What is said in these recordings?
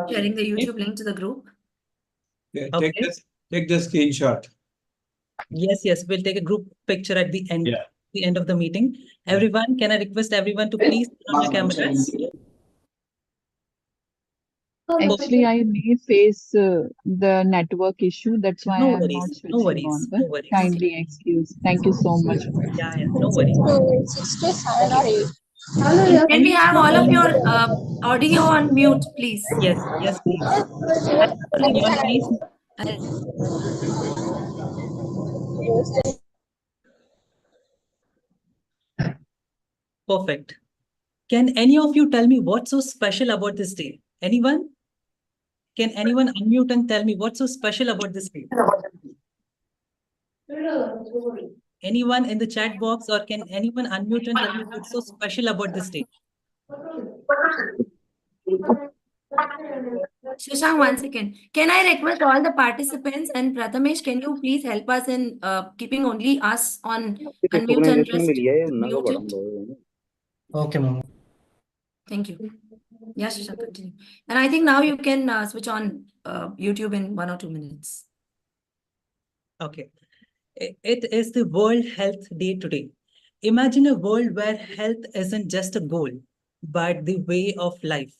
Sharing the YouTube link to the group. Yeah, Okay. take the screenshot. Yes, we'll take a group picture at the end. Yeah. The end of the meeting. Everyone, can I request everyone to please turn on your cameras? Actually, I may face the network issue. That's why No I'm not worries, no switching worries, on. no But worries. kindly excuse. Thank you so much. Yeah, no worries. Can we have all of your audio on mute, please? Yes, please. Can you all please? Perfect. Can any of you tell me what's so special about this day? Anyone? Can anyone unmute and tell me what's so special about this day? Anyone in the chat box, or can anyone unmute and tell me what's so special about this day? Shashank, 1 second. Can I request all the participants, and Prathamesh, can you please help us in keeping only us on unmute and just mute it? Okay, ma'am. Thank you. Yes, Shashank, continue. And I think now you can switch on YouTube in 1 or 2 minutes. Okay. It is the World Health Day today. Imagine a world where health isn't just a goal, but the way of life.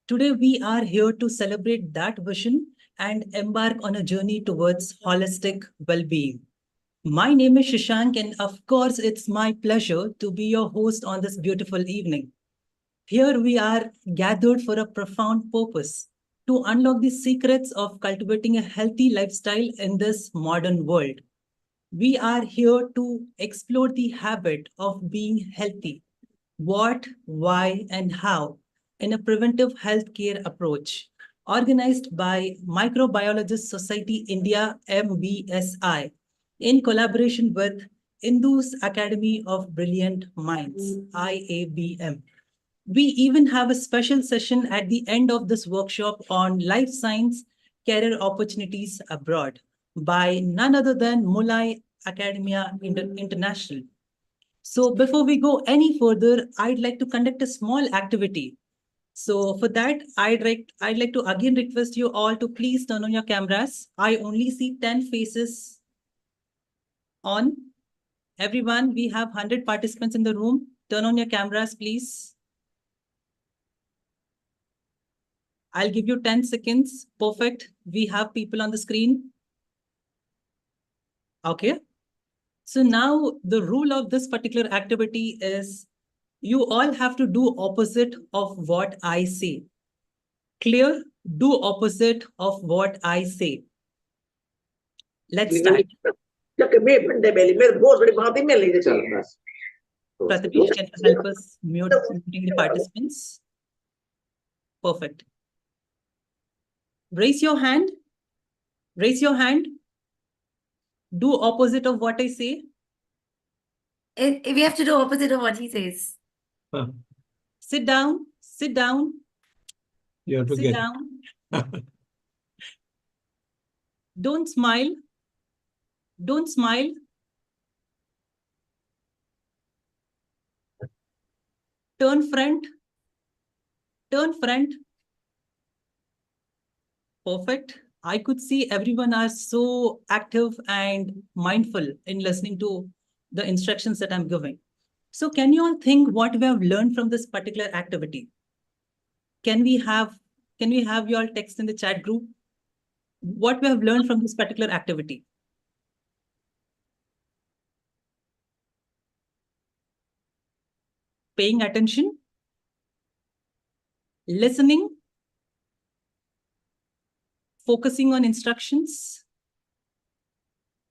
Today, we are here to celebrate that vision and embark on a journey towards holistic well-being. My name is Shashank, and of course, it's my pleasure to be your host on this beautiful evening. Here we are gathered for a profound purpose: to unlock the secrets of cultivating a healthy lifestyle in this modern world. We are here to explore the habit of being healthy, what, why, and how, in a preventive healthcare approach organized by Microbiologist Society India MBSI in collaboration with Indus Academy of Brilliant Minds IABM. We even have a special session at the end of this workshop on life science career opportunities abroad by none other than Mulai Academia International. So before we go any further, I'd like to conduct a small activity. So for that, I'd like to again request you all to please turn on your cameras. I only see 10 faces on. Everyone, we have 100 participants in the room. Turn on your cameras, please. I'll give you 10 seconds. Perfect. We have people on the screen. Okay. So now the rule of this particular activity is you all have to do opposite of what I say. Clear? Do opposite of what I say. Let's start. Prathamesh, can you help us muting the participants? Perfect. Raise your hand. Raise your hand. Do opposite of what I say. We have to do opposite of what he says. Sit down. Sit down. You have to Sit down. Don't smile. Don't smile. Turn front. Turn front. Perfect. I could see everyone are so active and mindful in listening to the instructions that I'm giving. So can you all think what we have learned from this particular activity? Can we have your text in the chat group? What we have learned from this particular activity? Paying attention, listening, focusing on instructions.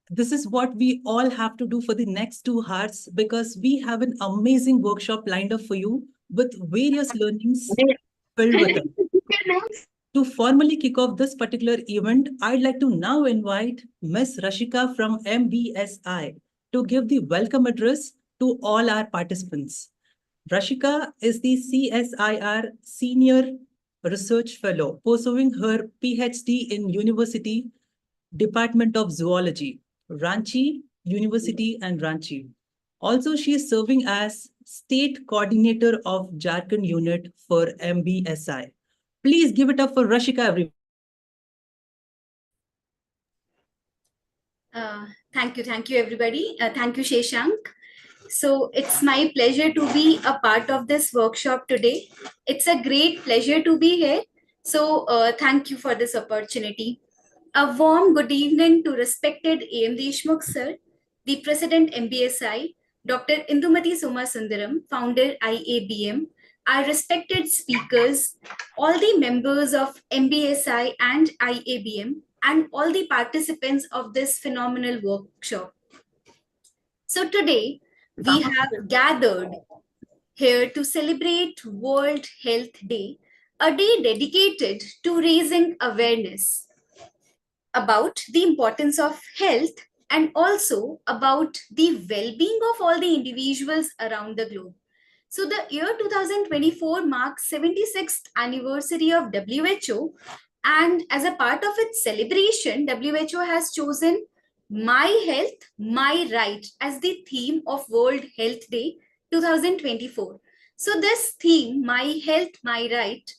This is what we all have to do for the next 2 hours, because we have an amazing workshop lined up for you with various learnings filled with them. To formally kick off this particular event, I'd like to now invite Ms. Rashika from MBSI to give the welcome address to all our participants. Rashika is the CSIR Senior Research Fellow pursuing her PhD in University Department of Zoology, Ranchi University and Ranchi. Also, she is serving as State Coordinator of Jharkhand Unit for MBSI. Please give it up for Rashika, everyone. Thank you, everybody. Thank you, Sheshank. So it's my pleasure to be a part of this workshop today. It's a great pleasure to be here. So thank you for this opportunity. A warm good evening to respected AM Deshmukh sir, the President MBSI, Dr. Indumati Somasundaram, founder IABM, our respected speakers, all the members of MBSI and IABM, and all the participants of this phenomenal workshop. So today, we have gathered here to celebrate World Health Day, a day dedicated to raising awareness about the importance of health and also about the well-being of all the individuals around the globe. So the year 2024 marks 76th anniversary of WHO, and as a part of its celebration, WHO has chosen My Health, My Right as the theme of World Health Day 2024. So this theme, My Health, My Right,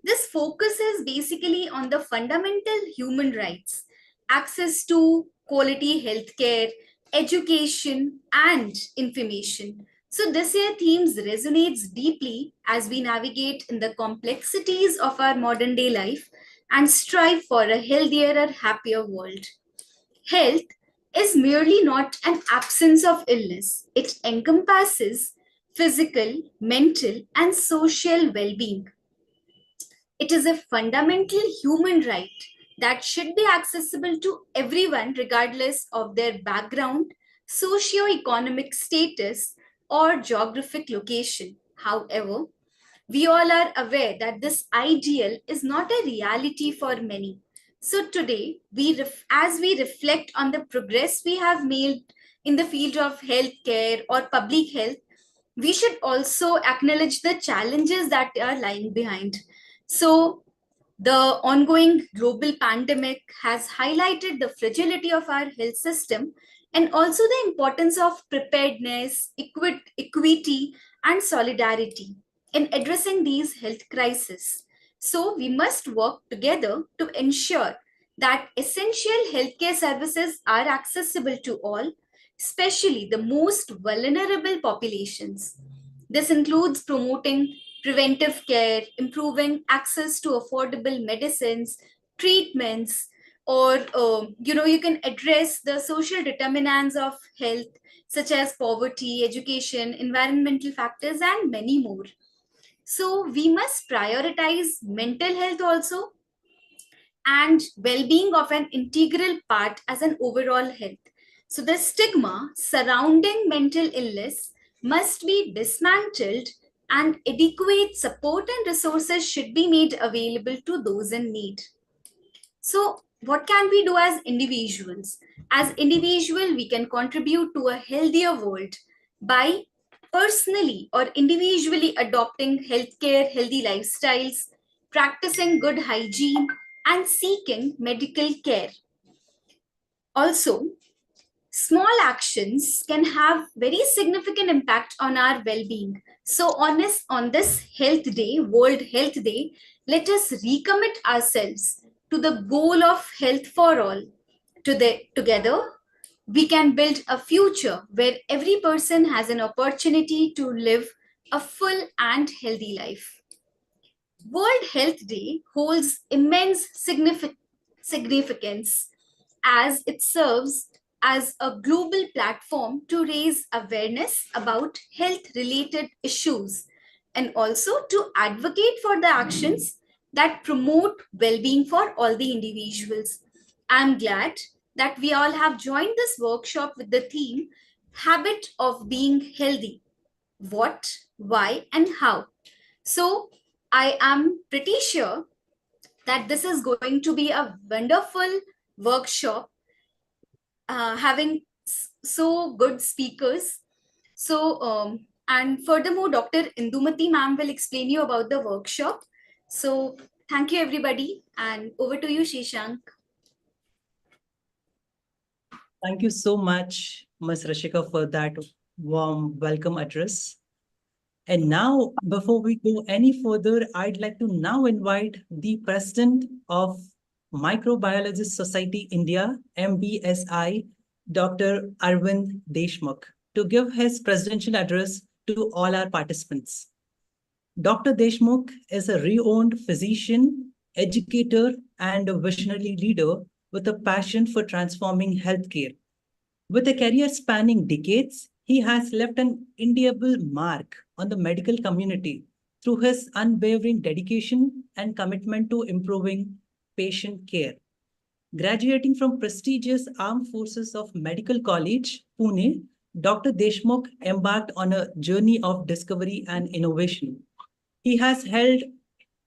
this focuses basically on the fundamental human rights, access to quality healthcare, education, and information. So this year themes resonates deeply as we navigate in the complexities of our modern day life and strive for a healthier and happier world. Health is merely not an absence of illness. It encompasses physical, mental, and social well-being. It is a fundamental human right that should be accessible to everyone regardless of their background, socio-economic status, or geographic location. However, we all are aware that this ideal is not a reality for many. So today, as we reflect on the progress we have made in the field of healthcare or public health, we should also acknowledge the challenges that are lying behind. So the ongoing global pandemic has highlighted the fragility of our health system and also the importance of preparedness, equity, and solidarity in addressing these health crises. So we must work together to ensure that essential healthcare services are accessible to all, especially the most vulnerable populations. This includes promoting preventive care, improving access to affordable medicines, treatments, or you can address the social determinants of health such as poverty, education, environmental factors, and many more. So we must prioritize mental health also and well-being of an integral part as an overall health. So the stigma surrounding mental illness must be dismantled and adequate support and resources should be made available to those in need. So what can we do as individuals? As individual, we can contribute to a healthier world by personally or individually adopting healthcare, healthy lifestyles, practicing good hygiene, and seeking medical care. Also, small actions can have very significant impact on our well-being. So on this Health Day, World Health Day, let us recommit ourselves to the goal of health for all. Together, we can build a future where every person has an opportunity to live a full and healthy life. World Health Day holds immense significance as it serves as a global platform to raise awareness about health-related issues and also to advocate for the actions that promote well-being for all the individuals. I'm glad that we all have joined this workshop with the theme Habit of Being Healthy. What, why, and how. So I am pretty sure that this is going to be a wonderful workshop having so good speakers. So, and furthermore, Dr. Indumati ma'am will explain you about the workshop. So thank you, everybody. And over to you, Sheshank. Thank you so much, Ms. Rashika, for that warm welcome address. And now, before we go any further, I'd like to now invite the President of Microbiologist Society India, MBSI, Dr. Arvind Deshmukh, to give his presidential address to all our participants. Dr. Deshmukh is a renowned physician, educator, and a visionary leader with a passion for transforming healthcare. With a career spanning decades, he has left an indelible mark on the medical community through his unwavering dedication and commitment to improving patient care. Graduating from prestigious Armed Forces of Medical College, Pune, Dr. Deshmukh embarked on a journey of discovery and innovation. He has held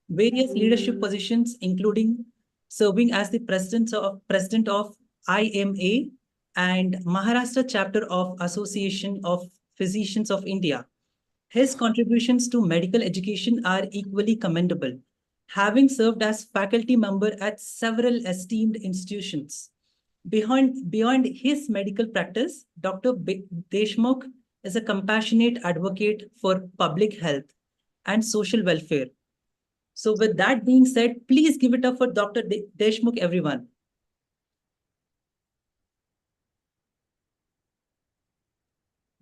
various leadership positions, including serving as the president of IMA and Maharashtra chapter of Association of Physicians of India. His contributions to medical education are equally commendable, having served as faculty member at several esteemed institutions. Beyond his medical practice, Dr. Deshmukh is a compassionate advocate for public health and social welfare. So with that being said, please give it up for Dr. Deshmukh, everyone.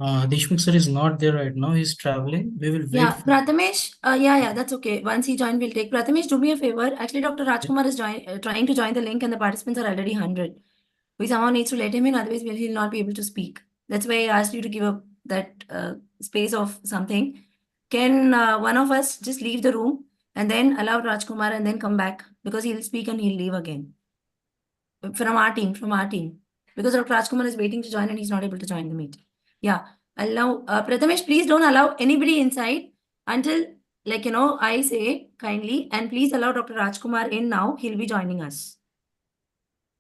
Deshmukh sir is not there right now. He's traveling. We will wait. Yeah, Prathamesh, yeah, that's okay. Once he joins, we'll take. Prathamesh, do me a favor. Actually, Dr. Rajkumar is trying to join the link and the participants are already 100. We somehow need to let him in, otherwise he'll not be able to speak. That's why I asked you to give up that space of something. Can one of us just leave the room and then allow Rajkumar and then come back, because he'll speak and he'll leave again. From our team. Because Dr. Rajkumar is waiting to join and he's not able to join the meet. Yeah. Allow Prathamesh, please don't allow anybody inside until, like, I say kindly, and please allow Dr. Rajkumar in now. He'll be joining us.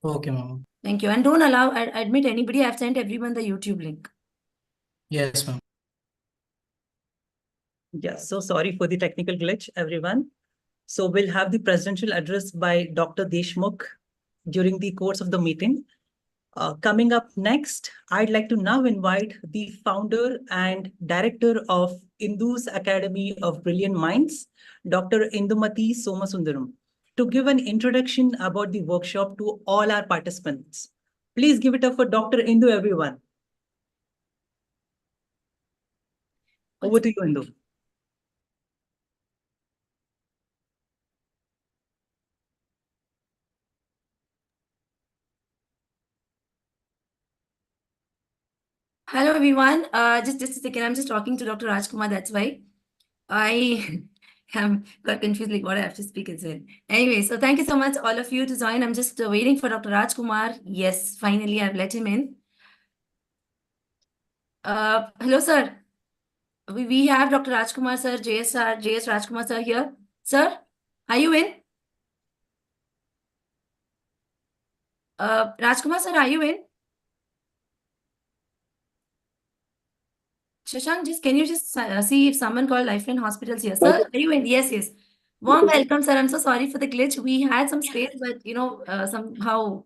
Okay, ma'am. Thank you. And don't allow, admit anybody. I've sent everyone the YouTube link. Yes, ma'am. Yeah, so sorry for the technical glitch, everyone. So we'll have the presidential address by Dr. Deshmukh during the course of the meeting. Coming up next, I'd like to now invite the founder and director of Indu's Academy of Brilliant Minds, Dr. Indumati Somasundaram, to give an introduction about the workshop to all our participants. Please give it up for Dr. Indu, everyone. Over to you, Indu. Hello, everyone. Just a second. I'm just talking to Dr. Rajkumar. That's why I got confused, like what I have to speak as well. Anyway, so thank you so much, all of you, to join. I'm just waiting for Dr. Rajkumar. Yes, finally, I've let him in. Hello, sir. We have Dr. Rajkumar, sir, JS Rajkumar, sir, here. Sir, are you in? Rajkumar, sir, are you in? Shashank, can you just see if someone called Lifeline Hospitals here? Sir, are you in? Yes. Warm welcome, sir. I'm so sorry for the glitch. We had some space, but somehow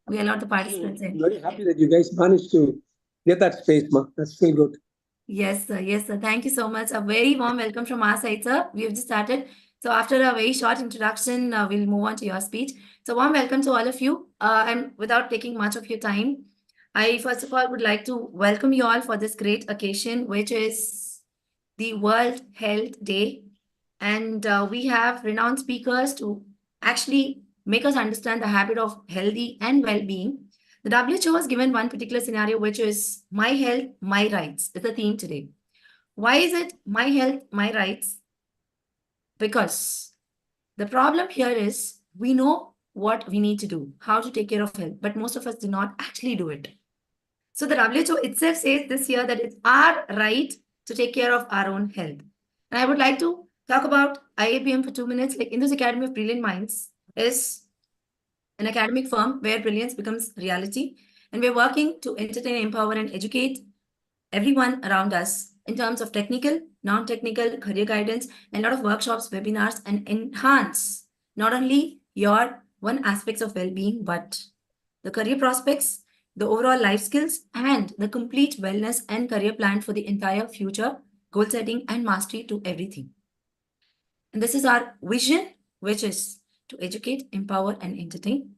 we allowed the participants in. I'm very happy that you guys managed to get that space, ma. That's still good. Yes, sir. Yes, sir. Thank you so much. A very warm welcome from our side, sir. We have just started. So after a very short introduction, we'll move on to your speech. So warm welcome to all of you. And without taking much of your time, I first of all would like to welcome you all for this great occasion, which is the World Health Day. And we have renowned speakers to actually make us understand the habit of healthy and well-being. The WHO has given one particular scenario, which is my health, my rights. It's the theme today. Why is it my health, my rights? Because the problem here is we know what we need to do, how to take care of health, but most of us do not actually do it. So the WHO itself says this year that it's our right to take care of our own health. And I would like to talk about IABM for 2 minutes. Like Indu's Academy of Brilliant Minds is an academic firm where brilliance becomes reality. And we're working to entertain, empower, and educate everyone around us in terms of technical, non-technical, career guidance, and a lot of workshops, webinars, and enhance not only your one aspects of well-being, but the career prospects, the overall life skills, and the complete wellness and career plan for the entire future goal setting, and mastery to everything. And this is our vision, which is to educate, empower, and entertain.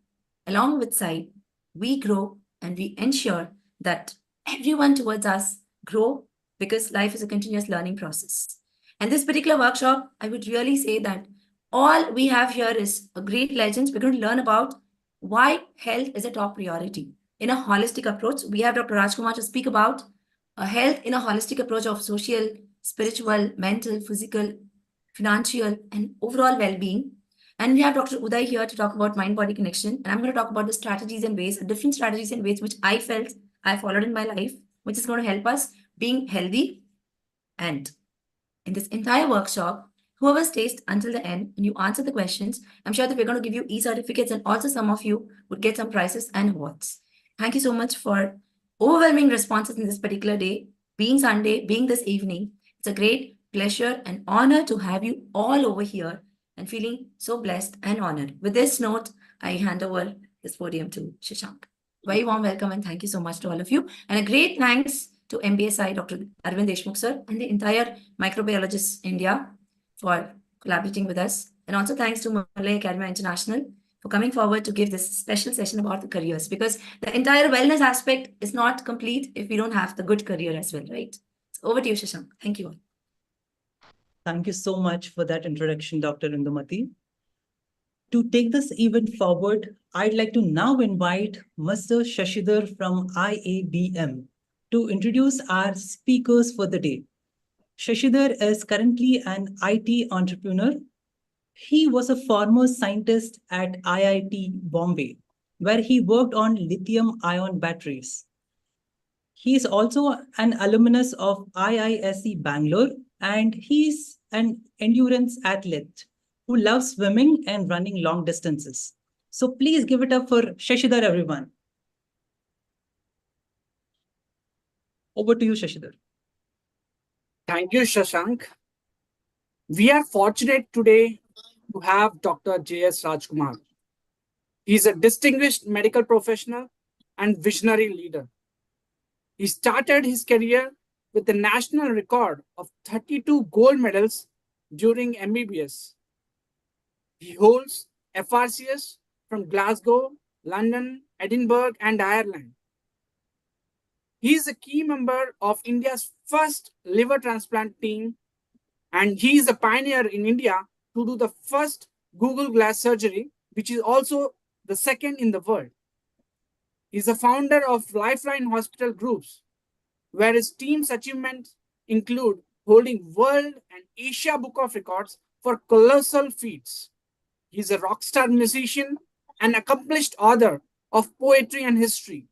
Along with SIDE, we grow and we ensure that everyone towards us grow because life is a continuous learning process. And this particular workshop, I would really say that all we have here is a great legends. We're going to learn about why health is a top priority. In a holistic approach, we have Dr. Rajkumar to speak about health in a holistic approach of social, spiritual, mental, physical, financial, and overall well-being. And we have Dr. Uday here to talk about mind-body connection. And I'm going to talk about the strategies and ways, different strategies and ways which I felt I followed in my life, which is going to help us being healthy. And in this entire workshop, whoever stays until the end and you answer the questions, I'm sure that we're going to give you e-certificates, and also some of you would get some prizes and awards. Thank you so much for overwhelming responses in this particular day, being Sunday, being this evening. It's a great pleasure and honor to have you all over here and feeling so blessed and honored. With this note, I hand over this podium to Shashank. Very warm welcome and thank you so much to all of you. And a great thanks to MBSI, Dr. Arvind Deshmukh sir, and the entire Microbiologists India for collaborating with us. And also thanks to Malay Academy International for coming forward to give this special session about the careers, because the entire wellness aspect is not complete if we don't have the good career as well, right? So over to you, Shashank. Thank you all. Thank you so much for that introduction, Dr. Indumati. To take this event forward, I'd like to now invite Mr. Shashidhar from IABM to introduce our speakers for the day. Shashidhar is currently an IT entrepreneur. He was a former scientist at IIT Bombay, where he worked on lithium-ion batteries. He is also an alumnus of IISc Bangalore, and he's an endurance athlete who loves swimming and running long distances. So please give it up for Shashidhar, everyone. Over to you, Shashidhar. Thank you, Shashank. We are fortunate today to have Dr. J.S. Rajkumar. He is a distinguished medical professional and visionary leader. He started his career with the national record of 32 gold medals during MBBS. He holds FRCS from Glasgow, London, Edinburgh, and Ireland. He is a key member of India's first liver transplant team, and he is a pioneer in India to do the first Google Glass surgery, which is also the second in the world. He is a founder of Lifeline Hospital Groups, where his team's achievements include holding World and Asia Book of Records for colossal feats. He is a rock star musician and accomplished author of poetry and history,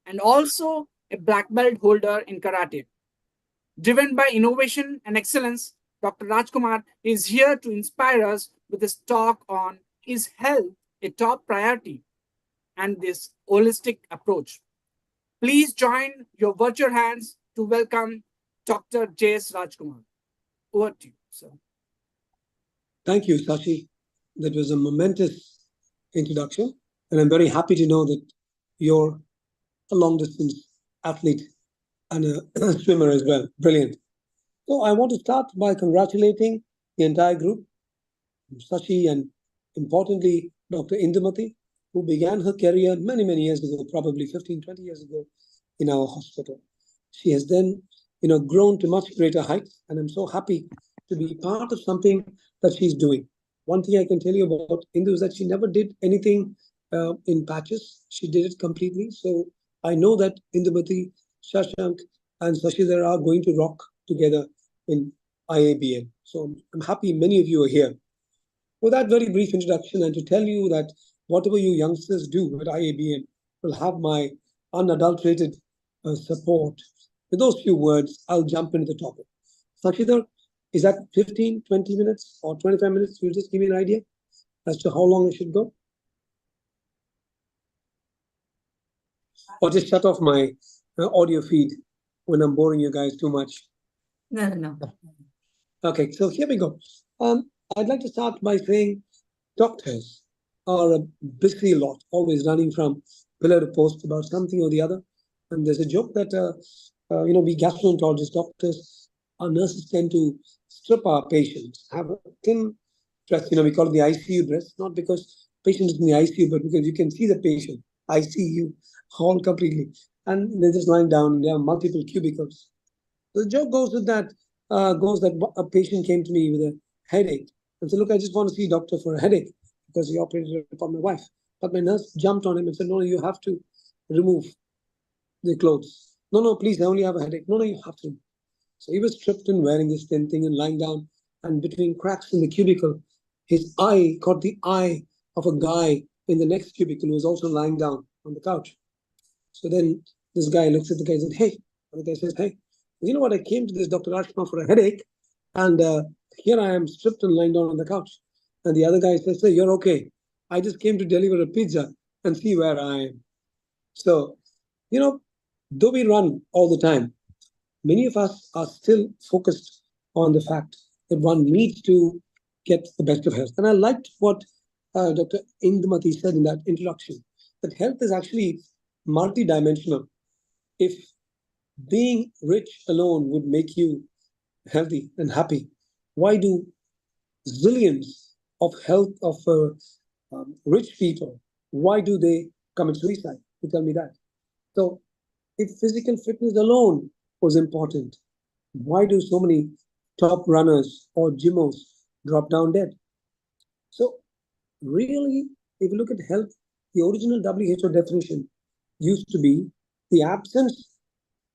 and also a black belt holder in karate. Driven by innovation and excellence, Dr. Rajkumar is here to inspire us with his talk on Is Health a Top Priority? And this holistic approach. Please join your virtual hands to welcome Dr. J.S. Rajkumar. Over to you, sir. Thank you, Sashi. That was a momentous introduction, and I'm very happy to know that you're a long-distance athlete and a swimmer as well. Brilliant. So I want to start by congratulating the entire group, Sashi, and importantly, Dr. Indumati, who began her career many, many years ago, probably 15, 20 years ago in our hospital. She has then, grown to much greater heights, and I'm so happy to be part of something that she's doing. One thing I can tell you about Indu is that she never did anything in patches. She did it completely. So I know that Indumati, Shashank, and Sashidhar are going to rock together in IABM. So I'm happy many of you are here. For that very brief introduction, and to tell you that whatever you youngsters do at IABM will have my unadulterated support. With those few words, I'll jump into the topic. Sashidhar, is that 15, 20 minutes or 25 minutes? You'll just give me an idea as to how long I should go? Or just shut off my audio feed when I'm boring you guys too much? No. Okay, so here we go. I'd like to start by saying doctors are a busy lot, always running from pillar to post about something or the other. And there's a joke that, we gastroenterologist doctors our nurses tend to strip our patients, have a thin dress, we call it the ICU dress, not because patient is in the ICU, but because you can see the patient, ICU, all completely. And they're just lying down, there are multiple cubicles. The joke goes with that, a patient came to me with a headache and said, look, I just want to see a doctor for a headache because he operated upon my wife. But my nurse jumped on him and said, no, you have to remove the clothes. No, please, I only have a headache. No, you have to. So he was stripped and wearing this thin thing and lying down. And between cracks in the cubicle, his eye caught the eye of a guy in the next cubicle who was also lying down on the couch. So then this guy looks at the guy and says, hey. And the guy says, hey, you know what? I came to this Dr. Rajkumar for a headache. And here I am stripped and lying down on the couch. And the other guy says, hey, you're okay. I just came to deliver a pizza and see where I am. So, though we run all the time, many of us are still focused on the fact that one needs to get the best of health. And I liked what Dr. Indumati said in that introduction, that health is actually multidimensional. If being rich alone would make you healthy and happy, why do zillions of rich people, why do they commit suicide? You tell me that. So if physical fitness alone was important, why do so many top runners or gymmers drop down dead? So really, if you look at health, the original WHO definition used to be the absence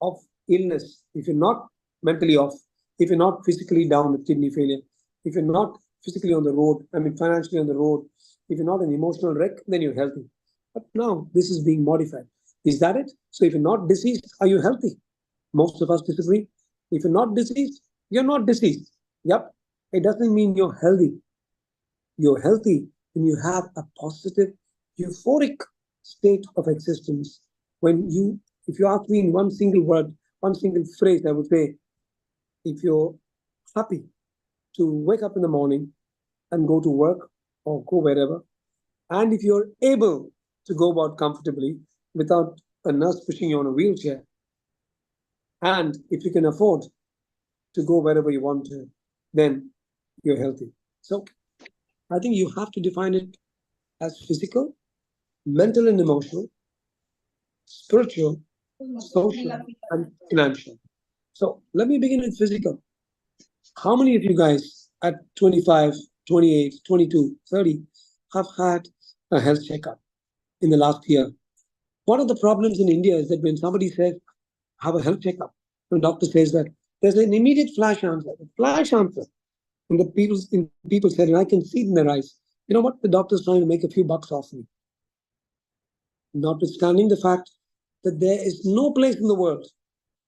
of illness. If you're not mentally off, if you're not physically down with kidney failure, if you're not physically on the road, financially on the road, if you're not an emotional wreck, then you're healthy. But now this is being modified. Is that it? So if you're not diseased, are you healthy? Most of us disagree. If you're not diseased, you're not diseased. Yep. It doesn't mean you're healthy. You're healthy when you have a positive, euphoric state of existence. If you ask me in one single word, one single phrase, I would say, if you're happy to wake up in the morning and go to work or go wherever, and if you're able to go about comfortably without a nurse pushing you on a wheelchair, and if you can afford to go wherever you want to, then you're healthy. So I think you have to define it as physical, mental and emotional, spiritual, social, and financial. So let me begin with physical. How many of you guys at 25, 28, 22, 30 have had a health checkup in the last year? One of the problems in India is that when somebody says, have a health checkup, the doctor says that, there's an immediate flash answer. In people's head, and I can see it in their eyes. You know what? The doctor's trying to make a few bucks off me. Notwithstanding the fact that there is no place in the world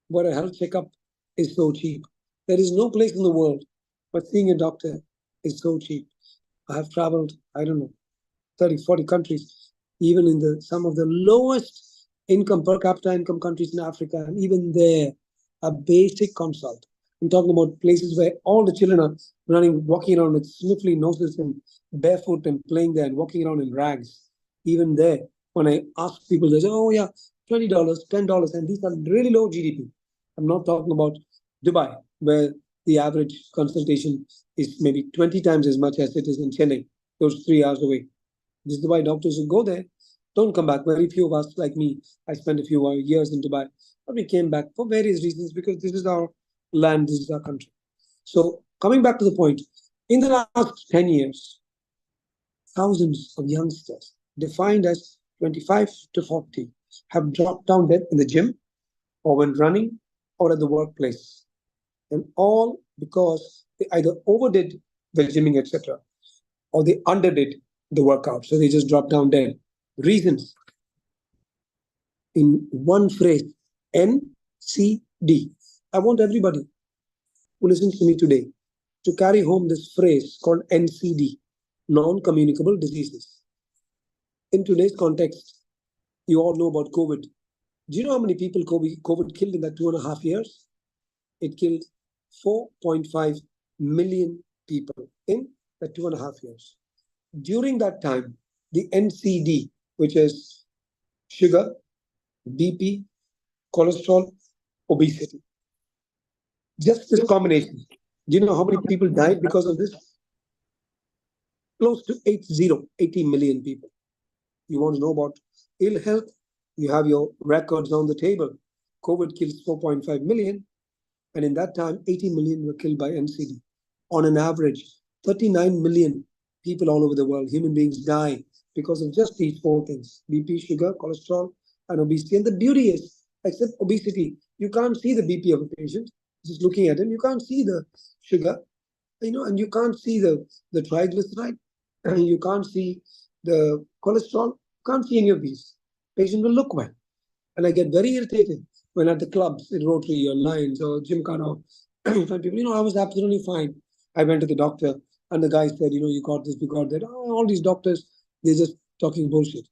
where a health checkup is so cheap. There is no place in the world where seeing a doctor is so cheap. I have traveled, 30, 40 countries, even in some of the lowest per capita income countries in Africa, and even there, a basic consult. I'm talking about places where all the children are walking around with sniffly noses and barefoot and playing there and walking around in rags. Even there, when I ask people, they say, oh yeah, $20, $10, and these are really low GDP. I'm not talking about Dubai, where the average consultation is maybe 20 times as much as it is in Chennai, those 3 hours away. This is why doctors who go there don't come back. Very few of us, like me, I spent a few years in Dubai, but we came back for various reasons because this is our land, this is our country. So coming back to the point, in the last 10 years, thousands of youngsters defined as 25 to 40 have dropped down dead in the gym or when running or at the workplace. And all because they either overdid the gymming, etc., or they underdid the workout. So they just dropped down dead. Reasons. In one phrase, NCD. I want everybody who listens to me today to carry home this phrase called NCD, non-communicable diseases. In today's context, you all know about COVID. Do you know how many people COVID killed in that 2.5 years? It killed 4.5 million people in the 2.5 years. During that time, the NCD, which is sugar, BP, cholesterol, obesity, Just this combination. Do you know how many people died because of this? Close to 80 million people. You want to know about ill health? You have your records on the table. COVID kills 4.5 million, and in that time, 80 million were killed by NCD. On an average, 39 million people all over the world, human beings, die because of just these four things: BP, sugar, cholesterol, and obesity. And the beauty is, except obesity, you can't see the BP of a patient. Just looking at him, you can't see the sugar, and you can't see the triglyceride, and you can't see the cholesterol, can't see any of these. Patient will look well. And I get very irritated when at the clubs in Rotary or Lions or Gymkhana, you find people, I was absolutely fine. I went to the doctor and the guy said, you got this, you got that. Oh, all these doctors, they're just talking bullshit.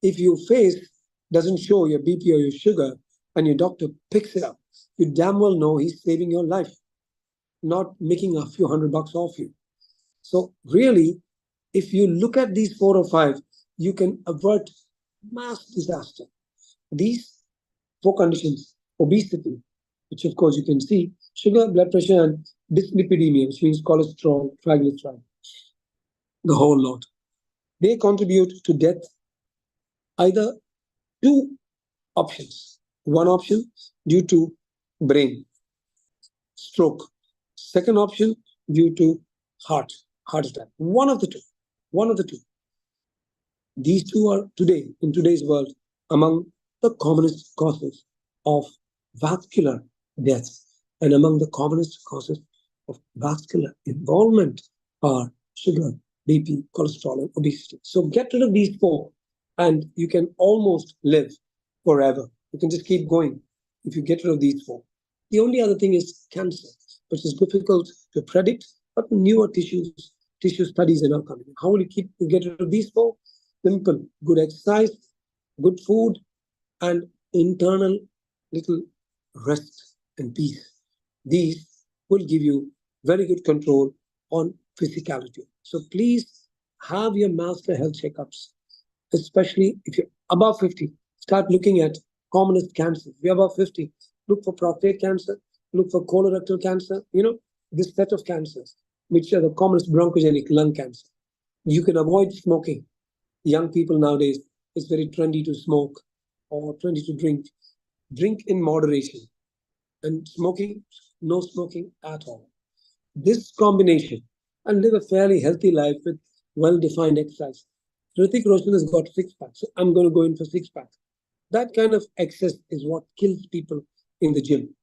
If your face doesn't show your BP or your sugar and your doctor picks it up, you damn well know he's saving your life, not making a few $100 off you. So really, if you look at these 4 or 5, you can avert mass disaster. These 4 conditions: obesity, which of course you can see, sugar, blood pressure, and dyslipidemia, which means cholesterol, triglyceride, the whole lot. They contribute to death. Either 2 options. One option due to brain, stroke. Second option due to heart attack. One of the two. These 2 are today, in today's world, among the commonest causes of vascular deaths. And among the commonest causes of vascular involvement are sugar, BP, cholesterol, and obesity. So get rid of these 4 and you can almost live forever. You can just keep going if you get rid of these 4. The only other thing is cancer, which is difficult to predict, but newer tissue studies are now coming. How will you get rid of these 4? Simple: good exercise, good food, and internal little rest and peace. These will give you very good control on physicality. So please have your master health checkups, especially if you're above 50. Start looking at commonest cancers. If you're above 50, look for prostate cancer, look for colorectal cancer, this set of cancers, which are the commonest: bronchogenic lung cancer. You can avoid smoking. Young people nowadays, it's very trendy to smoke or trendy to drink. Drink in moderation. And smoking, no smoking at all. This combination, and live a fairly healthy life with well-defined exercise. Hrithik Roshan has got 6-pack, so I'm going to go in for 6-pack. That kind of excess is what kills people in the gym.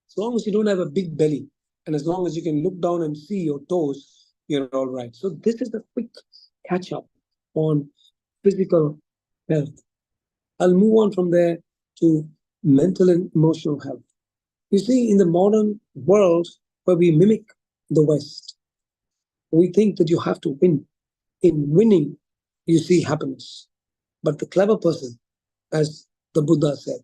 As long as you don't have a big belly, and as long as you can look down and see your toes, you're all right. So this is a quick catch-up on physical health. I'll move on from there to mental and emotional health. You see, in the modern world where we mimic the West, we think that you have to win. In winning, you see happiness. But the clever person, as the Buddha said,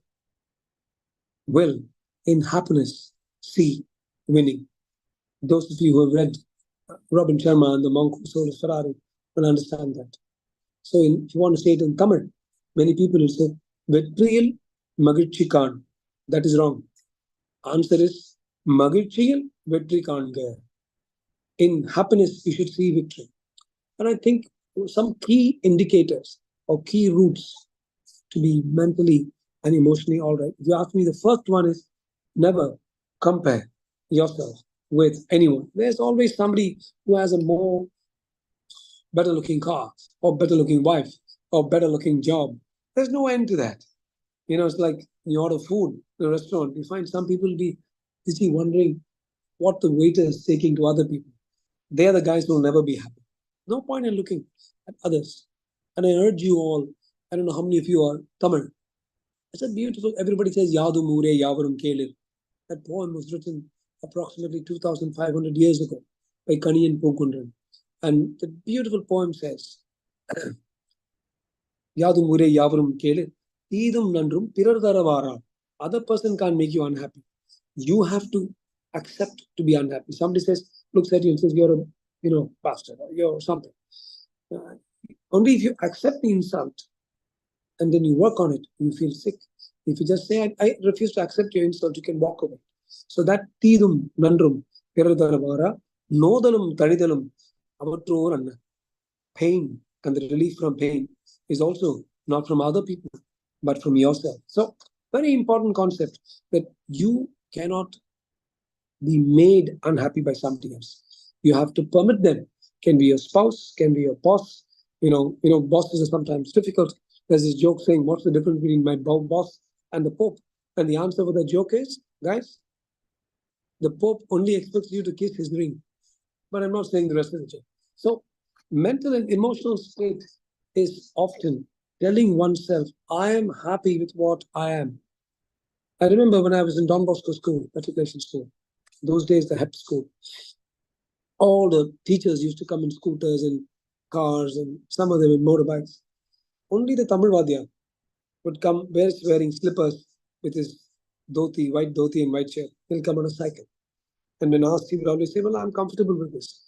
will in happiness see winning. Those of you who have read Robin Sharma and The Monk Who Sold a Ferrari will understand that. So if you want to say it in Tamil, many people will say, Vetriyil Magirchikan. That is wrong. Answer is, Magirchiyil Vetri Kanga. In happiness, you should see victory. And I think some key indicators or key routes to be mentally and emotionally all right. If you ask me, the first one is never compare yourself with anyone. There's always somebody who has a more better looking car or better looking wife or better looking job. There's no end to that. It's like you order food in a restaurant. You find some people be busy wondering what the waiter is taking to other people. They're the guys who will never be happy. No point in looking at others. And I urge you all, I don't know how many of you are Tamil. It's a beautiful, everybody says Yadu Mure Yavarum Kelir. That poem was written approximately 2,500 years ago by Kaniyan Pokundran. And the beautiful poem says, Yadu Mure Yavarum Kelir, Idum Nandrum Pirardaravara. Other person can't make you unhappy. You have to accept to be unhappy. Somebody looks at you and says, you're a bastard, or you're something. Only if you accept the insult and then you work on it, you feel sick. If you just say, I refuse to accept your insult, you can walk away. So that Tidum Nandrum, Piradavara, Nodhanum Tadidhanum, Avatror and pain and the relief from pain is also not from other people, but from yourself. So, very important concept that you cannot be made unhappy by somebody else. You have to permit them. Can be your spouse, can be your boss. Bosses are sometimes difficult. There's this joke saying, "What's the difference between my boss and the Pope?" And the answer for the joke is, guys, the Pope only expects you to kiss his ring. But I'm not saying the rest of the joke. So, mental and emotional state is often telling oneself, "I am happy with what I am." I remember when I was in Don Bosco School, matriculation school, those days the HEP school, all the teachers used to come in scooters and cars and some of them in motorbikes. Only the Tamil Vadya would come wearing slippers with his white dhoti and white shirt. He'll come on a cycle. And when asked, he would always say, "Well, I'm comfortable with this."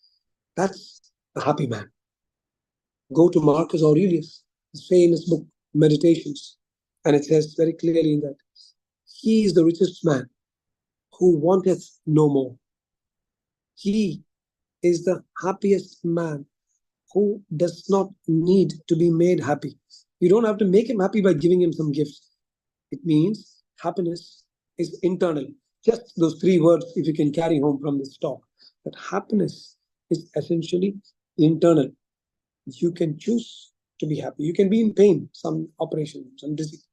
That's a happy man. Go to Marcus Aurelius, his famous book, Meditations. And it says very clearly in that, he is the richest man who wanteth no more. He is the happiest man who does not need to be made happy. You don't have to make him happy by giving him some gifts. It means happiness is internal. Just those three words, if you can carry home from this talk, that happiness is essentially internal. You can choose to be happy. You can be in pain, some operation, some disease.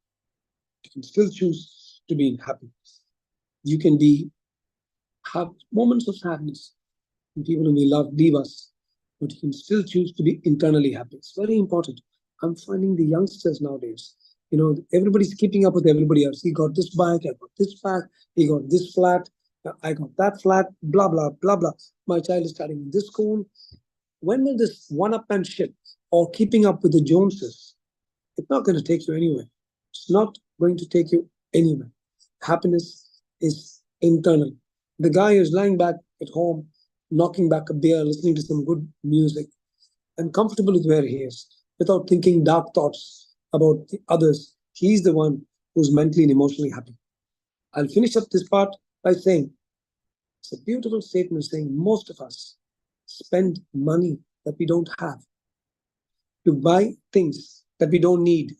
You can still choose to be happy. You can have moments of sadness. And people whom we love leave us, but you can still choose to be internally happy. It's very important. I'm finding the youngsters nowadays, everybody's keeping up with everybody else. He got this bike, I got this bike, he got this flat, I got that flat, blah, blah, blah, blah. My child is studying in this school. When will this one-upmanship or keeping up with the Joneses, it's not going to take you anywhere. It's not going to take you anywhere. Happiness is internal. The guy who's lying back at home, knocking back a beer, listening to some good music, and comfortable with where he is, without thinking dark thoughts about the others, he's the one who's mentally and emotionally happy. I'll finish up this part by saying, it's a beautiful statement saying most of us spend money that we don't have to buy things that we don't need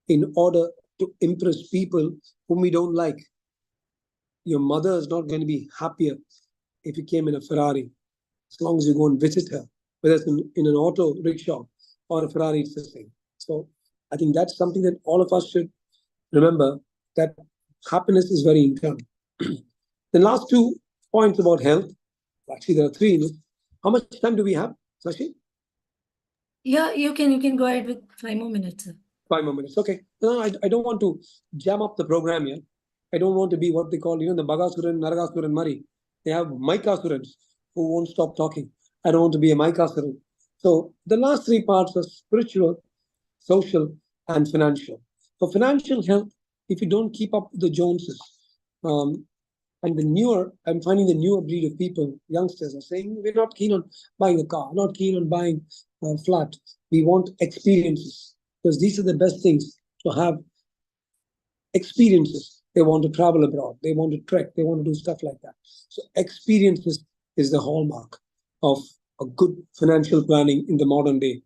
in order to impress people whom we don't like. Your mother is not going to be happier if you came in a Ferrari, as long as you go and visit her, whether it's in an auto rickshaw or a Ferrari, it's the same. So I think that's something that all of us should remember, that happiness is very internal. The last 2 points about health, actually there are 3 in it. How much time do we have, Sashi? Yeah, you can go ahead with 5 more minutes. 5 more minutes. Okay. No, I don't want to jam up the program here. I don't want to be what they call, the Bagasuran, Naragasuran, Mari. They have Maikasurans who won't stop talking. I don't want to be a Maikasuran. So the last 3 parts are spiritual, social, and financial. For financial health, if you don't keep up with the Joneses, and I'm finding the newer breed of people, youngsters, are saying, we're not keen on buying a car, not keen on buying a flat. We want experiences, because these are the best things to have. Experiences. They want to travel abroad. They want to trek. They want to do stuff like that. So experiences is the hallmark of a good financial planning in the modern day.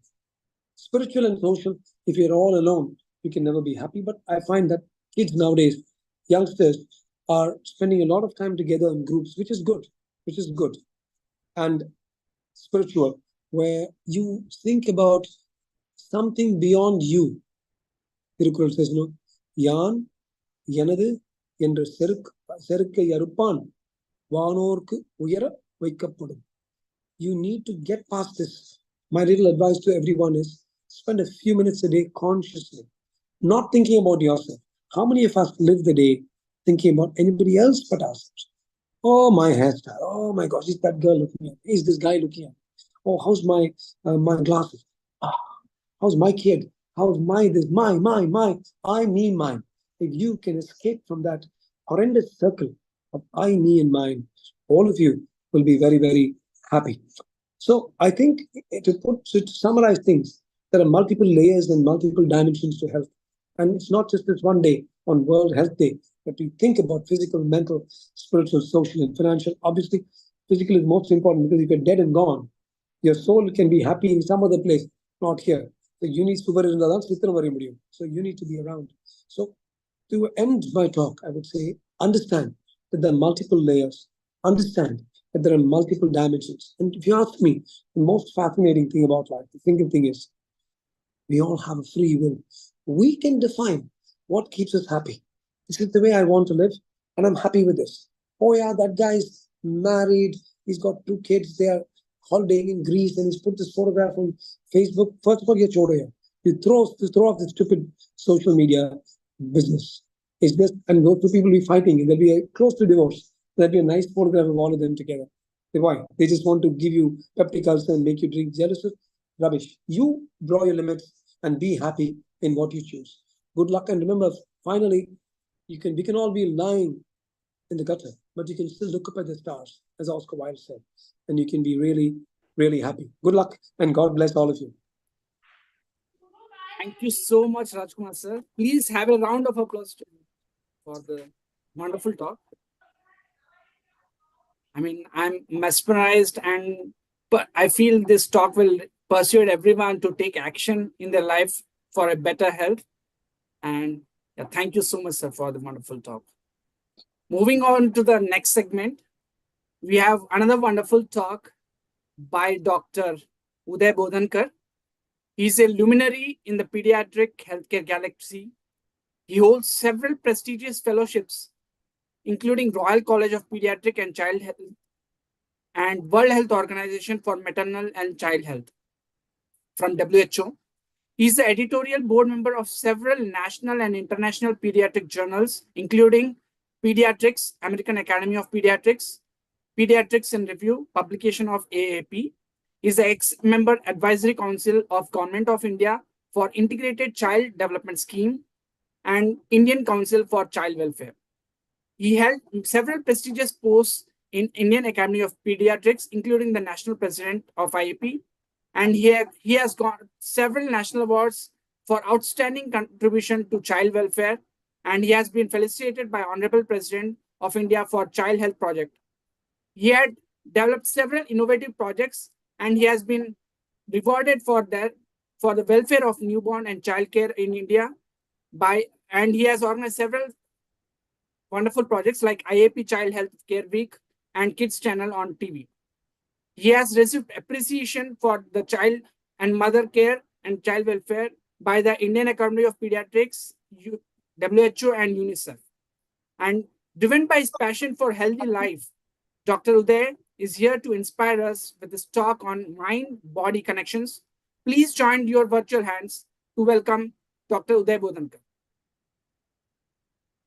Spiritual and social, if you're all alone, you can never be happy. But I find that kids nowadays, youngsters, are spending a lot of time together in groups, which is good. And spiritual, where you think about something beyond you. Tirukkural says, Yan Yanadu என்ற செருக்கை அறுப்பான் வானோர்க்கு உயர வைக்கப்படும். You need to get past this. My little advice to everyone is spend a few minutes a day consciously, not thinking about yourself. How many of us live the day thinking about anybody else but ourselves? Oh, my hairstyle. Oh my gosh, is that girl looking at me? Is this guy looking at me? Oh, how's my glasses? How's my kid? How's my this? My. I, me, mine. If you can escape from that horrendous circle of I, me, and mine, all of you will be very, very happy. So I think to summarize things, there are multiple layers and multiple dimensions to health. And it's not just this one day on World Health Day but we think about physical, mental, spiritual, social, and financial. Obviously, physical is most important because if you're dead and gone, your soul can be happy in some other place, not here. So you need to So you need to be around. So to end my talk, I would say, understand that there are multiple layers. Understand that there are multiple dimensions. And if you ask me, the most fascinating thing about life, the single thing is, we all have a free will. We can define what keeps us happy. This is the way I want to live, and I'm happy with this. Oh yeah, that guy's married. He's got 2 kids. They are holidaying in Greece, and he's put this photograph on Facebook. First of all, you throw off the stupid social media business. It's just, and those 2 people will be fighting, and they'll be close to divorce. There'll be a nice photograph of all of them together. Why? They just want to give you peptic ulcer and make you drink jealous. Rubbish. You draw your limits and be happy in what you choose. Good luck, and remember, finally, we can all be lying in the gutter, but you can still look up at the stars, as Oscar Wilde said, and you can be really, really happy. Good luck, and God bless all of you. Thank you so much, Rajkumar sir. Please have a round of applause for the wonderful talk. I mean, I'm mesmerized, but I feel this talk will persuade everyone to take action in their life for a better health. And yeah, thank you so much, sir, for the wonderful talk. Moving on to the next segment, we have another wonderful talk by Dr. Uday Bodhankar. He's a luminary in the pediatric healthcare galaxy. He holds several prestigious fellowships, including Royal College of Pediatric and Child Health and World Health Organization for Maternal and Child Health from WHO. He's the editorial board member of several national and international pediatric journals, including Pediatrics, American Academy of Pediatrics, Pediatrics in Review, publication of AAP. He's the ex-member Advisory Council of Government of India for Integrated Child Development Scheme and Indian Council for Child Welfare. He held several prestigious posts in Indian Academy of Pediatrics, including the National President of IAP, and he has got several national awards for outstanding contribution to child welfare, and he has been felicitated by Honorable President of India for Child Health Project. He had developed several innovative projects, and he has been rewarded for the welfare of newborn and child care in India and he has organized several wonderful projects like IAP Child Health Care Week and Kids Channel on TV. He has received appreciation for the child and mother care and child welfare by the Indian Academy of Pediatrics, WHO, and UNICEF. And driven by his passion for healthy life, Dr. Uday is here to inspire us with this talk on mind-body connections. Please join your virtual hands to welcome Dr. Uday Bodhankar.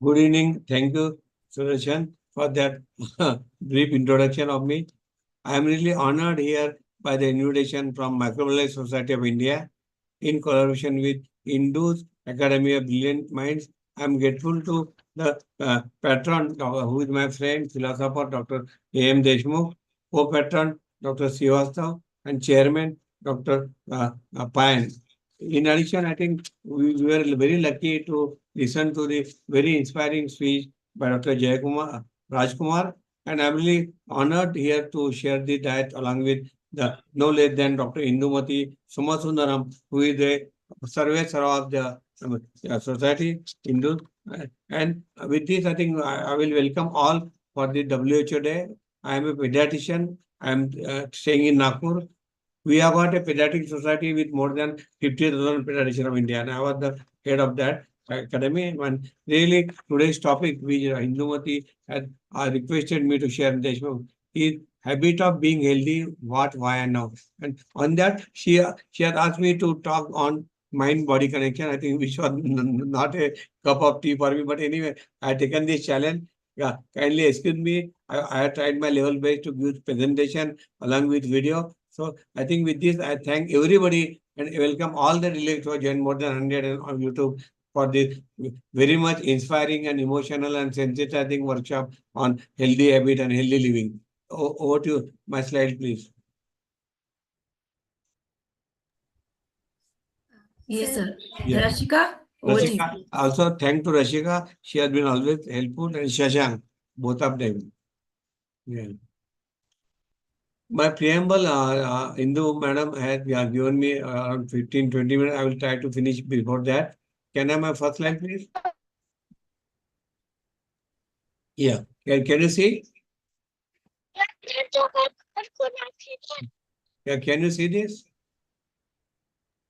Good evening. Thank you, Sudarshan, for that brief introduction of me. I am really honored here by the invitation from Microbiology Society of India in collaboration with Indus Academy of Brilliant Minds. I am grateful to the patron, who is my friend, philosopher, Dr. A.M. Deshmukh, co-patron, Dr. Srivastav, and chairman, Dr. Payan. In addition, I think we were very lucky to listen to the very inspiring speech by Dr. Rajkumar, and I'm really honored here to share the diet along with the no less than Dr. Indumati Somasundaram, who is the surveyor of the society, Hindu. And with this, I think I will welcome all for the WHO Day. I am a pediatrician. I am staying in Nagpur. We have got a pediatric society with more than 50,000 pediatricians of India, and I was the head of that academy. And really, today's topic, which Indumati had requested me to share, Deshmukh, is habit of being healthy, what, why, and now. And on that, she had asked me to talk on mind-body connection. I think which was not a cup of tea for me, but anyway, I had taken this challenge. Yeah, kindly excuse me. I have tried my level best to give presentation along with video. So I think with this, I thank everybody and welcome all the delegates who have joined more than 100 on YouTube for this very much inspiring and emotional and sensitizing workshop on healthy habit and healthy living. Over to you. My slide, please. Yes, sir. Yeah. Rashika, Over to you. Rashika, also thank to Rashika. She has been always helpful, and Shashank, both of them. Yeah. My preamble, Indu madam has given me around 15-20 minutes. I will try to finish before that. Can I have my first slide, please? Yeah. Can you see? Yeah, can you see this?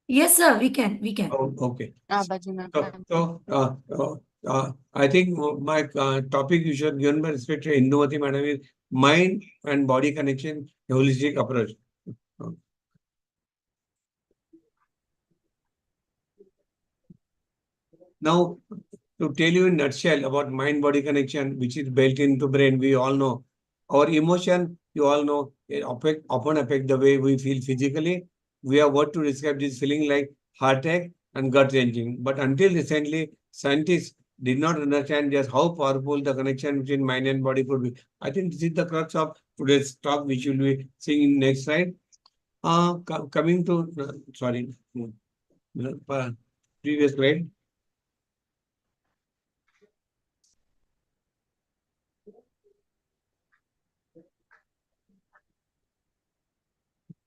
Yes, sir, we can. We can. Oh, okay. I think my topic you should given by respect to Indumati madam is mind and body connection, holistic approach. Now, to tell you in nutshell about mind-body connection, which is built into brain, we all know. Our emotion, you all know, often affect the way we feel physically. We have what to describe this feeling like heart attack and gut wrenching. But until recently, scientists did not understand just how powerful the connection between mind and body could be. I think this is the crux of today's talk, which you'll be seeing in next slide. Coming to, previous slide.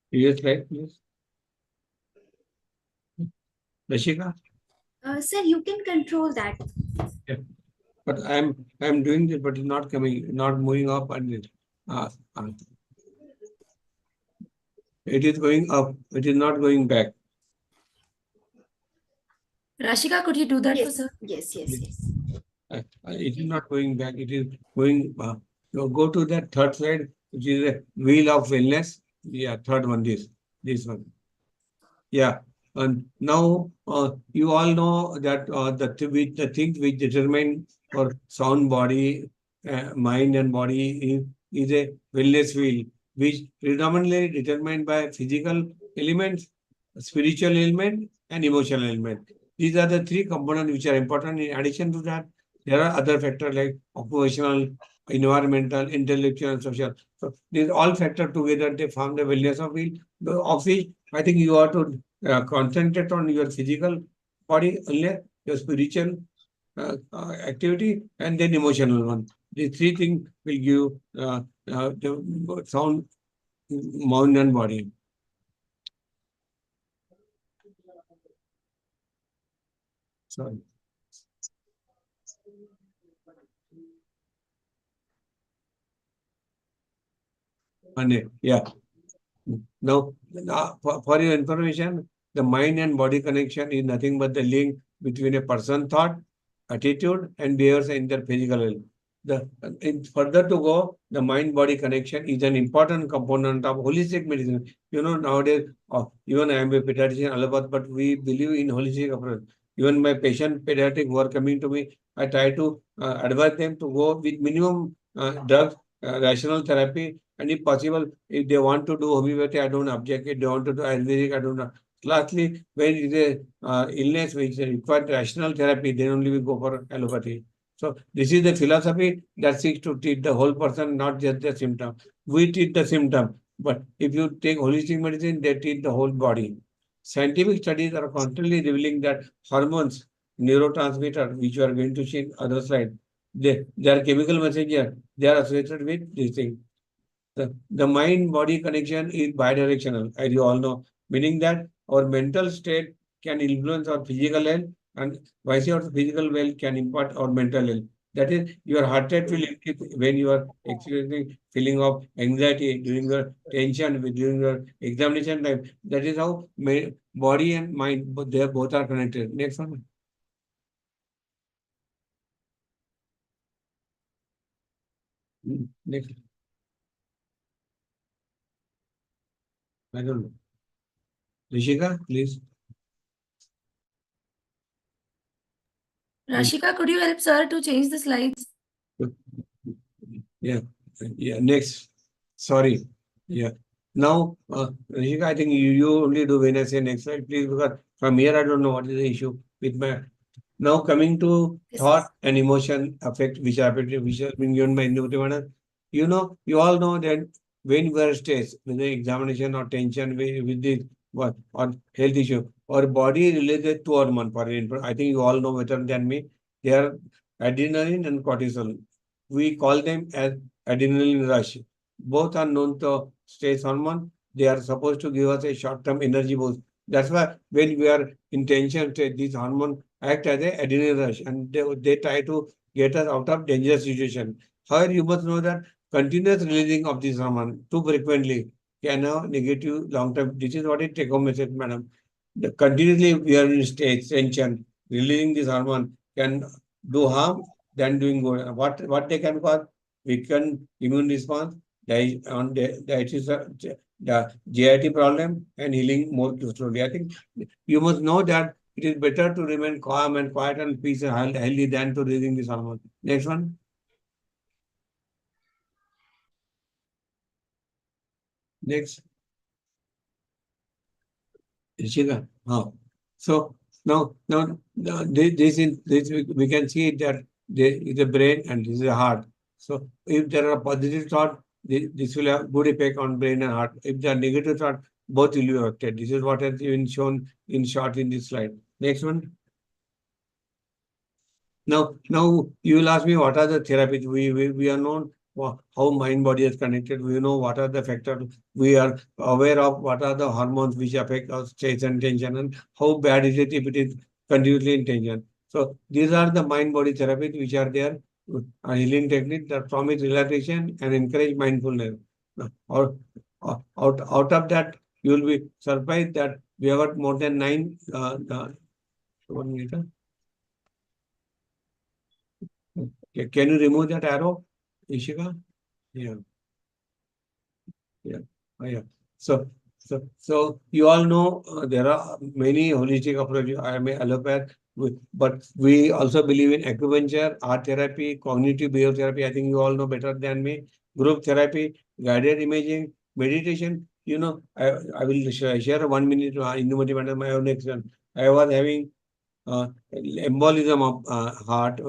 Previous slide, please. Rashika? Sir, you can control that. Yeah. But I'm doing this, but it's not coming, not moving up, and it is going up. It is not going back. Rashika, could you do that for Yes, sir? yes. It is not going back. It is going. Go to that third slide, which is a wheel of wellness. Yeah, third one. This one. Yeah. And now you all know that the things which determine our sound body, mind and body is a wellness wheel, which predominantly determined by physical elements, spiritual element, and emotional element. These are the three components which are important. In addition to that, there are other factors like occupational, environmental, intellectual, and social. So these all factors together, they form the wellness of wheel, of which I think you have to concentrate on your physical body, only your spiritual activity, and then emotional one. These three things will give the sound, mind, and body. Sorry. And yeah. Now, for your information, the mind and body connection is nothing but the link between a person thought, attitude, and behaviors in their physical health. Further to go, the mind-body connection is an important component of holistic medicine. You know, nowadays, even I am a pediatrician, allopathy, but we believe in holistic approach. Even my patient pediatric who are coming to me, I try to advise them to go with minimum drugs, rational therapy, and if possible, if they want to do homeopathy, I don't object. If they want to do Ayurvedic, I don't know. Lastly, when it is a illness which requires rational therapy, then only we go for allopathy. So this is the philosophy that seeks to treat the whole person, not just the symptom. We treat the symptom, but if you take holistic medicine, they treat the whole body. Scientific studies are constantly revealing that hormones, neurotransmitter, which you are going to see in other slide, they are chemical messenger. They are associated with this thing. The mind-body connection is bidirectional, as you all know, meaning that our mental state can influence our physical health and vice versa, physical health can impact our mental health. That is, your heart rate will increase when you are experiencing feeling of anxiety during your tension, during your examination time. That is how body and mind, they both are connected. Next one. Next. I don't know. Rishika, please. Rashika, could you help sir to change the slides? Yeah, next. Sorry. Yeah. Now, Rishika, I think you only do when I say next slide, please, because from here I don't know what is the issue with my. Now coming to thought and emotion affect, which are being given by Indumati. You know, you all know that when we are stressed, with the examination or tension with this what or health issue, our body releases two hormones. For instance, I think you all know better than me. They are adrenaline and cortisol. We call them as adrenaline rush. Both are known to stress hormone. They are supposed to give us a short-term energy boost. That's why when we are in tension state, these hormones act as a adrenaline rush, and they try to get us out of dangerous situation. However, you must know that continuous releasing of this hormone too frequently can have negative long-term. This is what it take home message, madam. Continuously we are in state tension, releasing this hormone can do harm than doing good. What they can cause? Weaken immune response, that is the GIT problem and healing more slowly. I think you must know that it is better to remain calm and quiet and peace and healthy than to raising this hormone. Next one. Next. Ishika. So now this we can see that there is a brain and this is a heart. So if there are positive thought, this will have good effect on brain and heart. If there are negative thought, both will be affected. This is what has been shown in short in this slide. Next one. Now you will ask me what are the therapies we are known how mind body is connected. We know what are the factors. We are aware of what are the hormones which affect our stress and tension and how bad is it if it is continuously in tension. So these are the mind body therapies which are there. Healing technique that promise relaxation and encourage mindfulness. Or out of that you will be surprised that we have got more than 9 1 meter. Can you remove that arrow, Ishika? Yeah. Yeah. Yeah. So you all know there are many holistic approaches. I am allopath, but we also believe in acupuncture, art therapy, cognitive behavior therapy. I think you all know better than me. Group therapy, guided imaging, meditation. You know, I will share 1 minute. Indumati madam, my own experience. I was having embolism of heart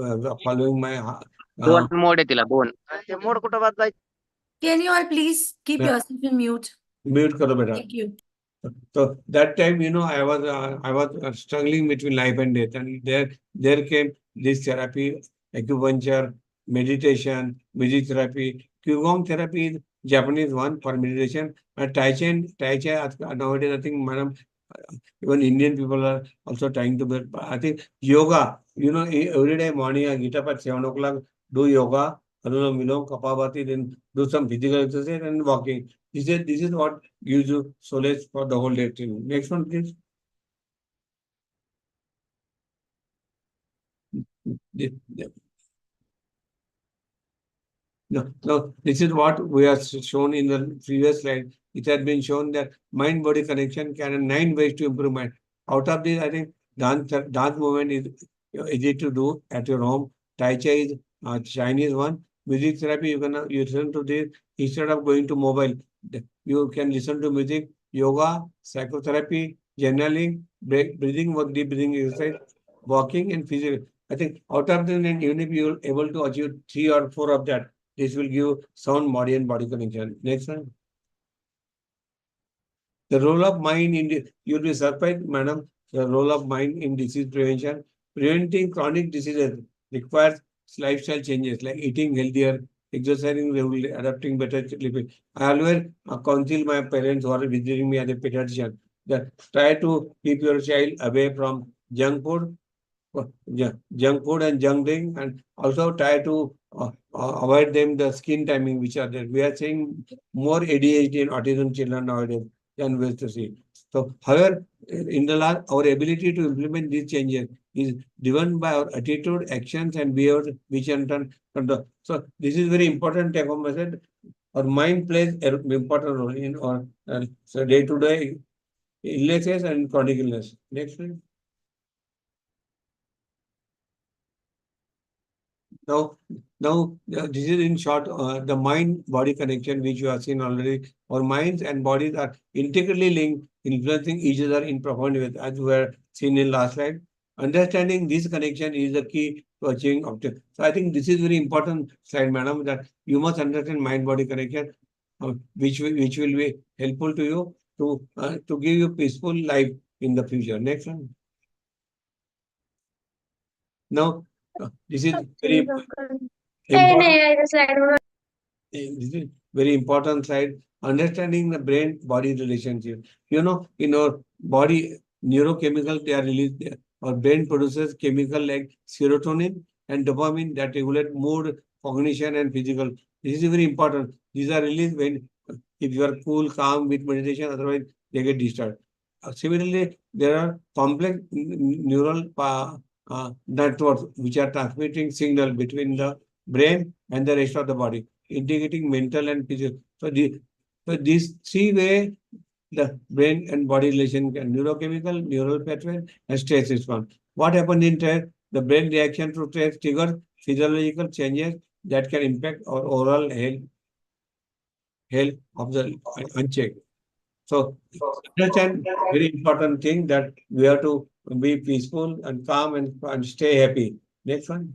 following my दोन mode आहे तिला दोन ते mode कुठं वाजवायचं Can you all please keep Yeah. yourself in mute? mute karo beta. Thank you. So that time, you know, I was struggling between life and death, and there came this therapy, acupuncture, meditation, music therapy, qigong therapy is Japanese one for meditation, and tai chi nowadays I think, madam, even Indian people are also trying to build. I think yoga, you know, every day morning I get up at 7 o'clock, do yoga, Anulom Vilom, Kapavati, then do some physical exercise and walking. This is what gives you solace for the whole day. Next one, please. No, this is what we have shown in the previous slide. It has been shown that mind-body connection can have 9 ways to improve mind. Out of this, I think dance movement is easy to do at your home. Tai Chi is Chinese one. Music therapy, you listen to this instead of going to mobile. You can listen to music, yoga, psychotherapy, journaling, breathing work, deep breathing exercise, walking, and physical. I think out of them, even if you're able to achieve 3 or 4 of that, this will give sound body and body connection. Next one. The role of mind in you'll be surprised, madam. The role of mind in disease prevention. Preventing chronic diseases requires lifestyle changes like eating healthier, exercising regularly, adapting better living. I always counsel my parents who are visiting me as a pediatrician that try to keep your child away from junk food, junk food and junk drink, and also try to avoid them the screen timing which are there. We are seeing more ADHD and autism children nowadays than we used to see. So, however, in the last, our ability to implement these changes is driven by our attitude, actions, and behavior, which in turn control. So, this is very important take-home message. Our mind plays an important role in our day-to-day illnesses and chronic illness. Next, please. Now, this is in short the mind-body connection which you have seen already. Our minds and bodies are integrally linked, influencing each other in profound ways, as we were seen in last slide. Understanding this connection is the key to achieving objective. So I think this is very important slide, madam, that you must understand mind-body connection, which will be helpful to you to give you peaceful life in the future. Next one. Now, this is very important. This is very important slide. Understanding the brain-body relationship. In our body, neurochemical they are released there. Our brain produces chemical like serotonin and dopamine that regulate mood, cognition, and physical. This is very important. These are released when if you are cool, calm with meditation. Otherwise, they get disturbed. Similarly, there are complex neural networks which are transmitting signal between the brain and the rest of the body, integrating mental and physical. So these three way the brain and body relation can neurochemical, neural pathway, and stress response. What happens in stress? The brain reaction to stress triggers physiological changes that can impact our overall health of the unchecked. So understand very important thing that we have to be peaceful and calm and stay happy. Next one.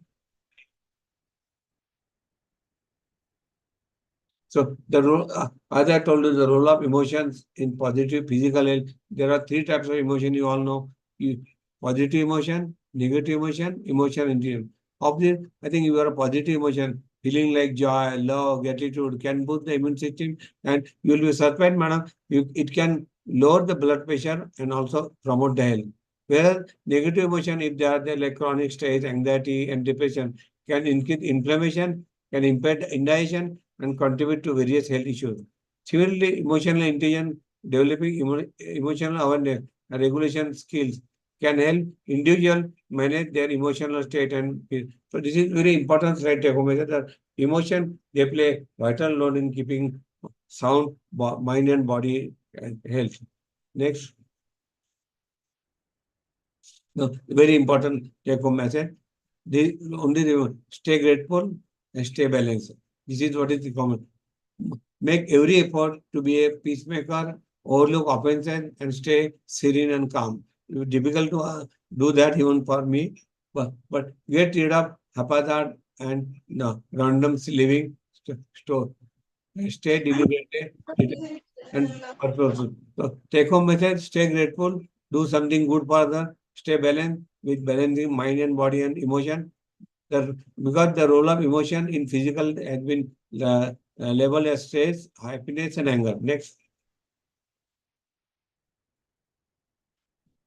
So the role, as I told you, the role of emotions in positive physical health. There are three types of emotion you all know. Positive emotion, negative emotion, emotion intelligence. Of this, I think you are a positive emotion, feeling like joy, love, gratitude can boost the immune system, and you will be surprised, madam. It can lower the blood pressure and also promote the health. Whereas negative emotion, if they are there like chronic stress, anxiety, and depression, can increase inflammation, can impair indigestion, and contribute to various health issues. Similarly, emotional intelligence, developing emotional awareness and regulation skills can help individual manage their emotional state and feel. So this is very important slide take home message that emotion they play vital role in keeping sound mind and body and health. Next. No, very important take home message. Stay grateful and stay balanced. This is what is the common. Make every effort to be a peacemaker, overlook offenses, and stay serene and calm. It's difficult to do that even for me, but get rid of haphazard and random living. Stay deliberated and purposeful. So take home message, stay grateful, do something good for others, stay balanced with balancing mind and body and emotion. Because the role of emotion in physical has been labeled as stress, happiness, and anger. Next.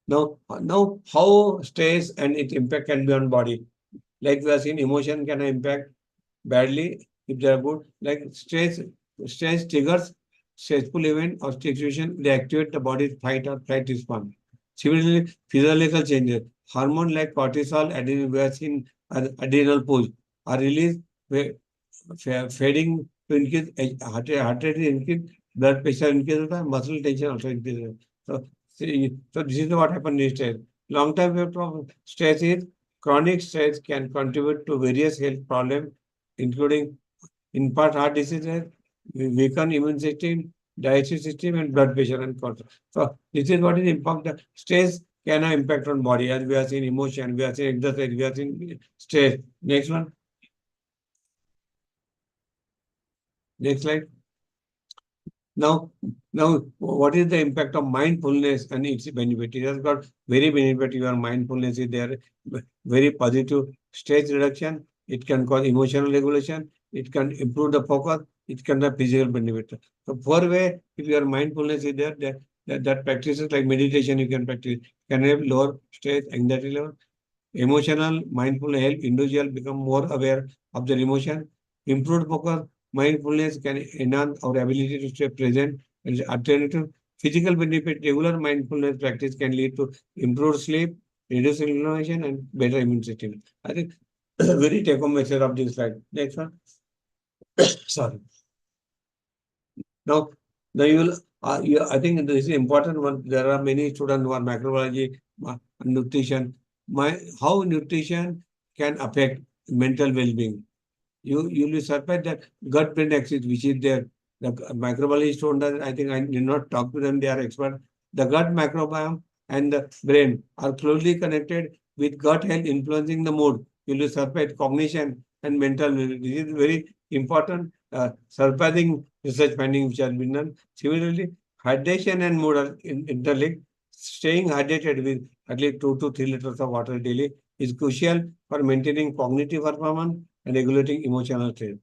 Now how stress and its impact can be on body. Like we have seen, emotion can impact badly if they are good. Like stress triggers stressful event or situation. They activate the body's fight or flight response. Similarly, physiological changes. Hormone like cortisol, adrenaline, we have seen adrenal push are released, fading to increase heart rate increase, blood pressure increase, muscle tension also increases. So this is what happens in stress. Long-term effect of stress is chronic stress can contribute to various health problems, including in part heart diseases, weaken immune system, digestive system, and blood pressure and cortisol. So this is what is impact. The stress can have impact on body, as we have seen emotion, we have seen exercise, we have seen stress. Next one. Next slide. Now, what is the impact of mindfulness and its benefit? It has got very benefit. Your mindfulness is there, very positive stress reduction. It can cause emotional regulation. It can improve the focus. It can have physical benefit. So, four way, if your mindfulness is there, that practices like meditation you can practice can have lower stress, anxiety level. Emotional mindfulness help individual become more aware of their emotion. Improved focus, mindfulness can enhance our ability to stay present and alternative. Physical benefit, regular mindfulness practice can lead to improved sleep, reduced inflammation, and better immune system. I think very take-home message of this slide. Next one. Sorry. Now you will, I think this is important one. There are many students who are microbiology, nutrition. How nutrition can affect mental well-being. You'll be surprised that gut-brain axis, which is there. The microbiology students, I think I did not talk to them. They are expert. The gut microbiome and the brain are closely connected with gut health influencing the mood. You'll be surprised cognition and mental. This is very important, surprising research finding which has been done. Similarly, hydration and mood are interlinked. staying hydrated with at least 2 to 3 liters of water daily is crucial for maintaining cognitive performance and regulating emotional state.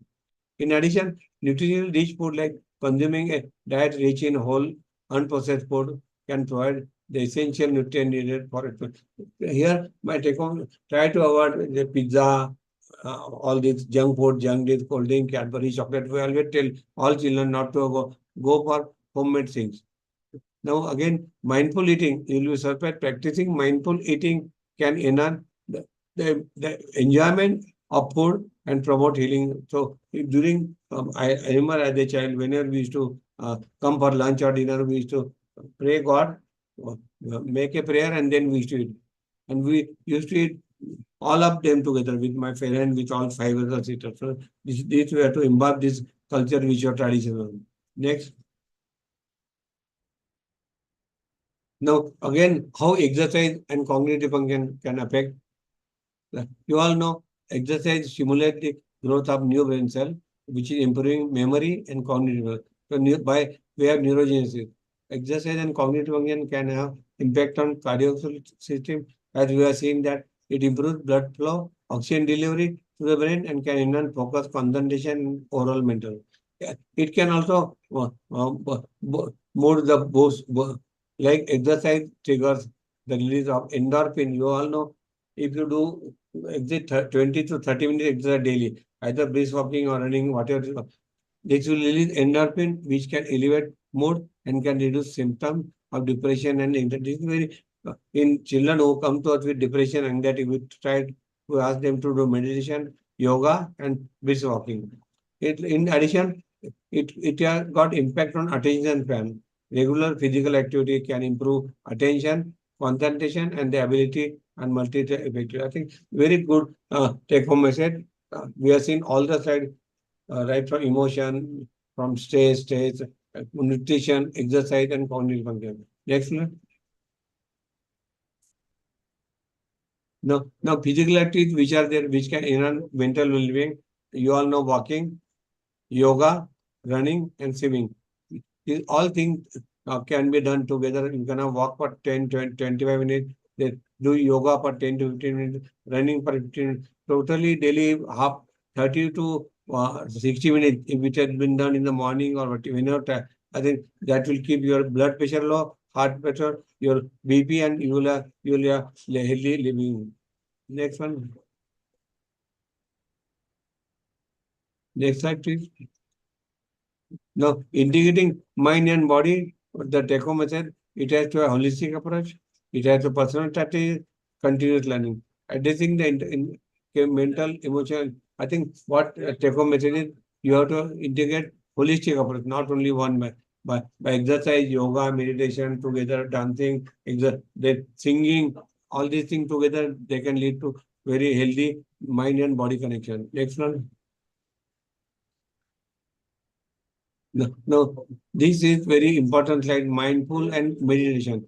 In addition, nutritionally rich food like consuming a diet rich in whole, unprocessed food can provide the essential nutrient needed for it. Here, my take home, try to avoid the pizza, all this junk food, junk dish, cold drink, Cadbury, chocolate. We always tell all children not to go for homemade things. Now, again, mindful eating, you will be surprised. Practicing mindful eating can enhance the enjoyment of food and promote healing. So, during, I remember as a child, whenever we used to come for lunch or dinner, we used to pray God, make a prayer, and then we used to eat. And we used to eat all of them together with my parents, with all 5 sisters. So, this we have to imbibe this culture which are traditional. Next. Now, again, how exercise and cognitive function can affect. You all know exercise stimulates the growth of new brain cell, which is improving memory and cognitive. So, by way of neurogenesis, exercise and cognitive function can have impact on cardiovascular system, as we are seeing that it improves blood flow, oxygen delivery to the brain, and can enhance focus, concentration, and overall mental. It can also move the boost. Like exercise triggers the release of endorphin. You all know if you do exit 20 to 30 minutes exercise daily, either brisk walking or running, whatever, this will release endorphin, which can elevate mood and can reduce symptoms of depression and anxiety. This is very in children who come to us with depression and anxiety, we try to ask them to do meditation, yoga, and brisk walking. In addition, it has got impact on attention span. Regular physical activity can improve attention, concentration, and the ability and multitask effectively. I think very good take home message. We have seen all the side, right from emotion, from stress, nutrition, exercise, and cognitive function. Next one. Now physical activities which are there, which can enhance mental well-being. You all know walking, yoga, running, and swimming. These all things can be done together. You can walk for 10, 20, 25 minutes, then do yoga for 10 to 15 minutes, running for 15 minutes. Totally daily half 30 to 60 minutes, if it has been done in the morning or whenever, I think that will keep your blood pressure low, heart pressure, your BP, and you will have healthy living. Next one. Next slide, please. Now, integrating mind and body, the take-home method, it has to a holistic approach. It has a personal strategy, continuous learning. Addressing the mental, emotional. I think what take-home method is, you have to integrate holistic approach, not only one by exercise, yoga, meditation together, dancing, then singing, all these things together, they can lead to very healthy mind and body connection. Next one. No, this is very important slide, mindful and meditation.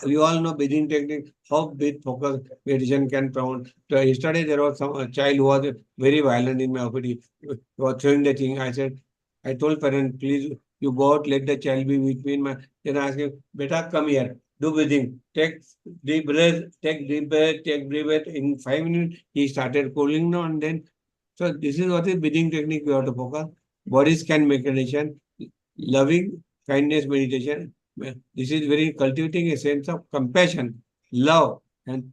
You all know breathing technique, how breath focus meditation can promote. So yesterday there was some child who was very violent in my OPD. He was throwing the thing. I told parents, please, you go out, let the child be with me. Then I asked him, beta, come here, do breathing. Take deep breath, take deep breath, take deep breath. In 5 minutes, he started cooling down. And then, so this is what is breathing technique we have to focus. Body scan meditation, loving kindness meditation. This is very cultivating a sense of compassion, love, and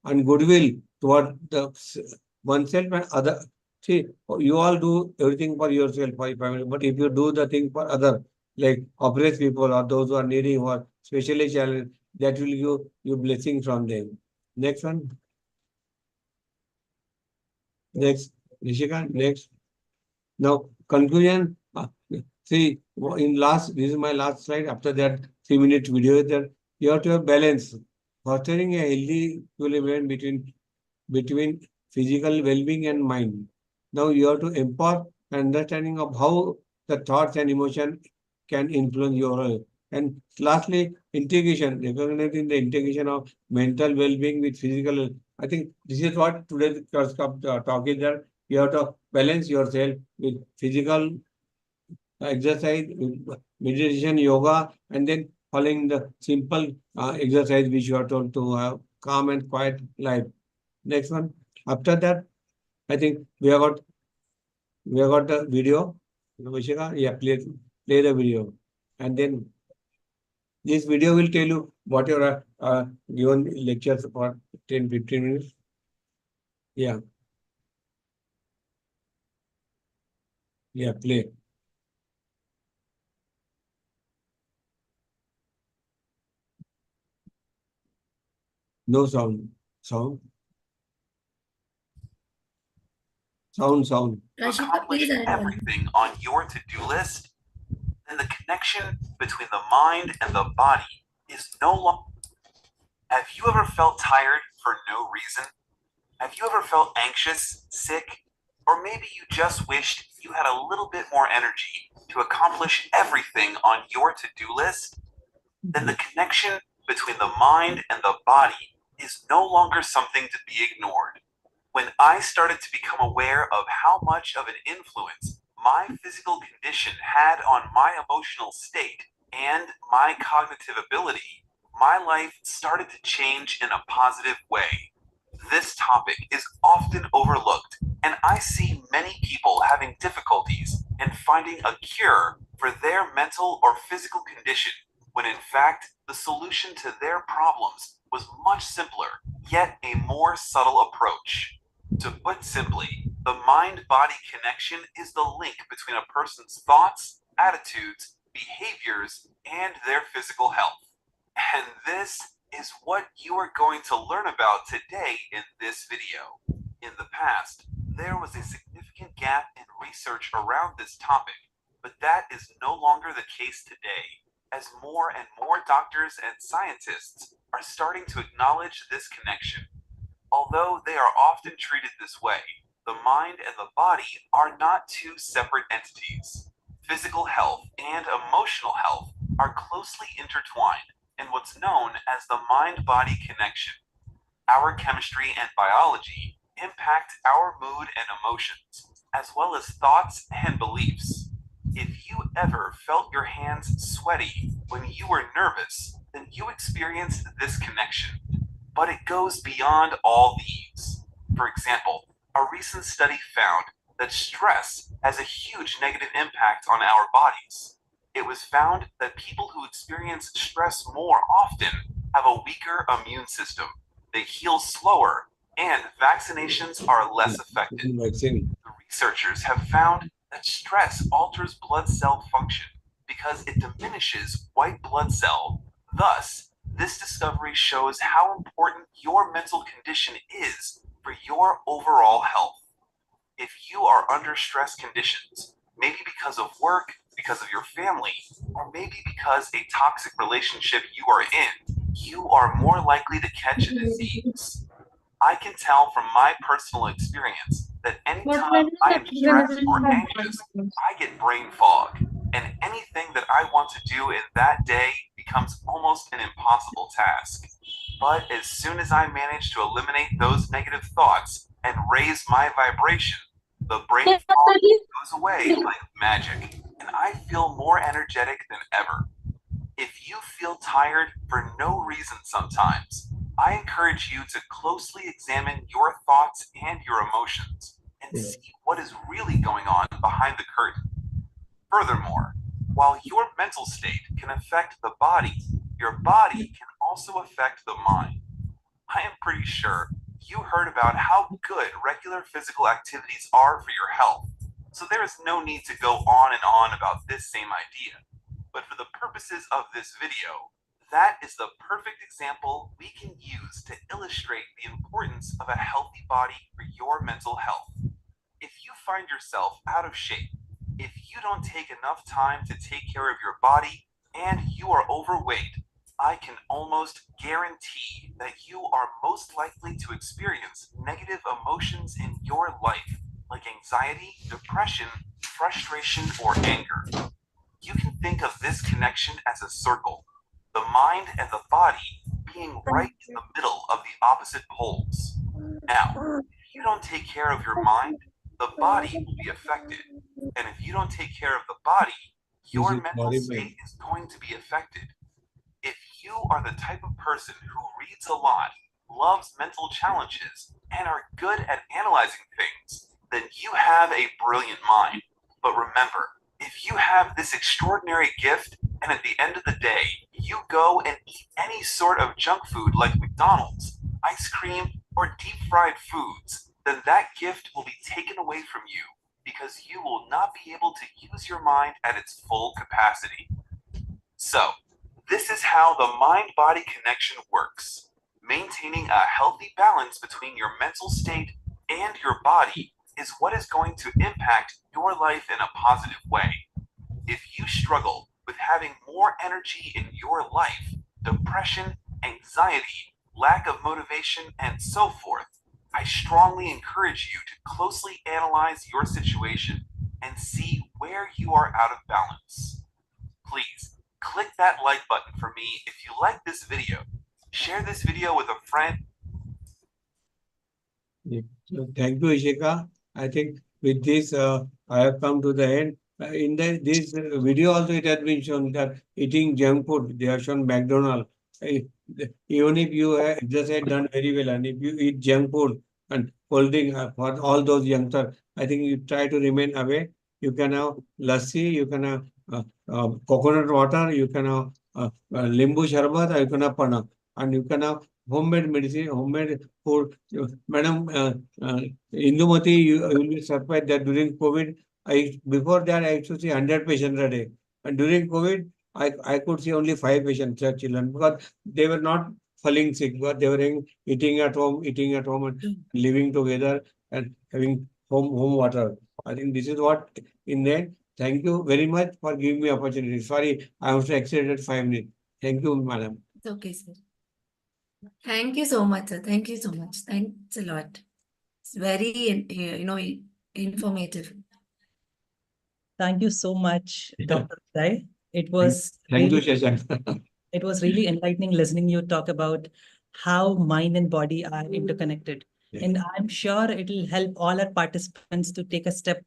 goodwill toward the oneself and other. See, you all do everything for yourself, for your family, but if you do the thing for other, like oppressed people or those who are needy, who are specially challenged, that will give you blessing from them. Next one. Next, Rishika, next. Now, conclusion. See, this is my last slide. After that, 3-minute video is there. You have to have balance. Fostering a healthy equilibrium between physical well-being and mind. Now, you have to empower understanding of how the thoughts and emotion can influence your life. And lastly, integration, recognizing the integration of mental well-being with physical. I think this is what today's talk is that you have to balance yourself with physical exercise, meditation, yoga, and then following the simple exercise which you are told to have calm and quiet life. Next one. After that, I think we have got the video. Vishika, yeah, play the video, and then this video will tell you what your given lectures for 10-15 minutes. Yeah. Yeah, play. No sound. Sound. Sound. Rashika, please add one. Everything on your to-do list, then the connection between the mind and the body is no longer. Have you ever felt tired for no reason? Have you ever felt anxious, sick, or maybe you just wished you had a little bit more energy to accomplish everything on your to-do list? Then the connection between the mind and the body is no longer something to be ignored. When I started to become aware of how much of an influence my physical condition had on my emotional state and my cognitive ability, my life started to change in a positive way. This topic is often overlooked, and I see many people having difficulties in finding a cure for their mental or physical condition, when in fact, the solution to their problems was much simpler, yet a more subtle approach. To put simply, the mind-body connection is the link between a person's thoughts, attitudes, behaviors, and their physical health. And this is what you are going to learn about today in this video. In the past, there was a significant gap in research around this topic, but that is no longer the case today, as more and more doctors and scientists are starting to acknowledge this connection. Although they are often treated this way, the mind and the body are not two separate entities. Physical health and emotional health are closely intertwined in what's known as the mind-body connection. Our chemistry and biology impact our mood and emotions, as well as thoughts and beliefs. If you ever felt your hands sweaty when you were nervous, then you experienced this connection. But it goes beyond all these. For example, a recent study found that stress has a huge negative impact on our bodies. It was found that people who experience stress more often have a weaker immune system, they heal slower, and vaccinations are less effective. The researchers have found that stress alters blood cell function because it diminishes white blood cell. Thus, this discovery shows how important your mental condition is for your overall health. If you are under stress conditions, maybe because of work, because of your family, or maybe because a toxic relationship you are in, you are more likely to catch a disease. I can tell from my personal experience that anytime I am stressed or anxious, I get brain fog, and anything that I want to do in that day becomes almost an impossible task. But as soon as I manage to eliminate those negative thoughts and raise my vibration, the brain fog goes away like magic, and I feel more energetic than ever. If you feel tired for no reason sometimes, I encourage you to closely examine your thoughts and your emotions and see what is really going on behind the curtain. Furthermore, while your mental state can affect the body, your body can also affect the mind. I am pretty sure you heard about how good regular physical activities are for your health, so there is no need to go on and on about this same idea. But for the purposes of this video, that is the perfect example we can use to illustrate the importance of a healthy body for your mental health. If you find yourself out of shape, if you don't take enough time to take care of your body, and you are overweight, I can almost guarantee that you are most likely to experience negative emotions in your life, like anxiety, depression, frustration, or anger. You can think of this connection as a circle, the mind and the body being right in the middle of the opposite poles. Now, if you don't take care of your mind, the body will be affected. And if you don't take care of the body, your mental state is going to be affected. If you are the type of person who reads a lot, loves mental challenges, and are good at analyzing things, then you have a brilliant mind. But remember, if you have this extraordinary gift and at the end of the day, you go and eat any sort of junk food like McDonald's, ice cream, or deep fried foods, then that gift will be taken away from you because you will not be able to use your mind at its full capacity. So, this is how the mind-body connection works. Maintaining a healthy balance between your mental state and your body is what is going to impact your life in a positive way. If you struggle with having more energy in your life, depression, anxiety, lack of motivation, and so forth, I strongly encourage you to closely analyze your situation and see where you are out of balance. Please click that like button for me if you like this video. Share this video with a friend. So thank you, Ishika. I think with this, I have come to the end. In this video also, it has been shown that eating junk food, they have shown McDonald's. Even if you have exercise done very well, and if you eat junk food and holding for all those youngsters, I think you try to remain away. You can have lassi, you can have coconut water, you can have limbu sharbat, you can have panna, and you can have homemade medicine, homemade food. Madam Indumati, you will be surprised that during COVID, before that I used to see 100 patients a day. And during COVID, I could see only 5 patients, children, because they were not falling sick, but they were eating at home and living together and having home water. I think this is what in there. Thank you very much for giving me opportunity. Sorry, I also exceeded 5 minutes. Thank you, madam. It's okay, sir. Thank you so much, sir. Thank you so much. Thanks a lot. It's very, informative. Thank you so much, Dr. Sai. It was Thank you, really, Shashank. it was really enlightening listening you talk about how mind and body are interconnected. Yeah. And I'm sure it will help all our participants to take a step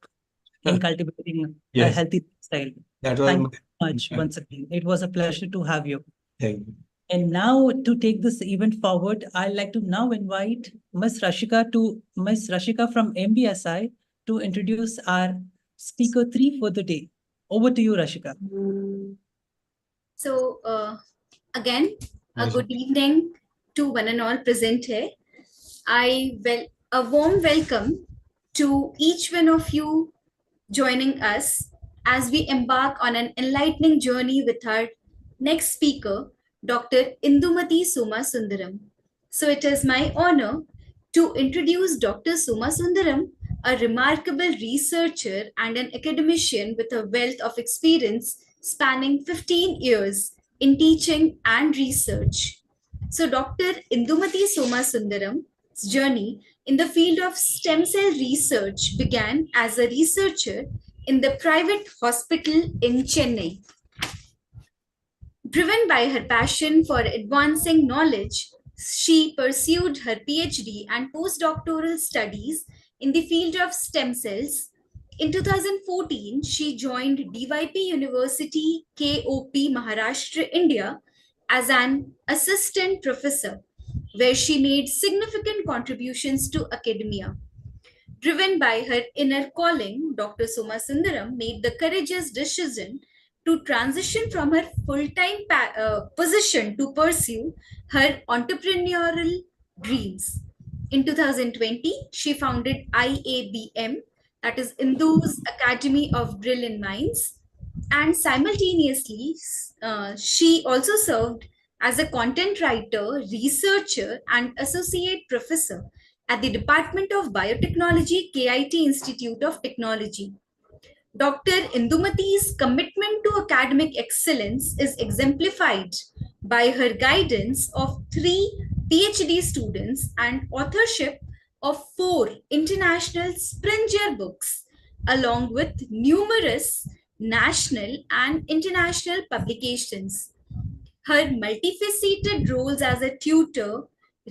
in cultivating a Yes. healthy lifestyle. That was Thank my- you so much once again. It was a pleasure to have you. Thank you. And now to take this event forward, I'd like to now invite Ms. Rashika from MBSI to introduce our speaker 3 for the day. Over to you, Rashika. So again, a good evening to one and all present here. A warm welcome to each one of you joining us as we embark on an enlightening journey with our next speaker, Dr. Indumati Soma Sundaram. So it is my honor to introduce Dr. Soma Sundaram, a remarkable researcher and an academician with a wealth of experience spanning 15 years in teaching and research. So Dr. Indumati Soma Sundaram's journey in the field of stem cell research began as a researcher in the private hospital in Chennai. Driven by her passion for advancing knowledge, she pursued her PhD and postdoctoral studies in the field of stem cells. In 2014, she joined DYP University, KOP, Maharashtra, India, as an assistant professor, where she made significant contributions to academia. Driven by her inner calling, Dr. Soma Sundaram made the courageous decision to transition from her full-time position to pursue her entrepreneurial dreams. In 2020, she founded IABM, that is Indu's Academy of Brilliant Minds, and simultaneously, she also served as a content writer, researcher, and associate professor at the Department of Biotechnology, KIT Institute of Technology. Dr. Indumati's commitment to academic excellence is exemplified by her guidance of 3 PhD students and authorship of 4 international Springer books, along with numerous national and international publications. Her multifaceted roles as a tutor,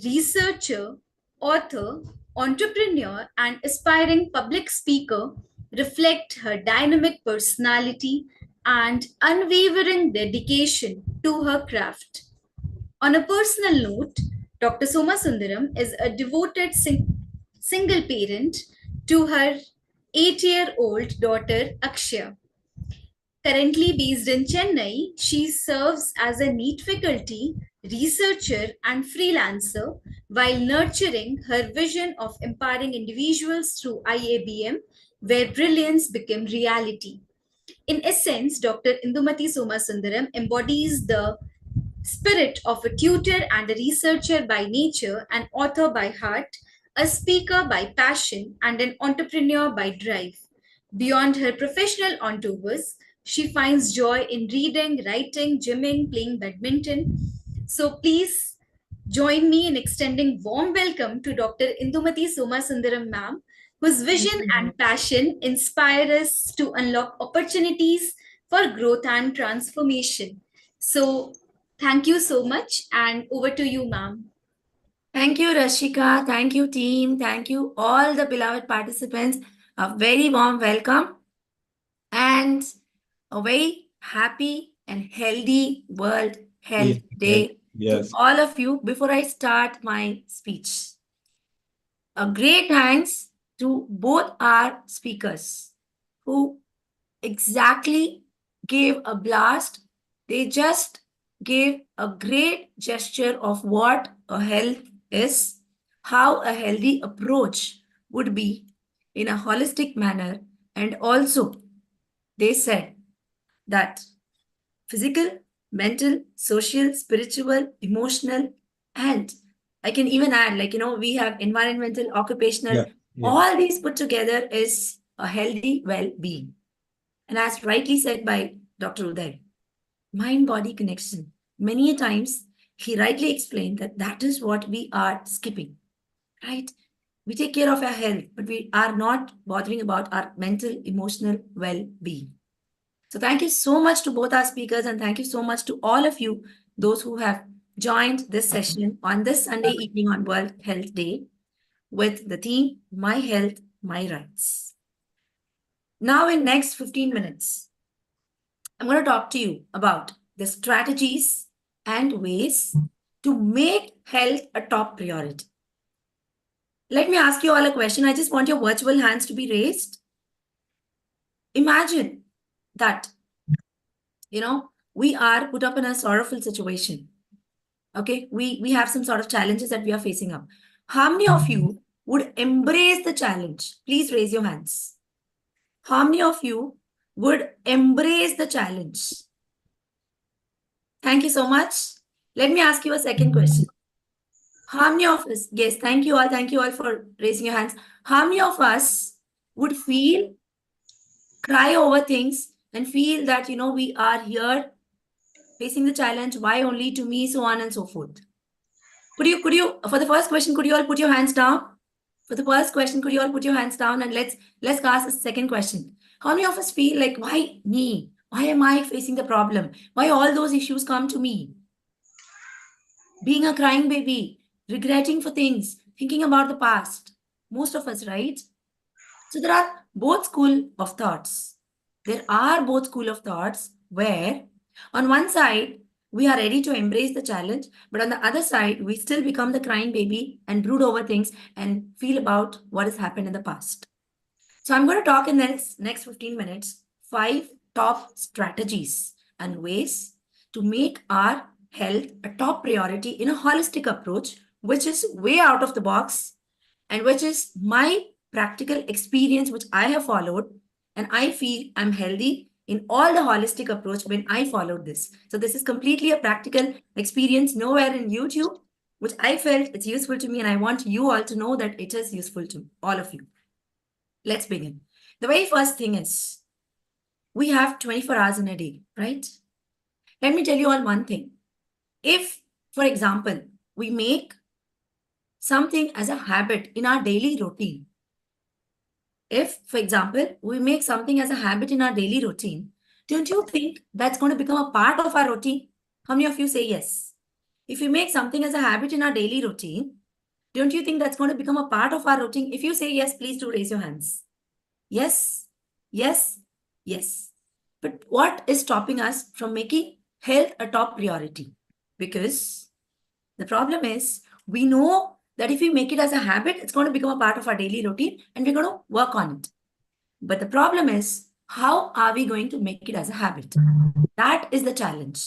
researcher, author, entrepreneur, and aspiring public speaker reflect her dynamic personality and unwavering dedication to her craft. On a personal note, Dr. Soma Sundaram is a devoted single parent to her 8-year-old daughter Akshya. Currently based in Chennai, she serves as a NEET faculty, researcher, and freelancer while nurturing her vision of empowering individuals through IABM, where brilliance became reality. In essence, Dr. Indumati Somasundaram embodies the spirit of a tutor and a researcher by nature, an author by heart, a speaker by passion, and an entrepreneur by drive. Beyond her professional endeavors, she finds joy in reading, writing, gymming, playing badminton. So please join me in extending warm welcome to Dr. Indumati Somasundaram ma'am, whose vision and passion inspire us to unlock opportunities for growth and transformation. So thank you so much, and over to you, ma'am. Thank you, Rashika. Thank you, team. Thank you, all the beloved participants. A very warm welcome and a very happy and healthy World Health Day to all of you. Before I start my speech, a great thanks to both our speakers who exactly gave a blast. They just gave a great gesture of what a health is, how a healthy approach would be in a holistic manner. And also, they said that physical, mental, social, spiritual, emotional, and I can even add, like, we have environmental, occupational, all these put together is a healthy well-being. And as rightly said by Dr. Uday, mind-body connection. Many a times, he rightly explained that that is what we are skipping, right? We take care of our health, but we are not bothering about our mental, emotional well-being. So thank you so much to both our speakers, and thank you so much to all of you, those who have joined this session on this Sunday evening on World Health Day with the theme, My Health, My Rights. Now in next 15 minutes, I'm going to talk to you about the strategies and ways to make health a top priority. Let me ask you all a question. I just want your virtual hands to be raised. Imagine that, we are put up in a sorrowful situation. Okay, we have some sort of challenges that we are facing up. How many of you would embrace the challenge? Please raise your hands. How many of you would embrace the challenge? Thank you so much. Let me ask you a second question. How many of us, yes, thank you all for raising your hands. How many of us would cry over things and feel that, we are here facing the challenge, why only to me, so on and so forth? Could you, for the first question, could you all put your hands down? For the first question, could you all put your hands down, and let's ask the second question. How many of us feel like, why me? Why am I facing the problem? Why all those issues come to me? Being a crying baby, regretting for things, thinking about the past. Most of us, right? So there are both school of thoughts. There are both school of thoughts where on one side, we are ready to embrace the challenge, but on the other side, we still become the crying baby and brood over things and feel about what has happened in the past. So I'm going to talk in the next 15 minutes, 5 top strategies and ways to make our health a top priority in a holistic approach, which is way out of the box and which is my practical experience, which I have followed, and I feel I'm healthy in all the holistic approach when I followed this. So this is completely a practical experience, nowhere in YouTube, which I felt it's useful to me, and I want you all to know that it is useful to all of you. Let's begin. The very first thing is, we have 24 hours in a day, right? Let me tell you all one thing. If, for example, we make something as a habit in our daily routine, if, for example, we make something as a habit in our daily routine, don't you think that's going to become a part of our routine? How many of you say yes? If we make something as a habit in our daily routine, don't you think that's going to become a part of our routine? If you say yes, please do raise your hands. Yes, yes, yes. But what is stopping us from making health a top priority? Because the problem is we know that if we make it as a habit, it's going to become a part of our daily routine and we're going to work on it. But the problem is, how are we going to make it as a habit? That is the challenge.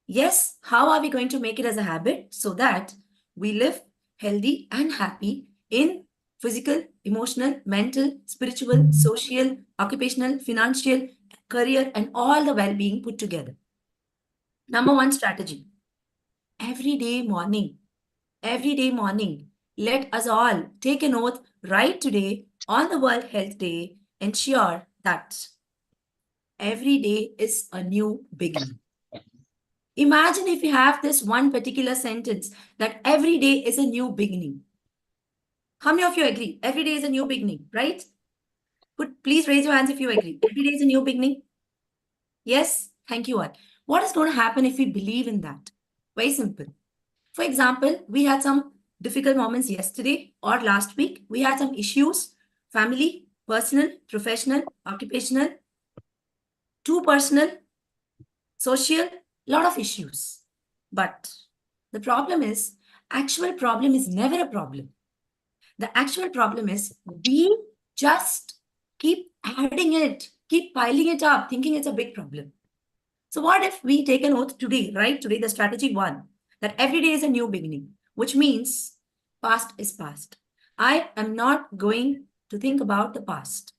Yes, how are we going to make it as a habit so that we live healthy and happy in physical, emotional, mental, spiritual, social, occupational, financial, career, and all the well-being put together? Number one strategy, every day morning, let us all take an oath right today on the World Health Day, ensure that every day is a new beginning. Imagine if you have this one particular sentence that every day is a new beginning. How many of you agree? Every day is a new beginning, right? Please raise your hands if you agree. Every day is a new beginning. Yes? Thank you all. What is going to happen if we believe in that? Very simple. For example, we had some difficult moments yesterday or last week. We had some issues, family, personal, professional, occupational, too personal, social, lot of issues. But the problem is, actual problem is never a problem. The actual problem is we just keep adding it, keep piling it up, thinking it's a big problem. So what if we take an oath today, right? Today, the strategy one, that every day is a new beginning, which means past is past. I am not going to think about the past.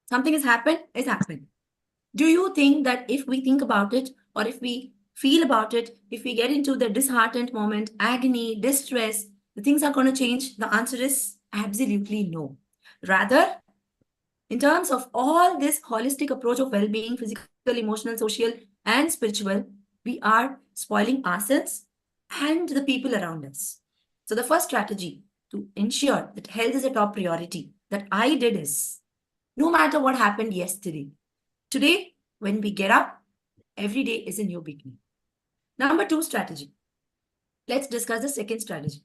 Something has happened, it's happened. Do you think that if we think about it, or if we feel about it, if we get into the disheartened moment, agony, distress, the things are going to change? The answer is absolutely no. Rather, in terms of all this holistic approach of well-being, physical, emotional, social, and spiritual, we are spoiling ourselves and the people around us. So the first strategy to ensure that health is a top priority that I did is, no matter what happened yesterday, today, when we get up, every day is a new beginning. Number two strategy. Let's discuss the second strategy.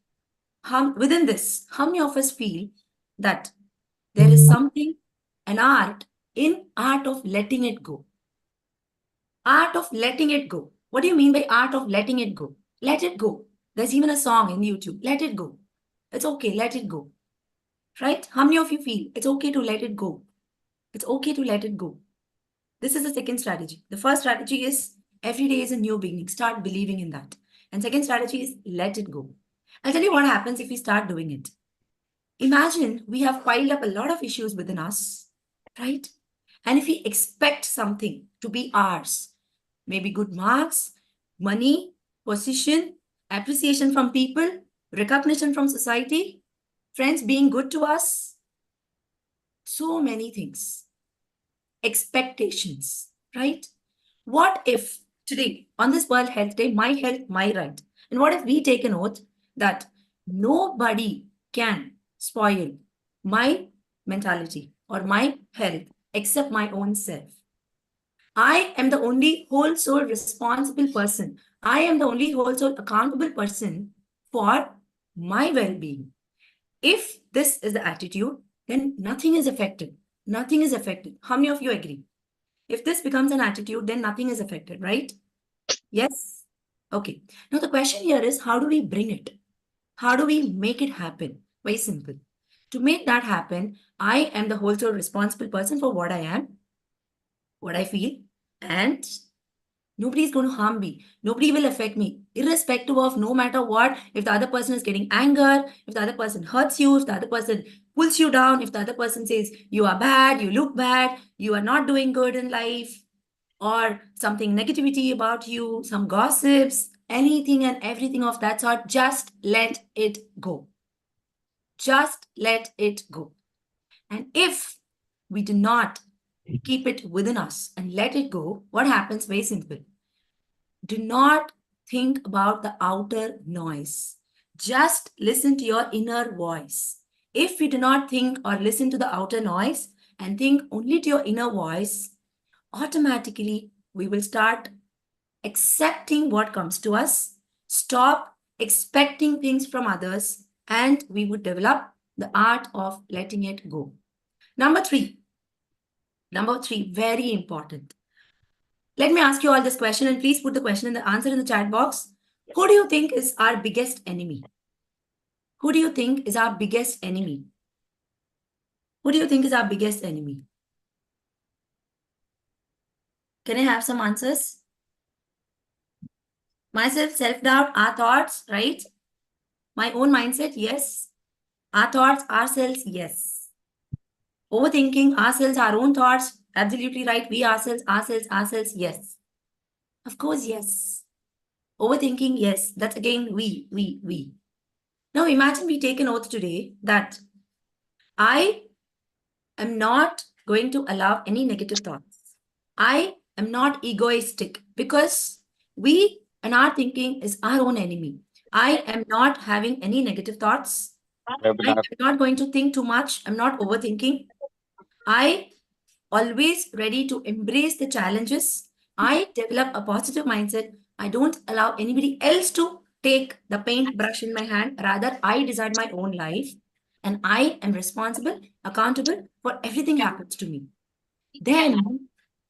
Within this, how many of us feel that there is something, an art of letting it go? Art of letting it go. What do you mean by art of letting it go? Let it go. There's even a song in YouTube. Let it go. It's okay. Let it go. Right? How many of you feel it's okay to let it go? It's okay to let it go. This is the second strategy. The first strategy is every day is a new beginning. Start believing in that. And second strategy is let it go. I'll tell you what happens if we start doing it. Imagine we have piled up a lot of issues within us, right? And if we expect something to be ours, maybe good marks, money, position, appreciation from people, recognition from society, friends being good to us, so many things. Expectations, right? What if today, on this World Health Day, my health, my right? And what if we take an oath that nobody can spoil my mentality or my health except my own self? I am the only whole soul responsible person. I am the only whole soul accountable person for my well-being. If this is the attitude, then nothing is affected. Nothing is affected. How many of you agree? If this becomes an attitude, then nothing is affected, right? Yes? Okay. Now the question here is, how do we bring it? How do we make it happen? Very simple. To make that happen, I am the whole soul responsible person for what I am, what I feel, and nobody is going to harm me. Nobody will affect me, irrespective of no matter what. If the other person is getting anger, if the other person hurts you, if the other person pulls you down, if the other person says you are bad, you look bad, you are not doing good in life, or something negativity about you, some gossips, anything and everything of that sort, just let it go. Just let it go. And if we do not keep it within us and let it go, what happens? Very simple. Do not think about the outer noise. Just listen to your inner voice. If you do not think or listen to the outer noise and think only to your inner voice, automatically we will start accepting what comes to us, stop expecting things from others, and we would develop the art of letting it go. Number three, Number 3, very important. Let me ask you all this question, and please put the question and the answer in the chat box. Who do you think is our biggest enemy? Who do you think is our biggest enemy? Who do you think is our biggest enemy? Can I have some answers? Myself, self-doubt, our thoughts, right? My own mindset, yes. Our thoughts, ourselves, yes. Overthinking, ourselves, our own thoughts, absolutely right. We ourselves, yes. Of course, yes. Overthinking, yes. That's again, we. Now imagine we take an oath today that I am not going to allow any negative thoughts. I am not egoistic, because we and our thinking is our own enemy. I am not having any negative thoughts. I am not going to think too much. I'm not overthinking. I always ready to embrace the challenges. I develop a positive mindset. I don't allow anybody else to take the paintbrush in my hand. Rather, I decide my own life, and I am responsible, accountable for everything happens to me. Then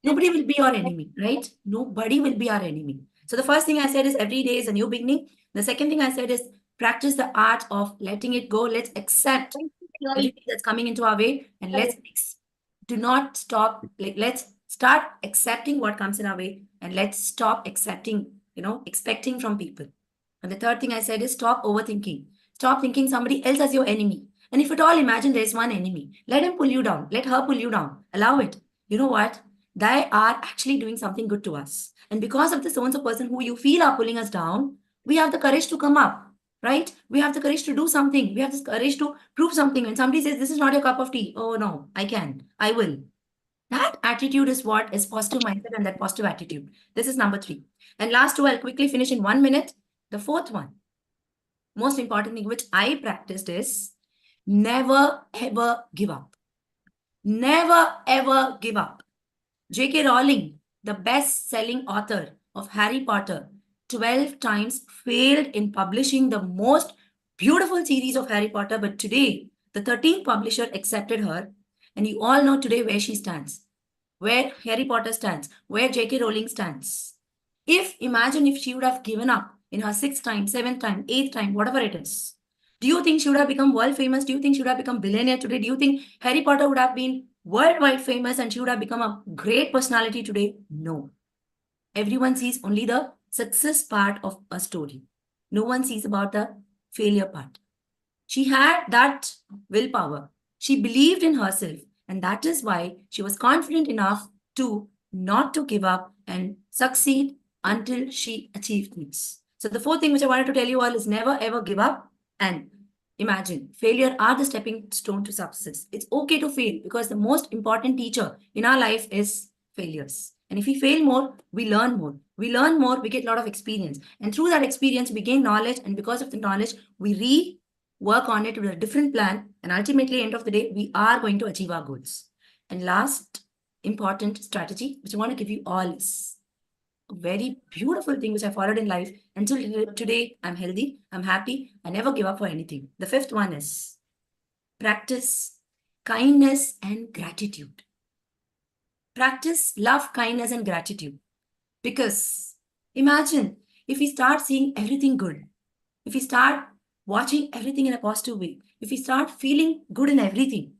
nobody will be your enemy, right? Nobody will be our enemy. So the first thing I said is every day is a new beginning. The second thing I said is practice the art of letting it go. Let's accept everything that's coming into our way, and do not stop. Let's start accepting what comes in our way, and let's stop expecting from people. And the third thing I said is stop overthinking. Stop thinking somebody else as your enemy. And if at all, imagine there's one enemy, let him pull you down. Let her pull you down. Allow it. You know what? They are actually doing something good to us. And because of the so-and-so person who you feel are pulling us down, we have the courage to come up, right? We have the courage to do something. We have the courage to prove something. When somebody says, this is not your cup of tea. Oh, no, I can. I will. That attitude is what is positive mindset, and that positive attitude. This is number 3. And last 2, I'll quickly finish in 1 minute. The fourth one, most important thing which I practiced is never ever give up. Never ever give up. J.K. Rowling, the best-selling author of Harry Potter, 12 times failed in publishing the most beautiful series of Harry Potter, but today the 13th publisher accepted her, and you all know today where she stands, where Harry Potter stands, where J.K. Rowling stands. Imagine if she would have given up in her 6th time, 7th time, 8th time, whatever it is. Do you think she would have become world famous? Do you think she would have become billionaire today? Do you think Harry Potter would have been worldwide famous and she would have become a great personality today? No. Everyone sees only the success part of a story. No one sees about the failure part. She had that willpower. She believed in herself, and that is why she was confident enough to not to give up and succeed until she achieved things. So the fourth thing which I wanted to tell you all is never ever give up, and imagine failure are the stepping stone to success. It's okay to fail, because the most important teacher in our life is failures. And if we fail more, we learn more. We learn more, we get a lot of experience. And through that experience, we gain knowledge. And because of the knowledge, we work on it with a different plan. And ultimately, end of the day, we are going to achieve our goals. And last important strategy, which I want to give you all, is a very beautiful thing which I followed in life. Until today, I'm healthy, I'm happy, I never give up for anything. The fifth one is practice kindness and gratitude. Practice love, kindness, and gratitude. Because imagine if we start seeing everything good, if we start watching everything in a positive way, if we start feeling good in everything,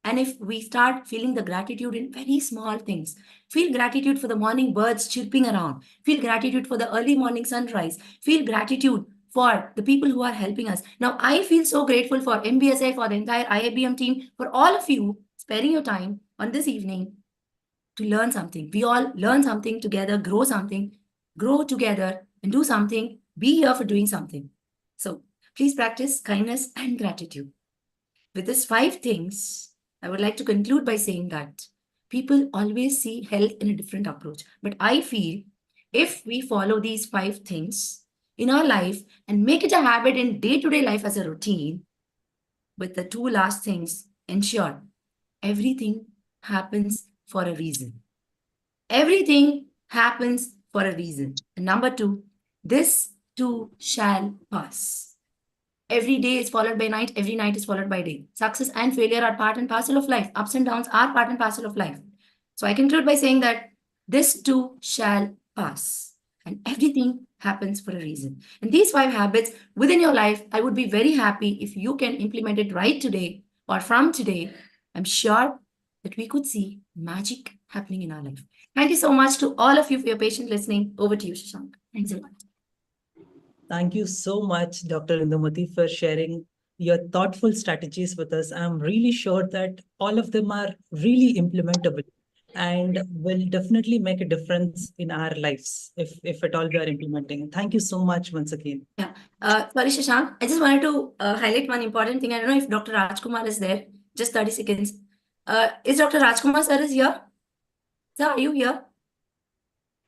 and if we start feeling the gratitude in very small things, feel gratitude for the morning birds chirping around, feel gratitude for the early morning sunrise, feel gratitude for the people who are helping us. Now, I feel so grateful for MBSI, for the entire IIBM team, for all of you sparing your time on this evening to learn something. We all learn something together, grow something, grow together, and do something. Be here for doing something. So please practice kindness and gratitude. With these 5 things, I would like to conclude by saying that people always see health in a different approach. But I feel if we follow these 5 things in our life and make it a habit in day-to-day life as a routine, with the 2 last things, ensure everything happens for a reason. Everything happens for a reason. And number 2, this too shall pass. Every day is followed by night. Every night is followed by day. Success and failure are part and parcel of life. Ups and downs are part and parcel of life. So I conclude by saying that this too shall pass, and everything happens for a reason. And these 5 habits within your life, I would be very happy if you can implement it right today or from today. I'm sure that we could see magic happening in our life. Thank you so much to all of you for your patient listening. Over to you, Shashank. Thanks a lot. Thank you so much, Dr. Indumati, for sharing your thoughtful strategies with us. I'm really sure that all of them are really implementable and will definitely make a difference in our lives if at all we are implementing. Thank you so much once again. Yeah. Sorry, Shashank. I just wanted to highlight one important thing. I don't know if Dr. Rajkumar is there. Just 30 seconds. Is Dr. Rajkumar sir is here? Sir, are you here?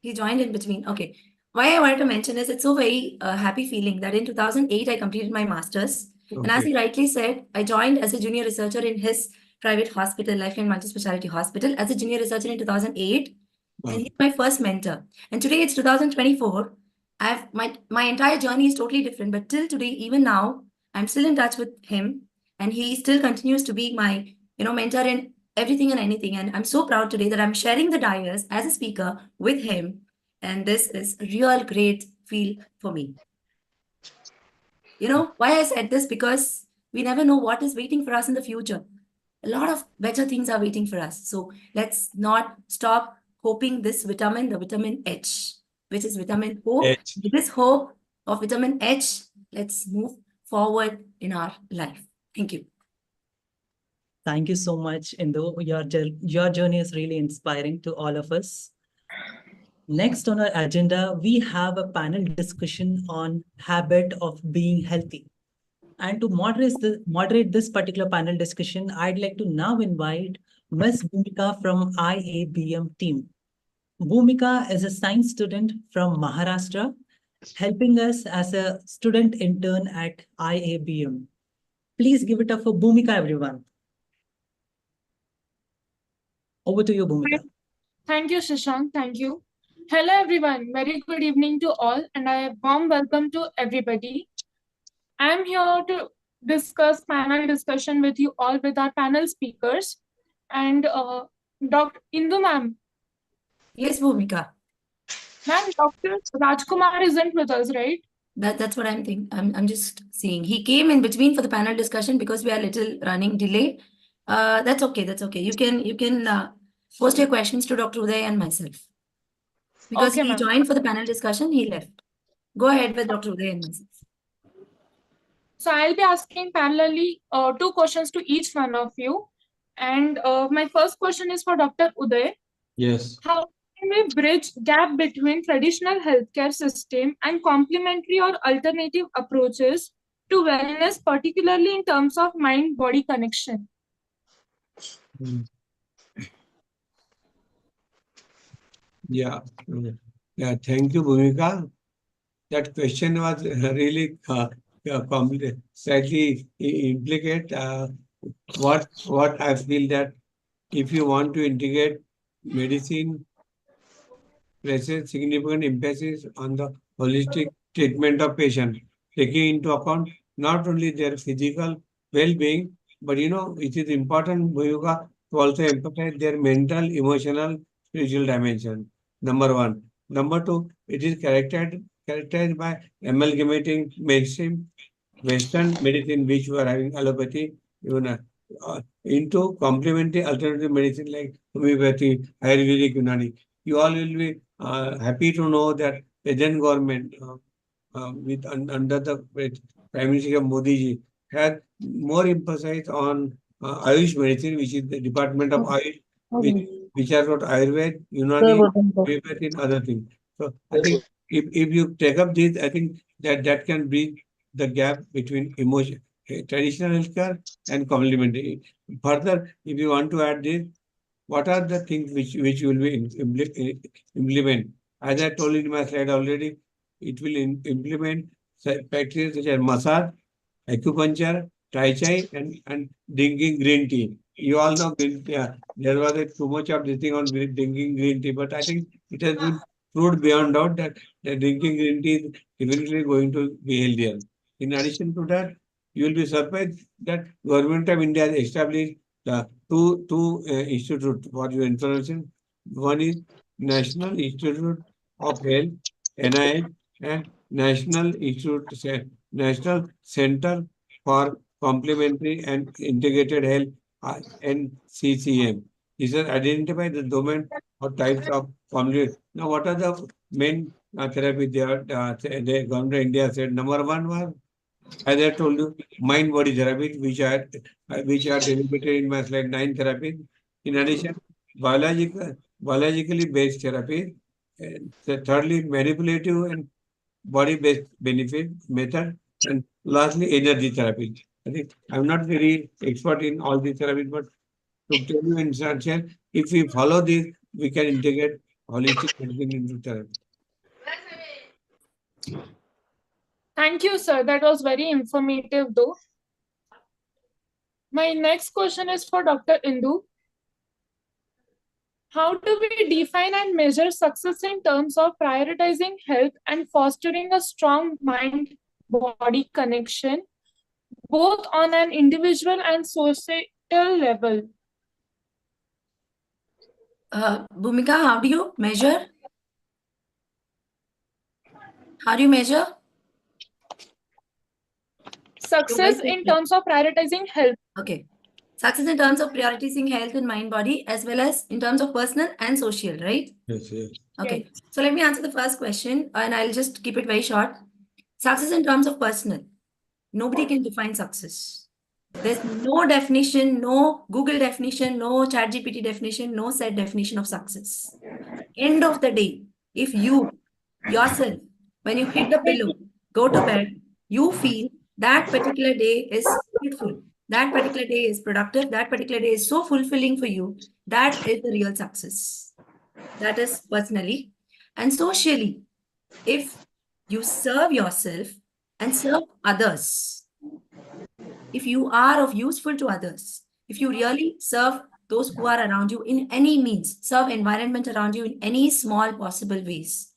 He joined in between. Okay. Why I wanted to mention is it's so very happy feeling that in 2008 I completed my master's. And as he rightly said, I joined as a junior researcher in his private hospital, Lifeline Multispeciality Hospital, as a junior researcher in 2008. Wow. And he's my first mentor. And today it's 2024. I've my entire journey is totally different, but till today, even now, I'm still in touch with him, and he still continues to be my mentor in everything and anything. And I'm so proud today that I'm sharing the dais as a speaker with him, and this is a real great feel for me. You know why I said this? Because we never know what is waiting for us in the future. A lot of better things are waiting for us. So let's not stop hoping this vitamin, the vitamin H, which is vitamin hope. H. With this hope of vitamin H, let's move forward in our life. Thank you. Thank you so much, Indo. Your journey is really inspiring to all of us. Next on our agenda, we have a panel discussion on habit of being healthy. And to moderate this particular panel discussion, I'd like to now invite Ms. Bhumika from IABM team. Bhumika is a science student from Maharashtra, helping us as a student intern at IABM. Please give it up for Bhumika, everyone. Over to you, Bhumika. Thank you, Shashank. Thank you. Hello, everyone. Very good evening to all, and a warm welcome to everybody. I am here to discuss panel discussion with you all with our panel speakers. And Dr. Indu ma'am. Yes, Bhumika. Ma'am, Dr. Rajkumar isn't with us, right? That's what I'm thinking. I'm just seeing. He came in between for the panel discussion because we are a little running delay. That's okay. That's okay. You can post your questions to Dr. Uday and myself. Because Okay, he ma'am. joined for the panel discussion, he left. Go ahead with Dr. Uday and myself. So I'll be asking parallelly 2 questions to each one of you. And my first question is for Dr. Uday. Yes. How can we bridge gap between traditional healthcare system and complementary or alternative approaches to wellness, particularly in terms of mind-body connection? Yeah. Yeah. Thank you, Bhumika. That question was really slightly implicate. What I feel that if you want to integrate medicine, places significant emphasis on the holistic treatment of patients, taking into account not only their physical well-being, but it is important, Bhumika, to also emphasize their mental, emotional, spiritual dimension. Number one. Number two, it is characterized by amalgamating mainstream Western medicine, which we are having allopathy, even into complementary alternative medicine like homeopathy, Ayurvedic, Unani. You all will be happy to know that present government under the Prime Minister Modi ji has more emphasis on Ayush medicine, which is the Department of Ayush, which has got Ayurveda, Unani, homeopathy, and other things. So I think if you take up this, I think that can bridge the gap between traditional healthcare and complementary. Further, if you want to add this, what are the things which you will be implement? As I told in my slide already, it will implement practices such as massage, acupuncture, tai chi, and drinking green tea. You all know green tea. There was too much of this thing on drinking green tea, but I think it has been proved beyond doubt that drinking green tea is definitely going to be healthier. In addition to that, you will be surprised that Government of India has established the two institutes for your information. One is National Institute of Health, NIH, and National Center for Complementary and Integrated Health, NCCM. These are identify the domain or types of complementary. Now, what are the main therapy the government of India said? Number one was, as I told you, mind-body therapy, which are delimited in my slide 9 therapies. In addition, biologically based therapy. And thirdly, manipulative and body-based benefit method. And lastly, energy therapy. I think I'm not very expert in all these therapies, but to tell you in nutshell, if we follow this, we can integrate holistic medicine into therapy. Thank you, sir. That was very informative, though. My next question is for Dr. Indu. How do we define and measure success in terms of prioritizing health and fostering a strong mind-body connection, both on an individual and societal level? Bhumika, how do you measure? How do you measure? Success in terms of prioritizing health. Okay. Success in terms of prioritizing health and mind body, as well as in terms of personal and social, right? Yes, yes. Okay. So let me answer the first question, and I'll just keep it very short. Success in terms of personal. Nobody can define success. There's no definition, no Google definition, no ChatGPT definition, no set definition of success. End of the day, if you yourself, when you hit the pillow, go to bed, you feel that particular day is fruitful, that particular day is productive, that particular day is so fulfilling for you, that is the real success. That is personally. And socially, if you serve yourself and serve others, if you are of useful to others, if you really serve those who are around you in any means, serve environment around you in any small possible ways,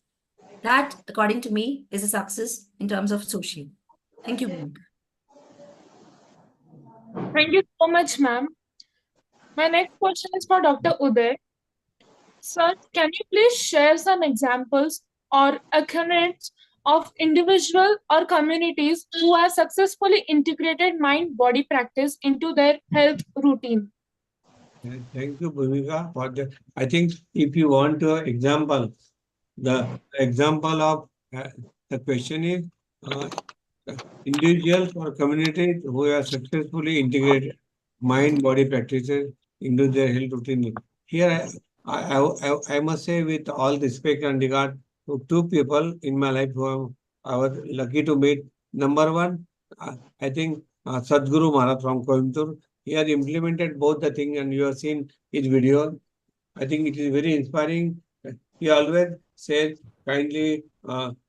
that, according to me, is a success in terms of social. Thank you, Bhumika. Thank you so much, ma'am. My next question is for Dr. Uday. Sir, can you please share some examples or accounts of individual or communities who have successfully integrated mind-body practice into their health routine? Thank you, Bhumika, for that. I think if you want to example, the example of the question is individuals or communities who have successfully integrated mind-body practices into their health routine. Here, I must say, with all respect and regard to two people in my life who I was lucky to meet. Number one, I think Sadhguru Maharaj from Coimbatore. He has implemented both the thing, and you have seen his video. I think it is very inspiring. He always says, kindly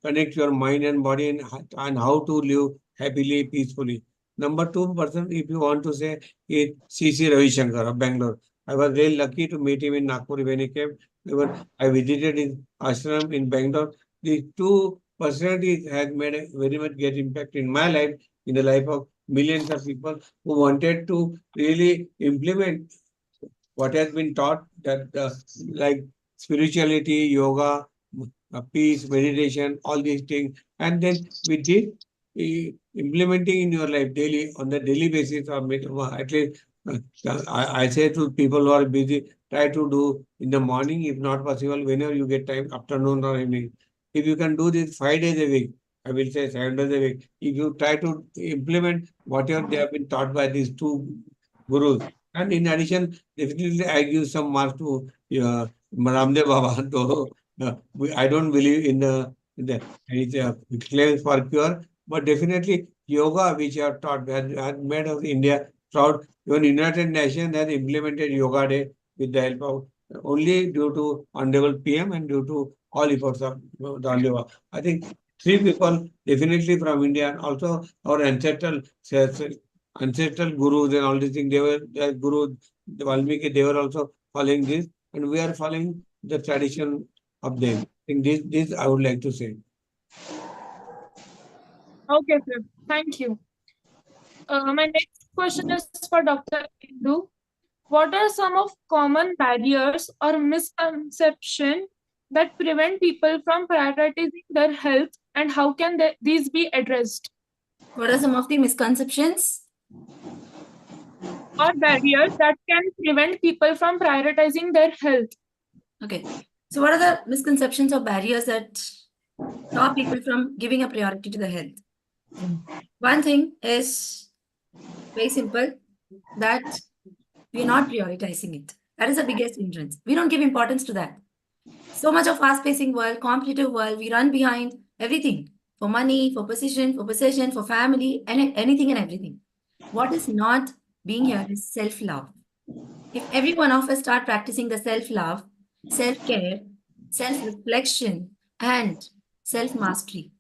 connect your mind and body and how to live happily, peacefully. Number two person, if you want to say, is C.C. Ravi Shankar of Bangalore. I was very lucky to meet him in Nagpur when he came. Even I visited his ashram in Bangalore. These two personalities has made a very much great impact in my life, in the life of millions of people who wanted to really implement what has been taught, that like spirituality, yoga, peace, meditation, all these things. And then with this, implementing in your life daily, on the daily basis, or at least I say to people who are busy, try to do in the morning, if not possible, whenever you get time, afternoon or evening. If you can do this 5 days a week, I will say 7 days a week, if you try to implement whatever they have been taught by these two gurus. And in addition, definitely I give some marks to Ramdev Baba. Though I don't believe in the claims for cure, but definitely yoga, which are taught, has made of India proud. Even United Nations has implemented Yoga Day with the help of only due to Honorable PM and due to all efforts of Ramdev Baba. I think three people definitely from India, and also our ancestral gurus and all these things, they were guru, the Valmiki, they were also following this, and we are following the tradition of them. I think this I would like to say. Okay, sir. Thank you. My next question is for Dr. Indu. What are some of common barriers or misconception that prevent people from prioritizing their health, and how can these be addressed? What are some of the misconceptions? Or barriers that can prevent people from prioritizing their health? Okay. So what are the misconceptions or barriers that stop people from giving a priority to their health? One thing is very simple, that we are not prioritizing it. That is the biggest hindrance. We don't give importance to that. So much of fast-pacing world, competitive world, we run behind everything for money, for position, for possession, for family, and anything and everything. What is not being here is self-love. If every one of us start practicing the self-love, self-care, self-reflection, and self-mastery,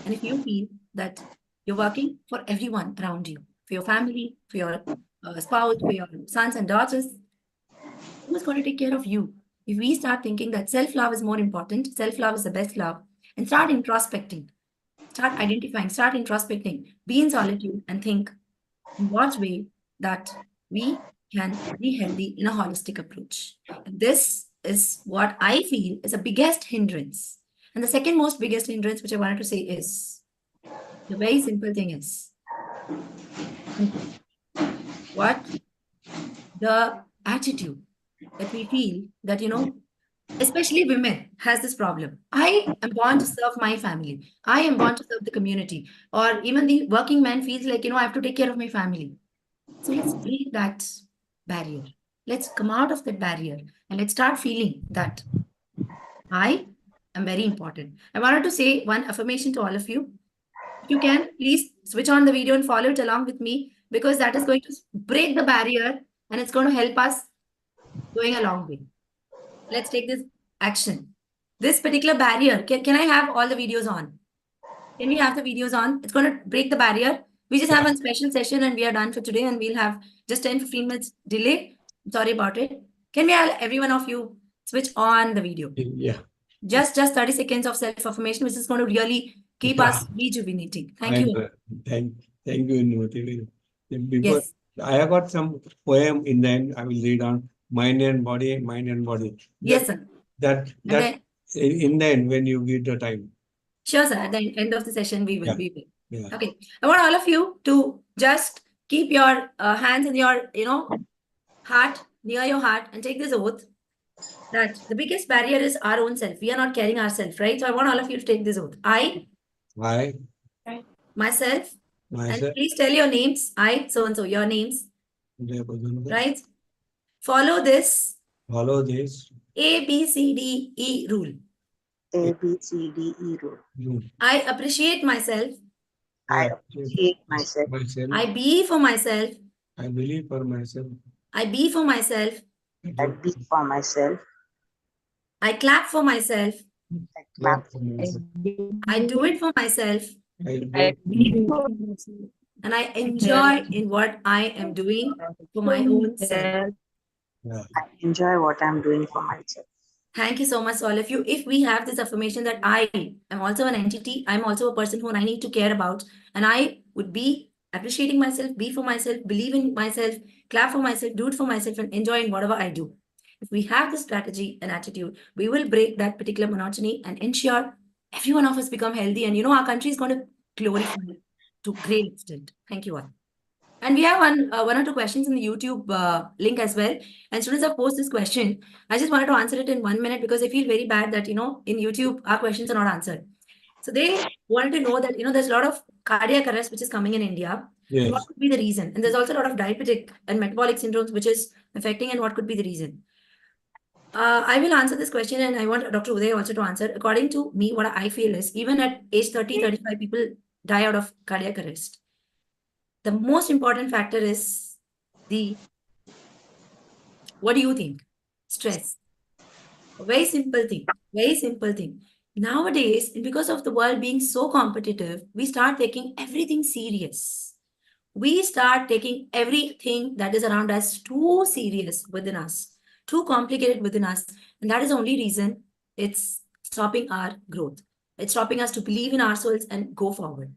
and if you feel that you're working for everyone around you, for your family, for your spouse, for your sons and daughters, who's going to take care of you? If we start thinking that self-love is more important, self-love is the best love, and start introspecting, start identifying, start introspecting, be in solitude and think in what way that we can be healthy in a holistic approach. And this is what I feel is the biggest hindrance. And the second most biggest hindrance, which I wanted to say, is the very simple thing is what the attitude that we feel that, especially women has this problem. I am born to serve my family. I am born to serve the community. Or even the working man feels like, I have to take care of my family. So let's break that barrier. Let's come out of that barrier and let's start feeling that I am very important. I wanted to say one affirmation to all of you. If you can, please switch on the video and follow it along with me, because that is going to break the barrier and it's going to help us going a long way. Let's take this action. This particular barrier, can I have all the videos on? Can we have the videos on? It's going to break the barrier. We just have a special session and we are done for today, and we'll have just 10-15 minutes delay. Sorry about it. Can we have every one of you switch on the video? Yeah. Just 30 seconds of self-affirmation, which is going to really keep us rejuvenating. Thank you. Thank you, Nupati. Before Yes. I have got some poem in the end. I will read on mind and body, mind and body. Yes, sir. That in the end, when you give the time. Sure, sir. At the end of the session, we will. Yeah. We will. Yeah. Okay. I want all of you to just keep your hands in your, heart, near your heart, and take this oath that the biggest barrier is our own self. We are not caring ourselves, right? So I want all of you to take this oath. I, myself, and please tell your names. I, so and so, your names, right? Follow this A, B, C, D, E rule. A, B, C, D, E rule. I appreciate myself. I appreciate myself. I be for myself. I believe for myself. I be for myself. I be for myself. I clap for myself. I clap for myself. I do it for myself. I be for myself. And I enjoy in what I am doing for my own self. I enjoy what I'm doing for myself. Thank you so much, all of you. If we have this affirmation that I am also an entity, I'm also a person who I need to care about, and I would be appreciating myself, be for myself, believe in myself, clap for myself, do it for myself, and enjoy in whatever I do. If we have this strategy and attitude, we will break that particular monotony and ensure every one of us become healthy. And our country is going to glorify to great extent. Thank you all. And we have one or two questions in the YouTube link as well. And students have posed this question. I just wanted to answer it in 1 minute because I feel very bad that, in YouTube, our questions are not answered. So they wanted to know that, there's a lot of cardiac arrest which is coming in India. Yes. What could be the reason? And there's also a lot of diabetic and metabolic syndromes which is affecting, and what could be the reason? I will answer this question, and I want Dr. Uday also to answer. According to me, what I feel is even at age 30, 35, people die out of cardiac arrest. The most important factor is what do you think? Stress. A very simple thing, very simple thing. Nowadays, because of the world being so competitive, we start taking everything serious. We start taking everything that is around us too serious within us, too complicated within us. And that is the only reason it's stopping our growth. It's stopping us to believe in ourselves and go forward.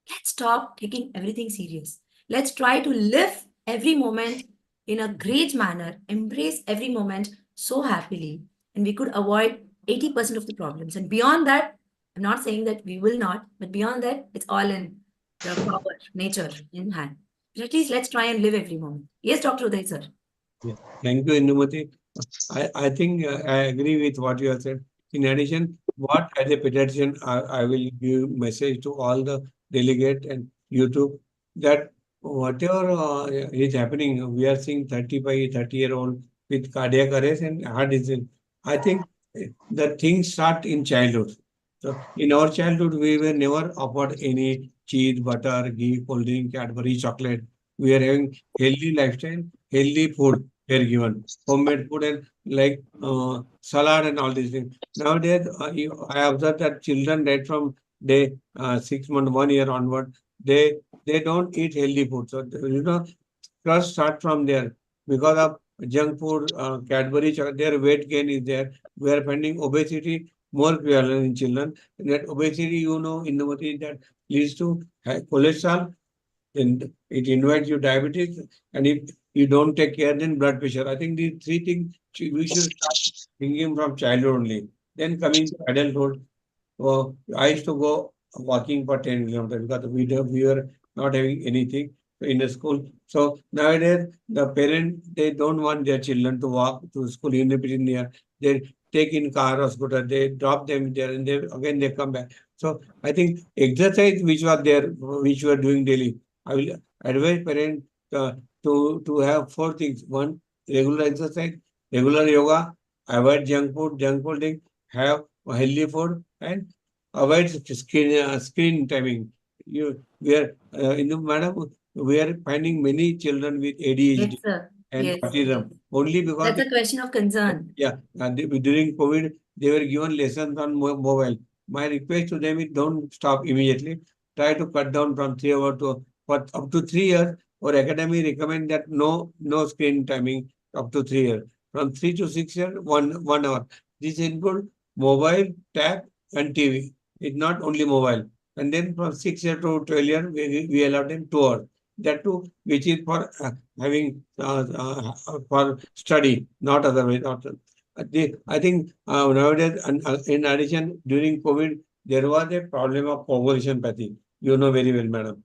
Let's stop taking everything serious. Let's try to live every moment, in a great manner, embrace every moment so happily, and we could avoid 80% of the problems. And beyond that, I'm not saying that we will not, but beyond that, it's all in the power, nature in hand. But at least let's try and live every moment. Yes, Dr. Uday, sir. Yeah. Thank you, Indumati. I think I agree with what you have said. In addition, what as a pediatrician, I will give message to all the delegate and YouTube that whatever is happening, we are seeing 35, 30-year-old with cardiac arrest and heart disease. I think the things start in childhood. So in our childhood, we were never offered any cheese, butter, ghee, cold drink, Cadbury, chocolate. We are having healthy lifestyle, healthy food were given, homemade food and like salad and all these things. Nowadays, I observe that children right from day 6 months, 1 year onward, they don't eat healthy food. So trust start from there because of junk food, Cadbury, their weight gain is there. We are finding obesity more prevalent in children. And that obesity, in the body that leads to high cholesterol, then it invites you diabetes, and if you don't take care, then blood pressure. I think these three things we should start thinking from childhood only. Then coming to adulthood, I used to go walking for 10 kilometers because we were not having anything in the school. So nowadays, the parents, they don't want their children to walk to school, even if it is near. They take in car or scooter, they drop them there, and again they come back. So I think exercise which was there, which we are doing daily, I will advise parents to have four things. One, regular exercise, regular yoga, avoid junk food thing, have healthy food, and avoid screen timing. We are madam, we are finding many children with ADHD Yes, sir. and Yes. autism only because That's a question of concern. yeah, during COVID, they were given lessons on mobile. My request to them is don't stop immediately. Try to cut down from 3 hours to for up to 3 years. Or academy recommend that no screen timing up to 3 years. From 3 to 6 years, 1 hour. This include mobile, tab, and TV. It's not only mobile. And then from 6 years to 12 years, we allow them 2 hours. That too, which is for having for study, not otherwise. I think nowadays, in addition, during COVID, there was a problem of coagulation pathy. You know very well, madam.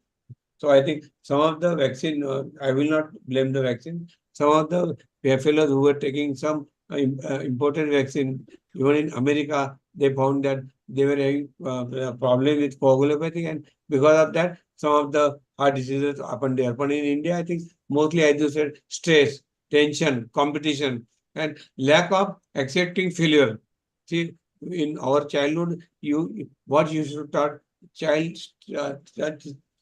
So I think some of the vaccine, I will not blame the vaccine. Some of the fellows who were taking some important vaccine, even in America, they found that they were having a problem with coagulopathy, and because of that, some of the heart diseases happened there. But in India, I think mostly, as you said, stress, tension, competition, and lack of accepting failure. See, in our childhood, what you should taught child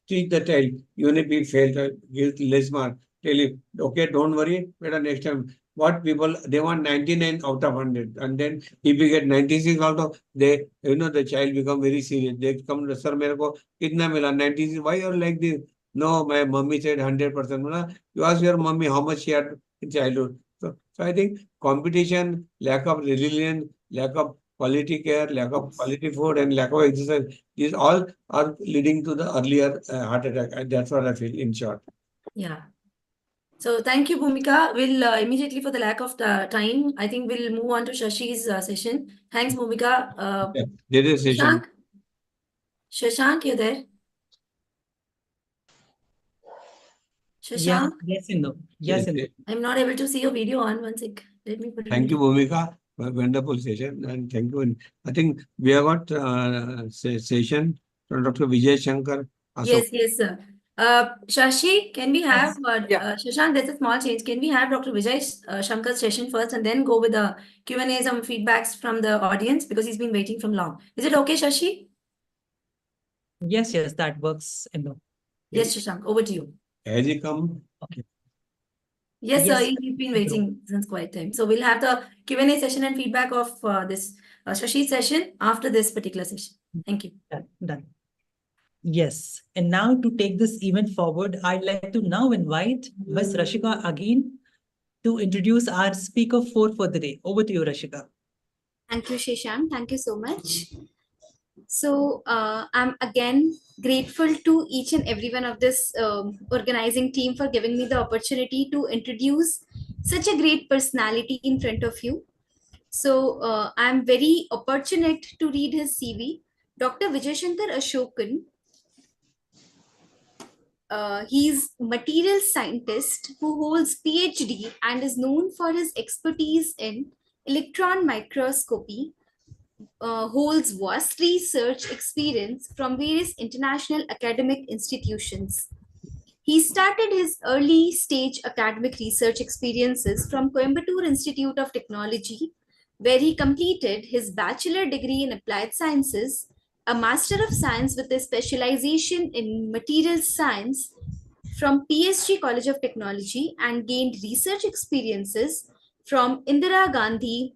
teach the child, even if he failed, give less mark, tell him, okay, don't worry, better next time. What people, they want 99 out of 100. And then if you get 96 out of, the child become very serious. They come, sir, mere ko kitna mila? 96, why you're like this? No, my mommy said 100%. You ask your mommy how much she had in childhood. So I think competition, lack of resilience, lack of quality care, lack of quality food, and lack of exercise, these all are leading to the earlier heart attack. And that's what I feel in short. Yeah. So thank you, Bhumika. We'll immediately, for the lack of time, I think we'll move on to Shashi's session. Thanks, Bhumika. Yeah, there is a session. Shashank, you there? Shashank? Yes, Indu. Yes, Indu. I'm not able to see your video on. One sec. Let me put it. Thank you, Bhumika. Wonderful session, and thank you. I think we have got session from Dr. Vijay Shankar. Yes, sir. Shashi, can we have Shashank? There's a small change. Can we have Dr. Vijay Shankar's session first, and then go with the Q&A, some feedbacks from the audience, because he's been waiting from long. Is it okay, Shashi? Yes, that works, Indu. Yes, Shashank, over to you. Has he come? Okay. Yes, sir. He's been waiting since quite time. So we'll have the Q&A session and feedback of this Shashi's session after this particular session. Thank you. Done. Yes. And now to take this event forward, I'd like to now invite Ms. Rashika again to introduce our speaker 4 for the day. Over to you, Rashika. Thank you, Shashank. Thank you so much. So I'm again grateful to each and every one of this organizing team for giving me the opportunity to introduce such a great personality in front of you. So I'm very opportunate to read his CV. Dr. Vijay Shankar Ashokan. He's material scientist who holds PhD and is known for his expertise in electron microscopy, holds vast research experience from various international academic institutions. He started his early stage academic research experiences from Coimbatore Institute of Technology, where he completed his bachelor degree in applied sciences, a master of science with a specialization in materials science from PSG College of Technology, and gained research experiences from Indira Gandhi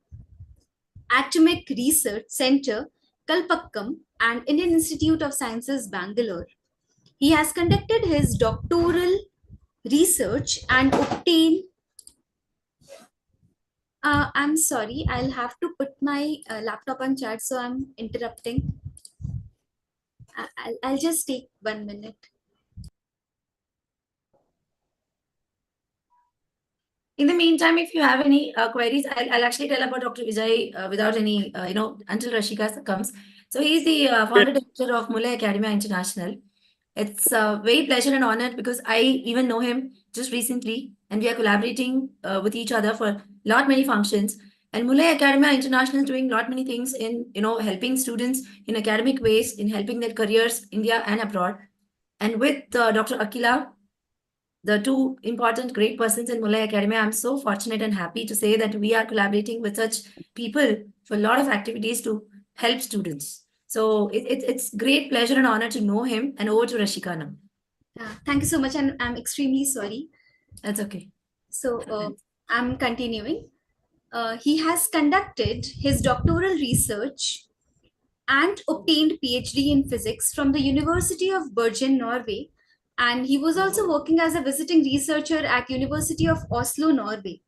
Atomic Research Center, Kalpakkam, and Indian Institute of Sciences, Bangalore. He has conducted his doctoral research and obtained. I'm sorry, I'll have to put my laptop on chat, so I'm interrupting. I'll just take 1 minute. In the meantime, if you have any queries, I'll actually tell about Dr. Vijay without any, until Rashika comes. So he's the founder director of Mulay Academia International. It's a very pleasure and honor because I even know him just recently, and we are collaborating with each other for many functions. And Mulay Academia International is doing many things in helping students in academic ways, in helping their careers, India and abroad. And with Dr. Akila, the two important great persons in Mulay Academy, I'm so fortunate and happy to say that we are collaborating with such people for a lot of activities to help students. So it's great pleasure and honor to know him. And over to Rashika now. Thank you so much, and I'm extremely sorry. That's okay. So I'm continuing. He has conducted his doctoral research and obtained PhD in physics from the University of Bergen, Norway. And he was also working as a visiting researcher at University of Oslo, Norway.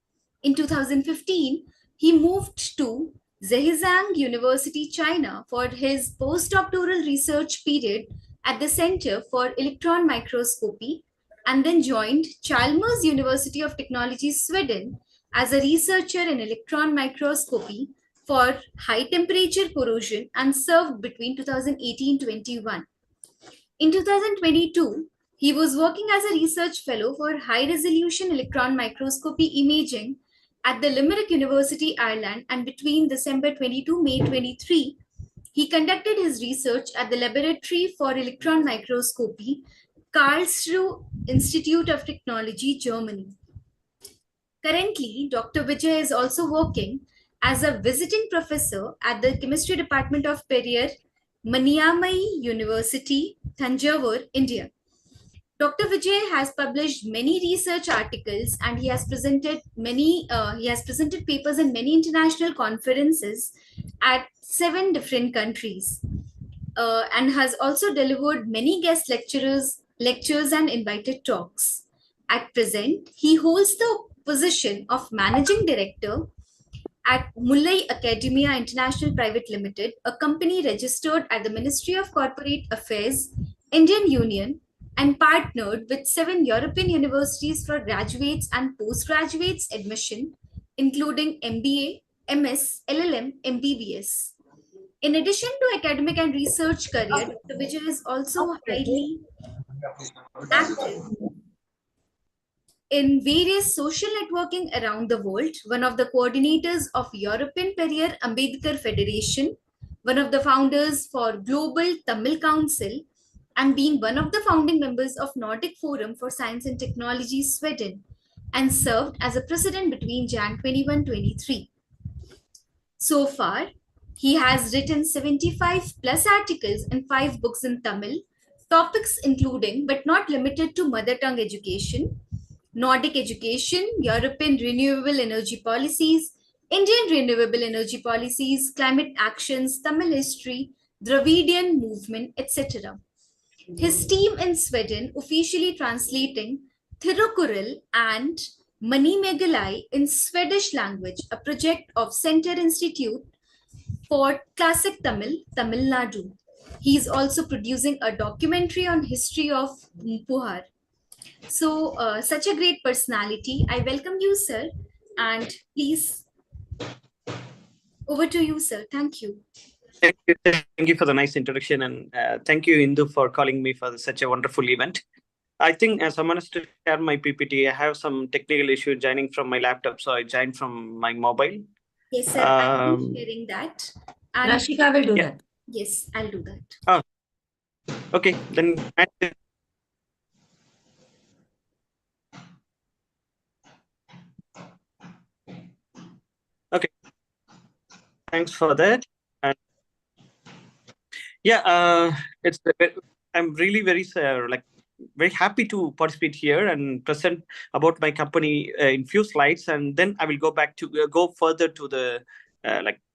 In 2015, he moved to Zhejiang University, China for his postdoctoral research period at the Center for Electron Microscopy, and then joined Chalmers University of Technology, Sweden as a researcher in electron microscopy for high temperature corrosion, and served between 2018-21. In 2022, he was working as a research fellow for high resolution electron microscopy imaging at the Limerick University, Ireland, and between December 22 May 23, he conducted his research at the Laboratory for Electron Microscopy, Karlsruhe Institute of Technology, Germany. Currently, Dr. Vijay is also working as a visiting professor at the chemistry department of Periyar, Maniammai University, Thanjavur, India. Dr. Vijay has published many research articles, and he has presented papers in many international conferences at 7 different countries, and has also delivered many guest lectures and invited talks. At present, he holds the position of Managing Director at Mulay Academia International Private Limited, a company registered at the Ministry of Corporate Affairs, Indian Union, and partnered with 7 European universities for graduates and postgraduates admission, including MBA, MS, LLM, MBBS. In addition to academic and research career, Dr. Vijay is also highly active in various social networking around the world, one of the coordinators of European Periyar Ambedkar Federation, one of the founders for Global Tamil Council, and being one of the founding members of Nordic Forum for Science and Technology, Sweden, and served as a president between Jan 21-23. So far, he has written 75 plus articles and 5 books in Tamil, topics including but not limited to mother tongue education, Nordic education, European renewable energy policies, Indian renewable energy policies, climate actions, Tamil history, Dravidian movement, etc. His team in Sweden officially translating Thirukkural and Manimegalai in Swedish language, a project of Center Institute for Classic Tamil, Tamil Nadu. He is also producing a documentary on history of Puhar. So, such a great personality. I welcome you, sir. And please, over to you, sir. Thank you. Thank you for the nice introduction, and thank you, Indu, for calling me for such a wonderful event. I think someone has to share my PPT. I have some technical issue joining from my laptop, so I joined from my mobile. Yes, sir. I'm sharing that. And Rashika will do that. Yes, I'll do that. Oh, okay. Then okay. Thanks for that. And yeah, it's I'm really very happy to participate here and present about my company in few slides, and then I will go back to go further to the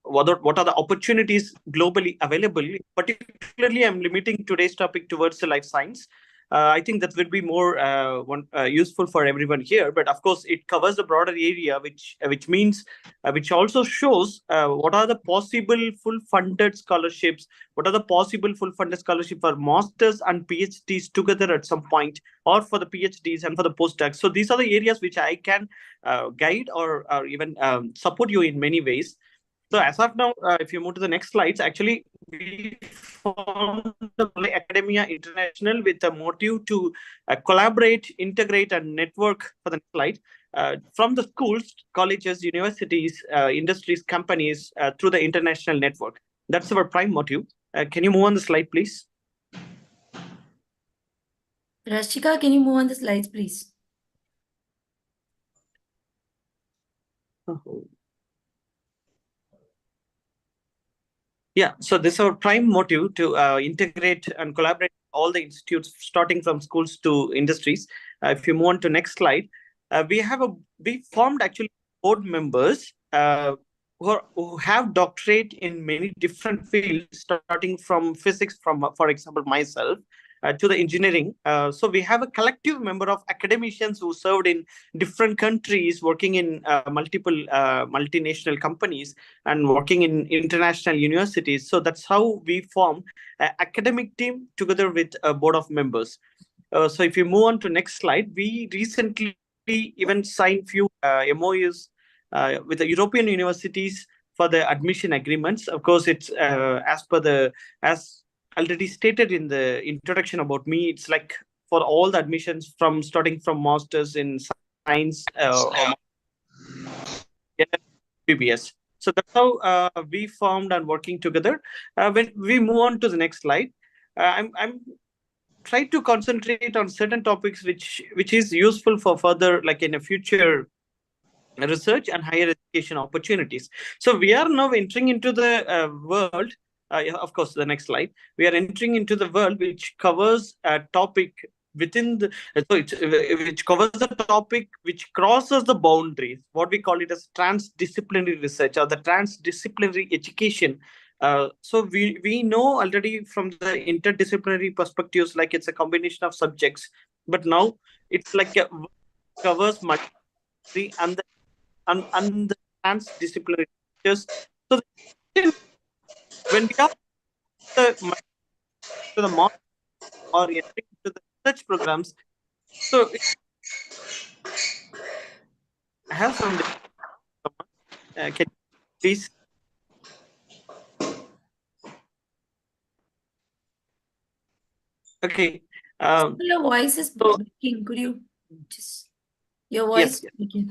what are the opportunities globally available. Particularly, I'm limiting today's topic towards the life science. I think that will be more useful for everyone here. But of course, it covers a broader area, which means which also shows what are the possible full funded scholarships, what are the possible full funded scholarship for masters and PhDs together at some point, or for the PhDs and for the postdocs. So these are the areas which I can guide or even support you in many ways. So as of now, if you move to the next slides, actually we formed the Academia International with a motive to collaborate, integrate, and network for the next slide from the schools, colleges, universities, industries, companies through the international network. That's our prime motive. Can you move on the slide, please? Rashika, can you move on the slides, please? Yeah, so this is our prime motive to integrate and collaborate all the institutes, starting from schools to industries. If you move on to next slide, we formed actually board members who have doctorate in many different fields, starting from physics, from for example myself, to the engineering. So we have a collective member of academicians who served in different countries, working in multiple multinational companies and working in international universities. So that's how we form an academic team together with a board of members. So if you move on to next slide, we recently even signed few MOUs with the European universities for the admission agreements. Of course, it's as already stated in the introduction about me, it's like for all the admissions from starting from masters in science or PBS. So that's how we formed and working together. When we move on to the next slide, I'm trying to concentrate on certain topics which is useful for further, like in a future research and higher education opportunities. So we are now entering into the world. Yeah, of course, the next slide. We are entering into the world which covers a topic within the which covers the topic which crosses the boundaries. What we call it as transdisciplinary research or the transdisciplinary education. So we know already from the interdisciplinary perspectives, like it's a combination of subjects, but now it's like covers multi and the transdisciplinary teachers. So when we are to the mark or entering into the research programs, so I have some. Can you please? Okay. Your voice is breaking. Could you just your voice? Yes.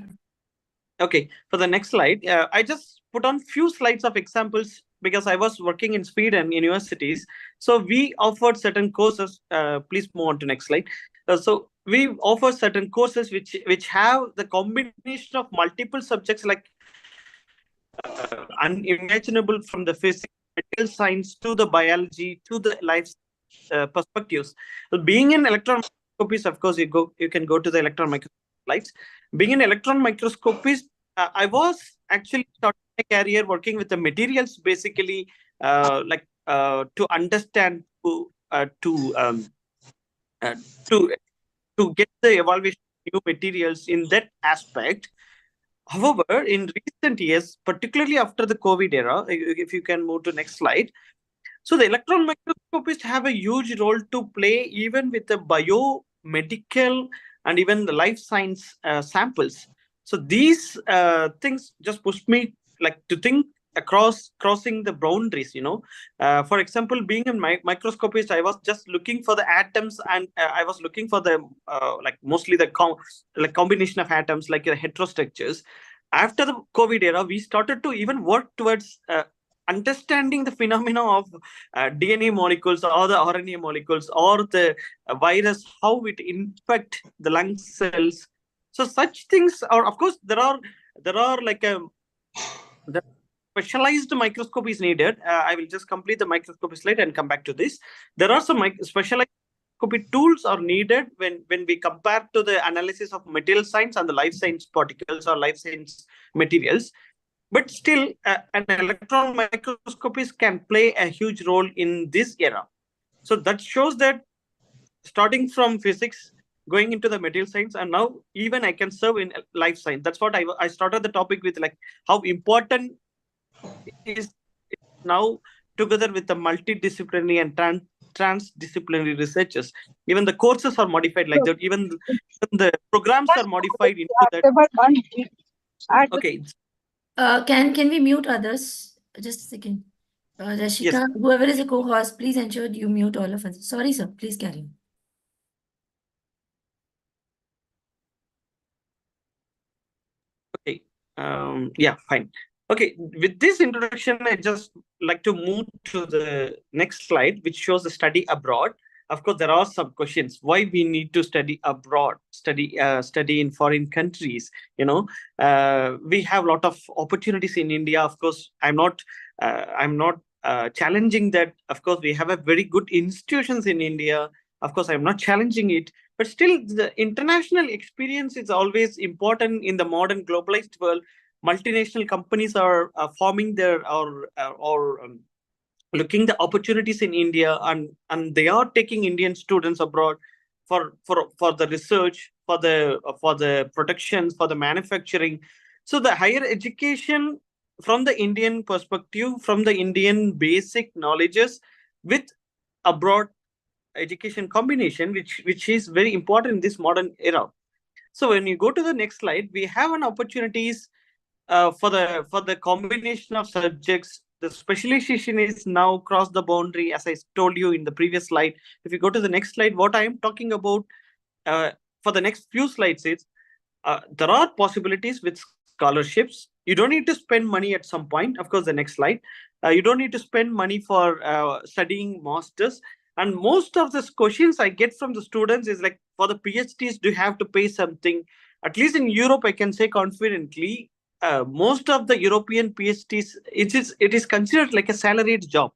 Okay, for the next slide, I just put on few slides of examples because I was working in Sweden universities. So we offered certain courses. Please move on to next slide. So we offer certain courses which have the combination of multiple subjects, like unimaginable, from the physics, material science to the biology to the life perspectives. Being in electron microscopies, of course, you can go to the electron microscope slides. Being in electron microscopies, I was actually starting my career working with the materials, basically, to understand to get the evaluation of new materials in that aspect. However, in recent years, particularly after the COVID era, if you can move to next slide, so the electron microscopists have a huge role to play even with the biomedical and even the life science samples. So these things just push me like to think crossing the boundaries. For example, being a microscopist, I was just looking for the atoms, and I was looking for the like mostly the combination of atoms, like heterostructures. After the COVID era, we started to even work towards understanding the phenomena of DNA molecules or the RNA molecules or the virus, how it infect the lung cells. So such things are, of course, there are like the specialized microscope is needed. I will just complete the microscopy slide and come back to this. There are some specialized microscopy tools are needed when we compare to the analysis of material science and the life science particles or life science materials. But still, an electron microscopist can play a huge role in this era. So that shows that starting from physics, going into the material science, and now even I can serve in life science. That's what I started the topic with, like how important is now together with the multidisciplinary and transdisciplinary researchers. Even the courses are modified like that. Even the programs are modified into that. Okay. Can we mute others? Just a second. Rashika, whoever is a co-host, please ensure you mute all of us. Sorry, sir. Please carry on. Okay. Yeah, fine. Okay, with this introduction, I just like to move to the next slide, which shows the study abroad. Of course, there are some questions why we need to study abroad, study in foreign countries. We have a lot of opportunities in India. Of course, I'm not challenging that. Of course, we have a very good institutions in India. Of course, I'm not challenging it, but still, the international experience is always important in the modern globalized world. Multinational companies are forming their or looking the opportunities in India, and they are taking Indian students abroad for the research, for the production, for the manufacturing. So the higher education from the Indian perspective, from the Indian basic knowledges with abroad education combination, which is very important in this modern era. So when you go to the next slide, we have an opportunities for the combination of subjects. The specialization is now cross the boundary, as I told you in the previous slide. If you go to the next slide, what I am talking about for the next few slides is there are possibilities with scholarships. You don't need to spend money at some point. Of course, the next slide. You don't need to spend money for studying masters. And most of the questions I get from the students is like, for the PhDs, do you have to pay something? At least in Europe, I can say confidently, most of the European PhDs, it is considered like a salaried job.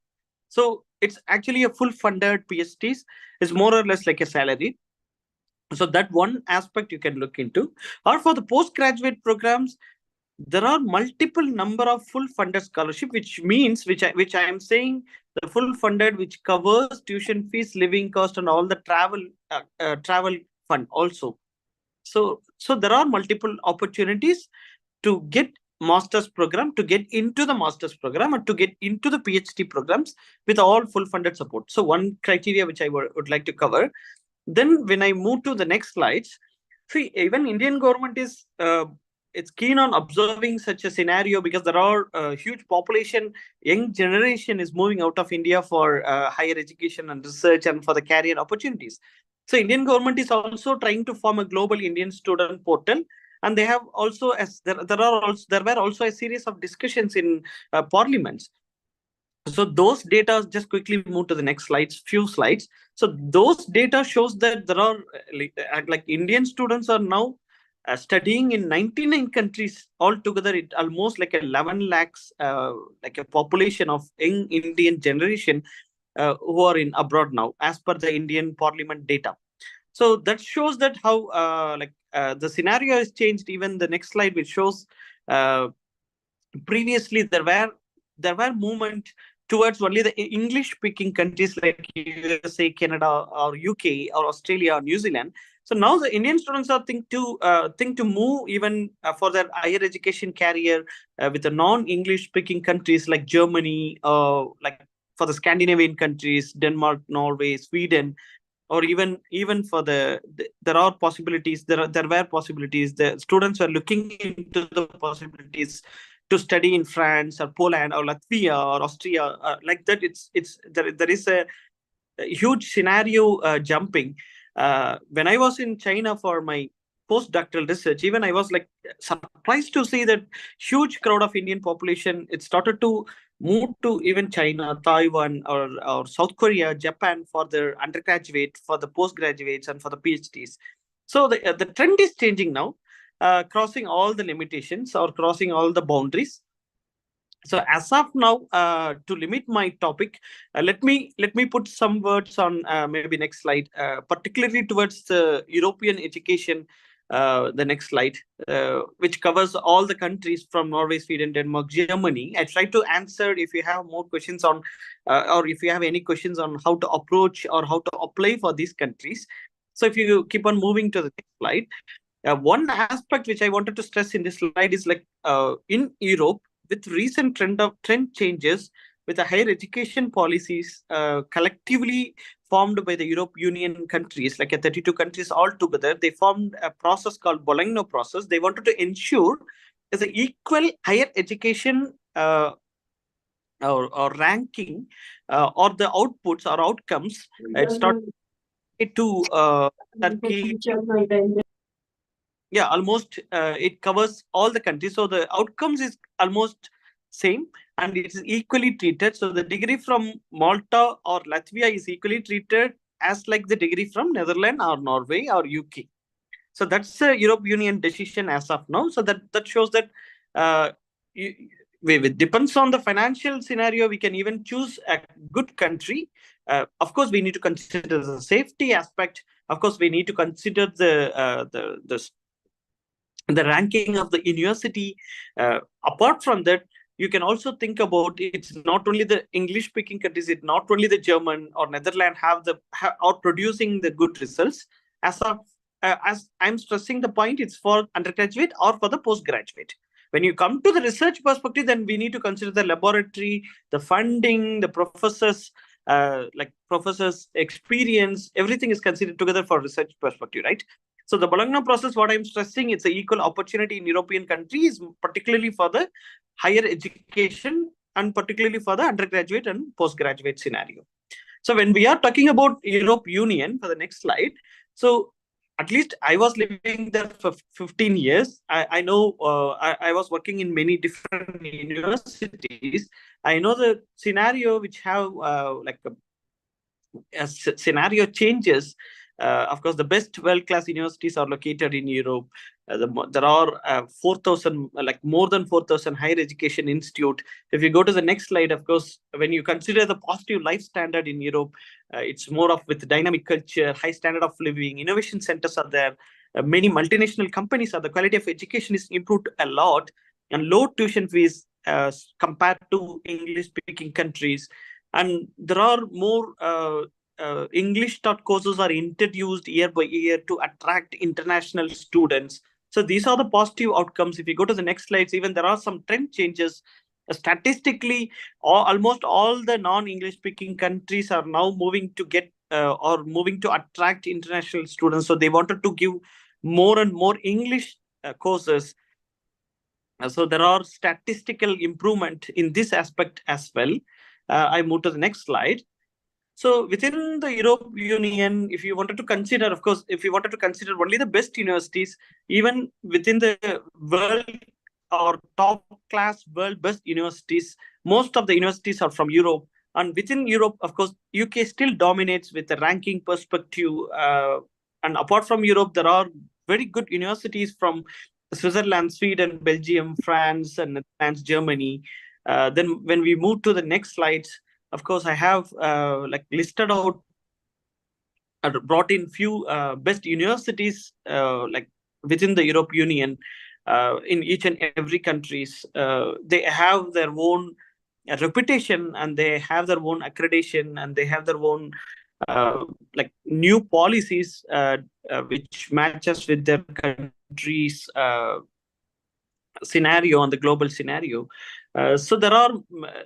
So it's actually a full funded PhDs. It's more or less like a salary. So that one aspect you can look into. Or for the postgraduate programs, there are multiple number of full funded scholarship, which means which I am saying the full funded, which covers tuition fees, living cost, and all the travel fund also. So there are multiple opportunities to get master's program, to get into the master's program, and to get into the PhD programs with all full funded support. So one criteria which I would like to cover. Then when I move to the next slides, see, even Indian government is it's keen on observing such a scenario, because there are a huge population, young generation is moving out of India for higher education and research and for the career opportunities. So Indian government is also trying to form a global Indian student portal, and they have also, as there were also a series of discussions in parliaments. So those data, just quickly move to the next slides, few slides. So those data shows that there are like Indian students are now studying in 99 countries altogether. It almost like 11 lakhs, like a population of young Indian generation who are in abroad now, as per the Indian Parliament data. So that shows that how the scenario has changed. Even the next slide, which shows previously there were movement towards only the English speaking countries like USA, Canada, or UK, or Australia, or New Zealand. So now the Indian students are think to move even for their higher education career with the non-English speaking countries like Germany, like for the Scandinavian countries, Denmark, Norway, Sweden, or even for there are possibilities. There were possibilities. The students were looking into the possibilities to study in France or Poland or Latvia or Austria, like that. There is a huge scenario jumping. When I was in China for my postdoctoral research, even I was like surprised to see that huge crowd of Indian population. It started to move to even China, Taiwan, or South Korea, Japan for their undergraduate, for the postgraduates, and for the PhDs. So the trend is changing now, crossing all the limitations or crossing all the boundaries. So as of now, to limit my topic, let me put some words on maybe next slide, particularly towards the European education. The next slide, which covers all the countries from Norway, Sweden, Denmark, Germany. I try to answer if you have more questions on, or if you have any questions on how to approach or how to apply for these countries. So if you keep on moving to the next slide, one aspect which I wanted to stress in this slide is like in Europe, with recent trend changes with the higher education policies collectively formed by the Europe Union countries, like 32 countries all together, they formed a process called Bologna process. They wanted to ensure there's an equal higher education or ranking or the outputs or outcomes. It's not to Turkey. Yeah, almost it covers all the countries. So the outcomes is almost same and it is equally treated. So the degree from Malta or Latvia is equally treated as like the degree from Netherlands or Norway or UK. So that's a Europe Union decision as of now. So that shows that uh, it depends on the financial scenario. We can even choose a good country. Of course, we need to consider the safety aspect. Of course, we need to consider the ranking of the university. Apart from that, you can also think about it's not only the English speaking countries, it's not only the German or Netherlands are producing the good results. As I'm stressing the point, it's for undergraduate or for the postgraduate. When you come to the research perspective, then we need to consider the laboratory, the funding, the professors, like professors' experience. Everything is considered together for research perspective, right? So the Bologna process, what I'm stressing, it's an equal opportunity in European countries, particularly for the higher education and particularly for the undergraduate and postgraduate scenario. So when we are talking about Europe Union, for the next slide, so at least I was living there for 15 years. I know I was working in many different universities. I know the scenario which have scenario changes. Of course, the best world-class universities are located in Europe. There are 4,000, like more than 4,000 higher education institute. If you go to the next slide, of course, when you consider the positive life standard in Europe, it's more of with dynamic culture, high standard of living, innovation centers are there. Many multinational companies are. The quality of education is improved a lot, and low tuition fees compared to English-speaking countries. And there are more English taught courses are introduced year by year to attract international students. So these are the positive outcomes. If you go to the next slides, even there are some trend changes. Statistically, almost all the non-English speaking countries are now moving to get or moving to attract international students. So they wanted to give more and more English courses. So there are statistical improvement in this aspect as well. I move to the next slide. So within the Europe Union, if you wanted to consider, of course, if you wanted to consider only the best universities, even within the world or top class world best universities, most of the universities are from Europe. And within Europe, of course, UK still dominates with the ranking perspective. And apart from Europe, there are very good universities from Switzerland, Sweden, Belgium, France, and Netherlands, Germany. Then when we move to the next slides, of course, I have like listed out, brought in few best universities like within the Europe Union in each and every countries. They have their own reputation and they have their own accreditation and they have their own like new policies which matches with their country's scenario on the global scenario. So there are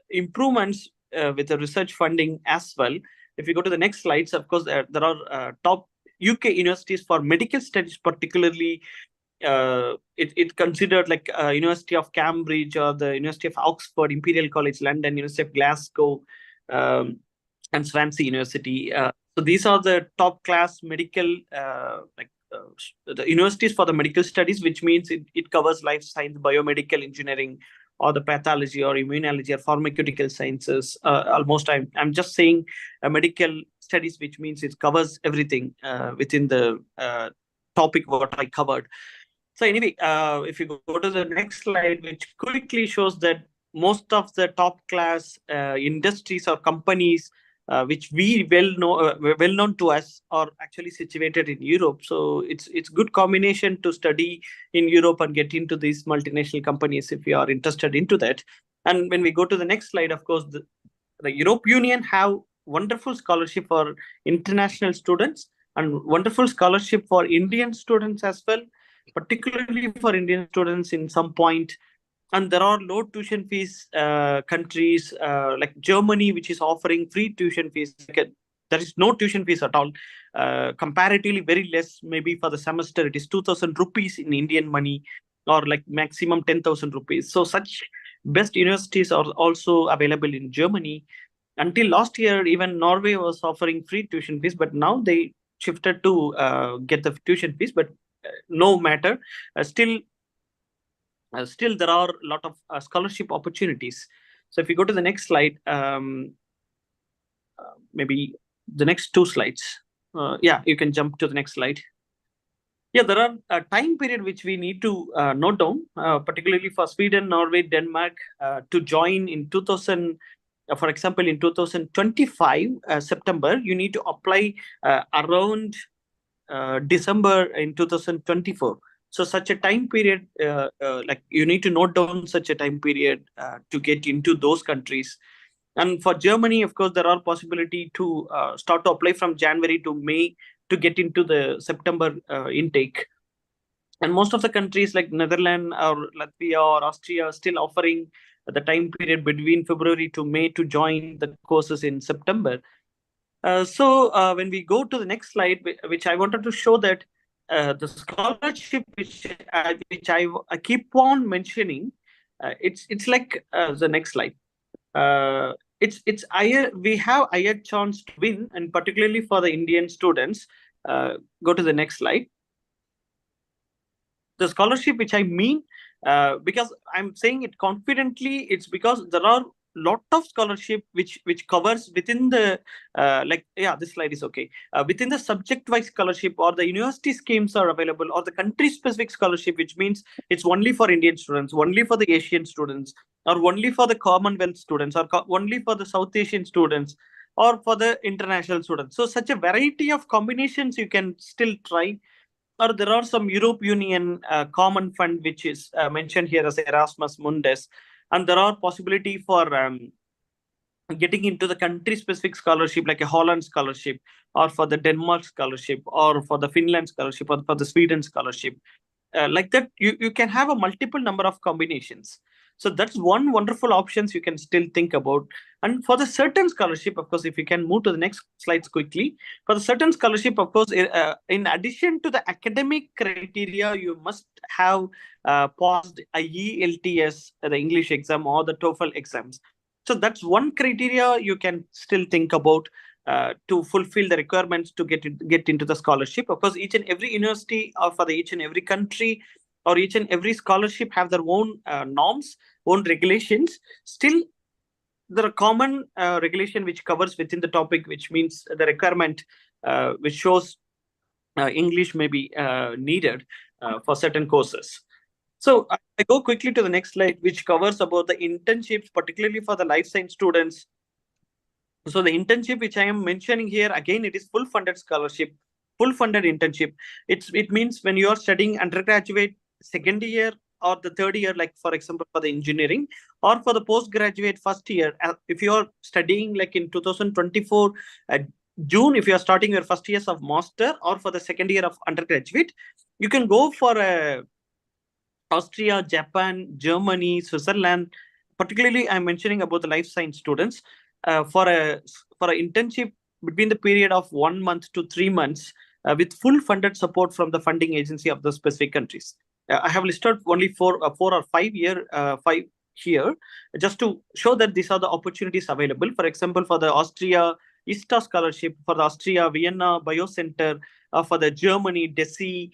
improvements with the research funding as well. If you go to the next slides, of course, there are top UK universities for medical studies, particularly it considered like University of Cambridge or the University of Oxford, Imperial College London, University of Glasgow, and Swansea University. So these are the top class medical the universities for the medical studies, which means it covers life science, biomedical engineering, or the pathology or immunology or pharmaceutical sciences. Almost I'm just saying medical studies, which means it covers everything within the topic what I covered. So anyway, if you go to the next slide, which quickly shows that most of the top class industries or companies which we well known to us are actually situated in Europe. So it's good combination to study in Europe and get into these multinational companies if you are interested into that. And when we go to the next slide, of course, the Europe Union have wonderful scholarship for international students and wonderful scholarship for Indian students as well, particularly for Indian students in some point. And there are low tuition fees countries like Germany, which is offering free tuition fees. There is no tuition fees at all. Comparatively, very less. Maybe for the semester, it is 2,000 rupees in Indian money, or like maximum 10,000 rupees. So such best universities are also available in Germany. Until last year, even Norway was offering free tuition fees, but now they shifted to get the tuition fees. But no matter, still there are a lot of scholarship opportunities. So if you go to the next slide, maybe the next two slides. Yeah, you can jump to the next slide. Yeah, there are a time period which we need to note down, particularly for Sweden, Norway, Denmark, to join in 2000. For example, in 2025 September, you need to apply around December in 2024. So such a time period, like you need to note down such a time period to get into those countries. And for Germany, of course, there are possibility to start to apply from January to May to get into the September intake. And most of the countries like Netherlands or Latvia or Austria are still offering the time period between February to May to join the courses in September. So when we go to the next slide, which I wanted to show that the scholarship which I keep on mentioning, it's like the next slide. It's higher. We have higher chance to win, and particularly for the Indian students. Go to the next slide. The scholarship which I mean, because I'm saying it confidently, it's because there are lot of scholarship which covers within the this slide is okay, within the subject wise scholarship, or the university schemes are available, or the country specific scholarship, which means it's only for Indian students, only for the Asian students, or only for the Commonwealth students, or only for the South Asian students, or for the international students. So such a variety of combinations you can still try. Or there are some Europe Union common fund which is mentioned here as Erasmus Mundus, and there are possibility for getting into the country specific scholarship like a Holland scholarship, or for the Denmark scholarship, or for the Finland scholarship, or for the Sweden scholarship. Like that, you can have a multiple number of combinations. So that's one wonderful options you can still think about. And for the certain scholarship, of course, if you can move to the next slides quickly, for the certain scholarship, of course, in addition to the academic criteria, you must have passed a ELTS, the English exam, or the TOEFL exams. So that's one criteria you can still think about to fulfill the requirements to get into the scholarship. Of course, each and every university, or for each and every country, or each and every scholarship have their own norms, own regulations. Still, there are common regulation which covers within the topic, which means the requirement which shows English may be needed for certain courses. So I go quickly to the next slide, which covers about the internships, particularly for the life science students. So the internship which I am mentioning here, again, it is full funded scholarship, full funded internship. It means when you are studying undergraduate second year or the third year, like for example, for the engineering, or for the postgraduate first year, if you are studying like in 2024 June, if you are starting your first years of master or for the second year of undergraduate, you can go for Austria, Japan, Germany, Switzerland. Particularly, I'm mentioning about the life science students for an internship between the period of 1 month to 3 months with full funded support from the funding agency of the specific countries. I have listed only 4 or 5 here, just to show that these are the opportunities available. For example, for the Austria ISTA scholarship, for the Austria Vienna Biocenter, for the Germany DESI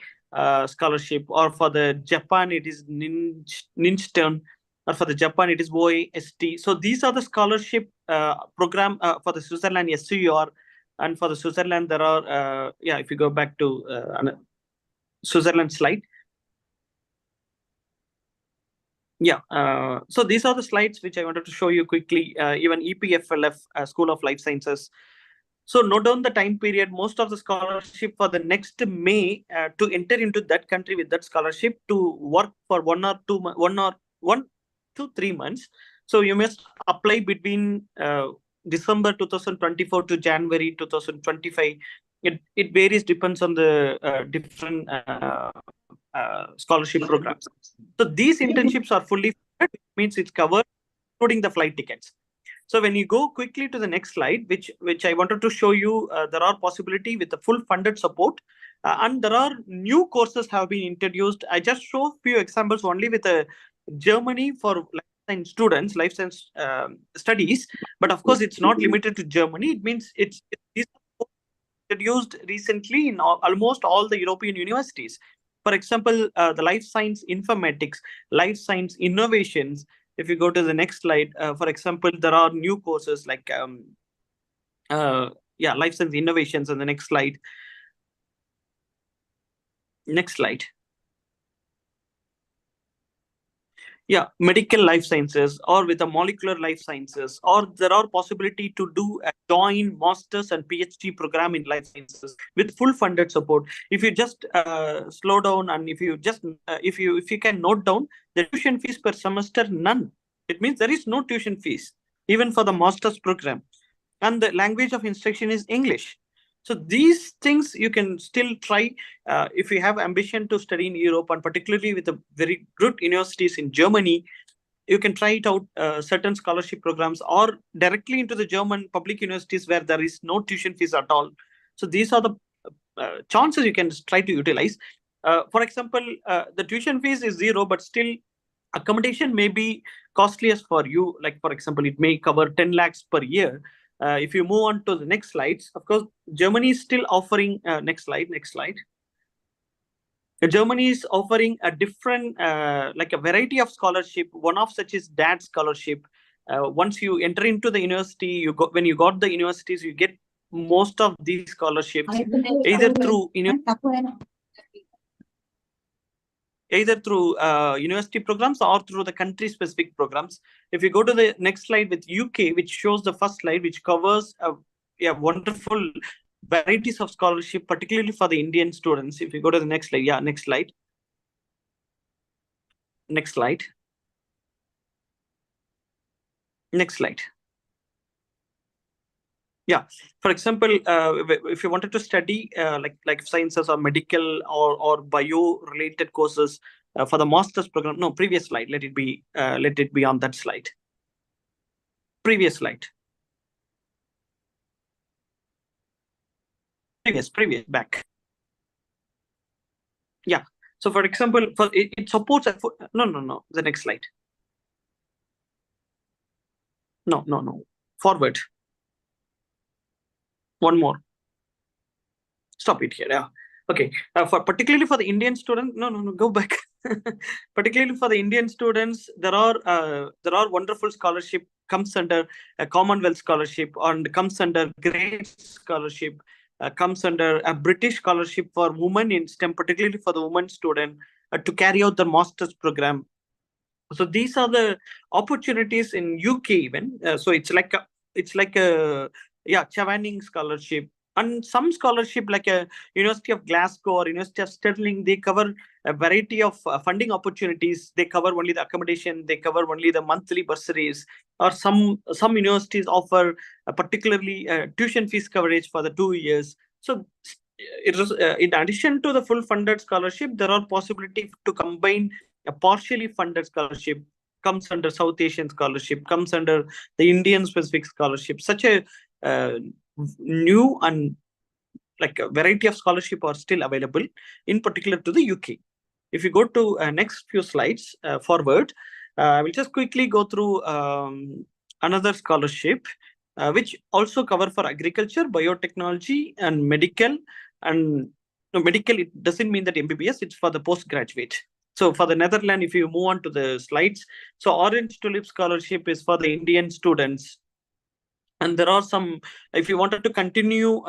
scholarship, or for the Japan it is Ninstern, or for the Japan it is OAST. So these are the scholarship program for the Switzerland SCUR, and for the Switzerland there are if you go back to Switzerland slide. So these are the slides which I wanted to show you quickly. Even EPFLF, School of Life Sciences. So note down the time period. Most of the scholarship for the next May to enter into that country with that scholarship to work for 1 to 3 months. So you must apply between December 2024 to January 2025. It varies, depends on the different scholarship programs. So these internships are fully funded, means it's covered, including the flight tickets. So when you go quickly to the next slide, which I wanted to show you, there are possibility with the full funded support, and there are new courses have been introduced. I just show few examples only with Germany for life science students, life science studies. But of course, it's not limited to Germany. It means these are introduced recently in almost all the European universities. For example, the life science informatics, life science innovations. If you go to the next slide, for example, there are new courses like life science innovations on the next slide. Next slide. Medical life sciences, or with the molecular life sciences, or there are possibility to do a joint master's and PhD program in life sciences with full funded support. If you just slow down, and if you can note down the tuition fees per semester, none. It means there is no tuition fees even for the master's program, and the language of instruction is English. So these things you can still try if you have ambition to study in Europe, and particularly with the very good universities in Germany. You can try it out, certain scholarship programs, or directly into the German public universities where there is no tuition fees at all. So these are the chances you can try to utilize. For example, the tuition fees is 0, but still accommodation may be costliest for you. Like, for example, it may cover 10 lakhs per year. If you move on to the next slides, of course, Germany is still offering, next slide. Germany is offering a different, like a variety of scholarship. One of such is DAD scholarship. Once you enter into the university, when you got the universities, you get most of these scholarships either through university programs or through the country specific programs. If you go to the next slide with UK, which shows the first slide, which covers wonderful varieties of scholarship, particularly for the Indian students. If you go to the next slide, next slide. Next slide. Next slide. For example, if you wanted to study like life sciences or medical or bio related courses for the master's program. No, previous slide. Let it be on that slide. Previous slide. Previous back. So for example, it supports no, the next slide. No, forward. One more. Stop it here. Okay. Particularly for the Indian student, no, go back. Particularly for the Indian students, there are wonderful scholarship comes under a Commonwealth scholarship, and comes under Great scholarship, comes under a British scholarship for women in STEM, particularly for the women student to carry out the master's program. So these are the opportunities in UK even. So it's like a Chevening scholarship, And some scholarship like a University of Glasgow or University of Stirling, they cover a variety of funding opportunities. They cover only the accommodation, they cover only the monthly bursaries, or some universities offer a particularly tuition fees coverage for the 2 years. So it is in addition to the full funded scholarship, there are possibility to combine a partially funded scholarship, comes under South Asian scholarship, comes under the Indian specific scholarship. Such a new and like a variety of scholarship are still available, in particular to the UK. If you go to next few slides forward, I will just quickly go through another scholarship which also cover for agriculture, biotechnology, and medical. And no, medical, it doesn't mean that MBBS, it's for the postgraduate. So for the Netherlands, if you move on to the slides, so Orange Tulip Scholarship is for the Indian students. And there are some, if you wanted to continue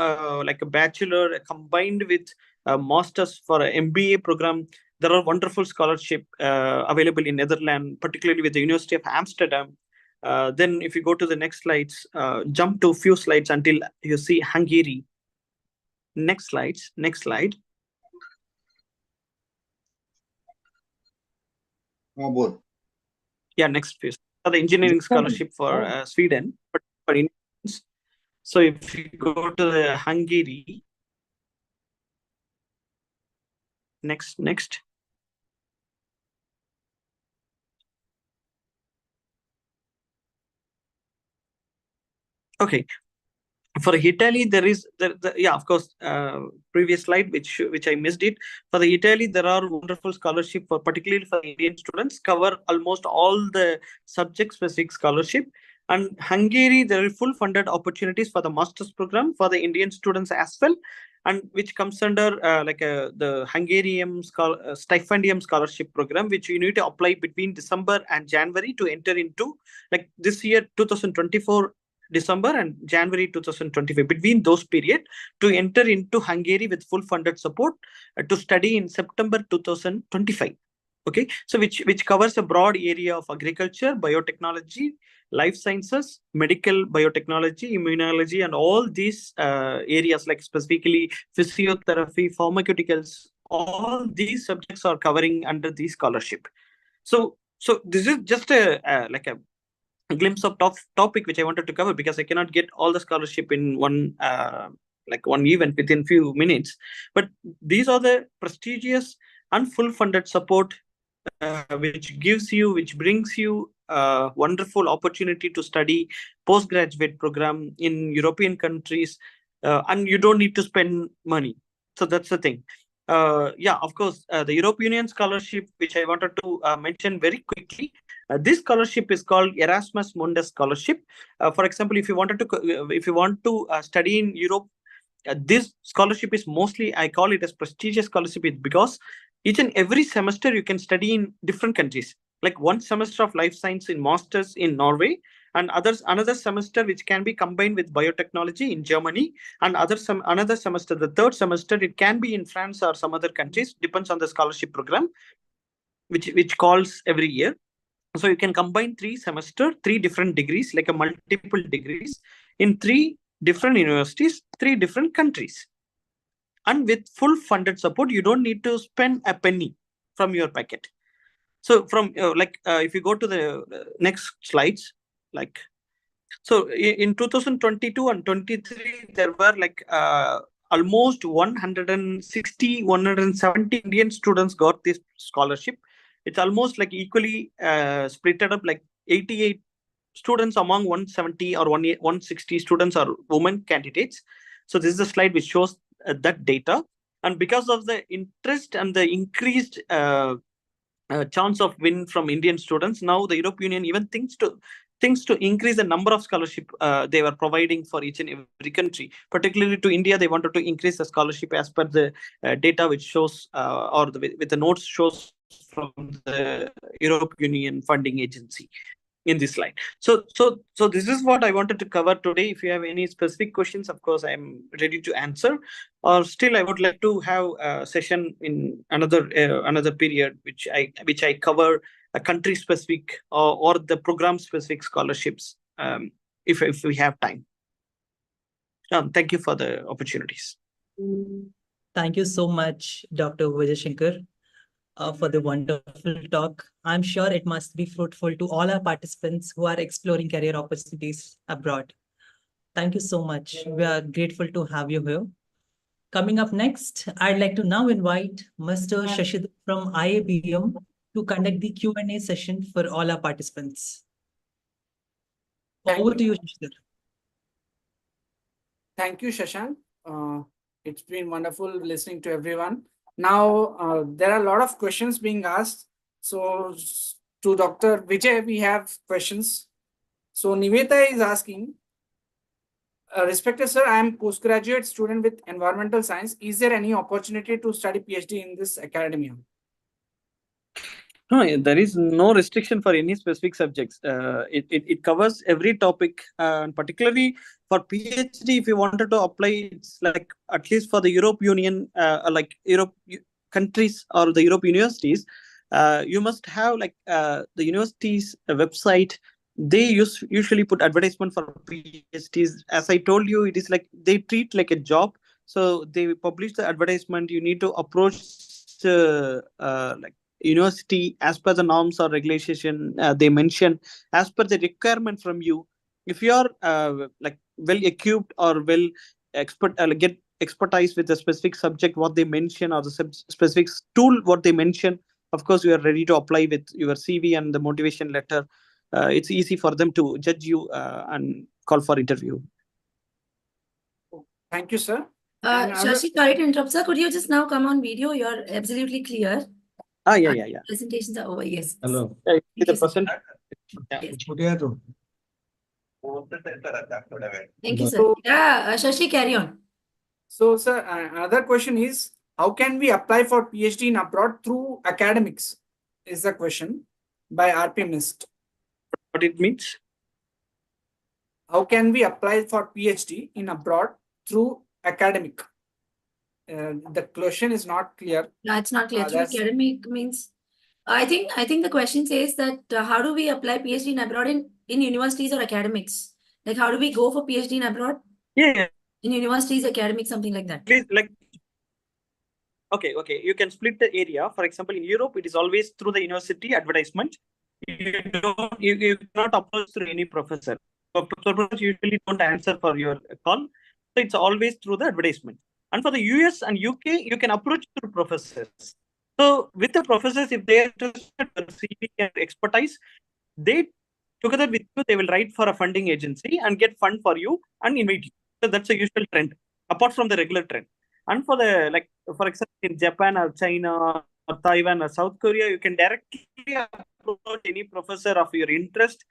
like a bachelor combined with a master's for an MBA program, there are wonderful scholarship available in Netherlands, particularly with the University of Amsterdam. Then if you go to the next slides, jump to a few slides until you see Hungary. Next slides, next slide. Yeah, next phase. The engineering scholarship for Sweden, but for Indians. So if you go to the Hungary, next. Okay. For Italy, there is yeah, of course, previous slide which I missed it. For the Italy, there are wonderful scholarship for particularly for Indian students, cover almost all the subject specific scholarship. And Hungary, there are full funded opportunities for the master's program for the Indian students as well, and which comes under the Hungarian stipendium scholarship program, which you need to apply between December and January to enter into, like this year 2024 December and January 2025, between those period, to enter into Hungary with full funded support to study in September 2025. Okay, so which covers a broad area of agriculture, biotechnology, life sciences, medical biotechnology, immunology, and all these areas, like specifically physiotherapy, pharmaceuticals. All these subjects are covering under the scholarship. So this is just a glimpse of topic which I wanted to cover, because I cannot get all the scholarship in one one event within few minutes. But these are the prestigious and full funded support which brings you a wonderful opportunity to study postgraduate program in European countries, and you don't need to spend money. So that's the thing. Yeah, of course, the European Union scholarship, which I wanted to mention very quickly. This scholarship is called Erasmus Mundus Scholarship. For example, if you want to study in Europe, this scholarship is mostly, I call it as prestigious scholarship, because each and every semester you can study in different countries. Like one semester of life science in masters in Norway, and another semester which can be combined with biotechnology in Germany, and another semester, the third semester, it can be in France or some other countries, depends on the scholarship program, which calls every year. So you can combine 3 semester, 3 different degrees, like a multiple degrees in 3 different universities, 3 different countries. And with full funded support, you don't need to spend a penny from your pocket. So from if you go to the next slides, so in 2022 and 23, there were almost 160, 170 Indian students got this scholarship. It's almost like equally split up, like 88 students among 170 or 160 students are women candidates. So this is a slide which shows that data. And because of the interest and the increased chance of win from Indian students, now the European Union even thinks to increase the number of scholarship they were providing for each and every country. Particularly to India, they wanted to increase the scholarship as per the data which shows with the notes shows from the European Union funding agency in this slide. So this is what I wanted to cover today. If you have any specific questions, of course, I'm ready to answer. Or still, I would like to have a session in another period, which I cover a country specific or the program specific scholarships, if we have time. Thank you for the opportunities. Thank you so much, Dr. Vijay for the wonderful talk. I'm sure it must be fruitful to all our participants who are exploring career opportunities abroad. Thank you so much. We are grateful to have you here. Coming up next, I'd like to now invite Mr. Shashidhar from IABM to conduct the Q&A session for all our participants. Over to you, Shashidhar. Thank you, Shashank. It's been wonderful listening to everyone. Now, there are a lot of questions being asked. So, to Dr. Vijay, we have questions. So, Niveta is asking, respected sir, I am postgraduate student with environmental science. Is there any opportunity to study PhD in this academia? No, there is no restriction for any specific subjects. It covers every topic, and particularly for PhD, if you wanted to apply, it's like at least for the Europe Union, like Europe countries or the Europe universities, you must have like the university's website. They usually put advertisement for PhDs. As I told you, it is like they treat like a job. So they publish the advertisement. You need to approach like university as per the norms or regulation they mention, as per the requirement from you. If you are like well equipped or well get expertise with a specific subject what they mention, or the specific tool what they mention, of course you are ready to apply with your CV and the motivation letter. It's easy for them to judge you and call for interview. Thank you, sir. Shashi, sorry to interrupt, sir. Could you just now come on video? You're absolutely clear. Yeah. Presentations are over. Yes. Hello. The Yes. present. Yes. Thank you, sir. Yeah, Shashi, carry on. So, sir, another question is, how can we apply for PhD in abroad through academics? Is the question by RP Mist. What it means? How can we apply for PhD in abroad through academic? The question is not clear. No, it's not clear. Through academic means, I think the question says that how do we apply PhD in abroad in universities or academics? Like how do we go for PhD in abroad? Yeah. In universities, academics, something like that. Please, like, okay. You can split the area. For example, in Europe, it is always through the university advertisement. You cannot approach through any professor. Professors usually don't answer for your call. So it's always through the advertisement. And for the US and UK, you can approach through professors. So with the professors, if they are interested in CV and expertise, they together with you, they will write for a funding agency and get fund for you and invite you. So that's a usual trend, apart from the regular trend. And for the, like, for example, in Japan or China or Taiwan or South Korea, you can directly approach any professor of your interest,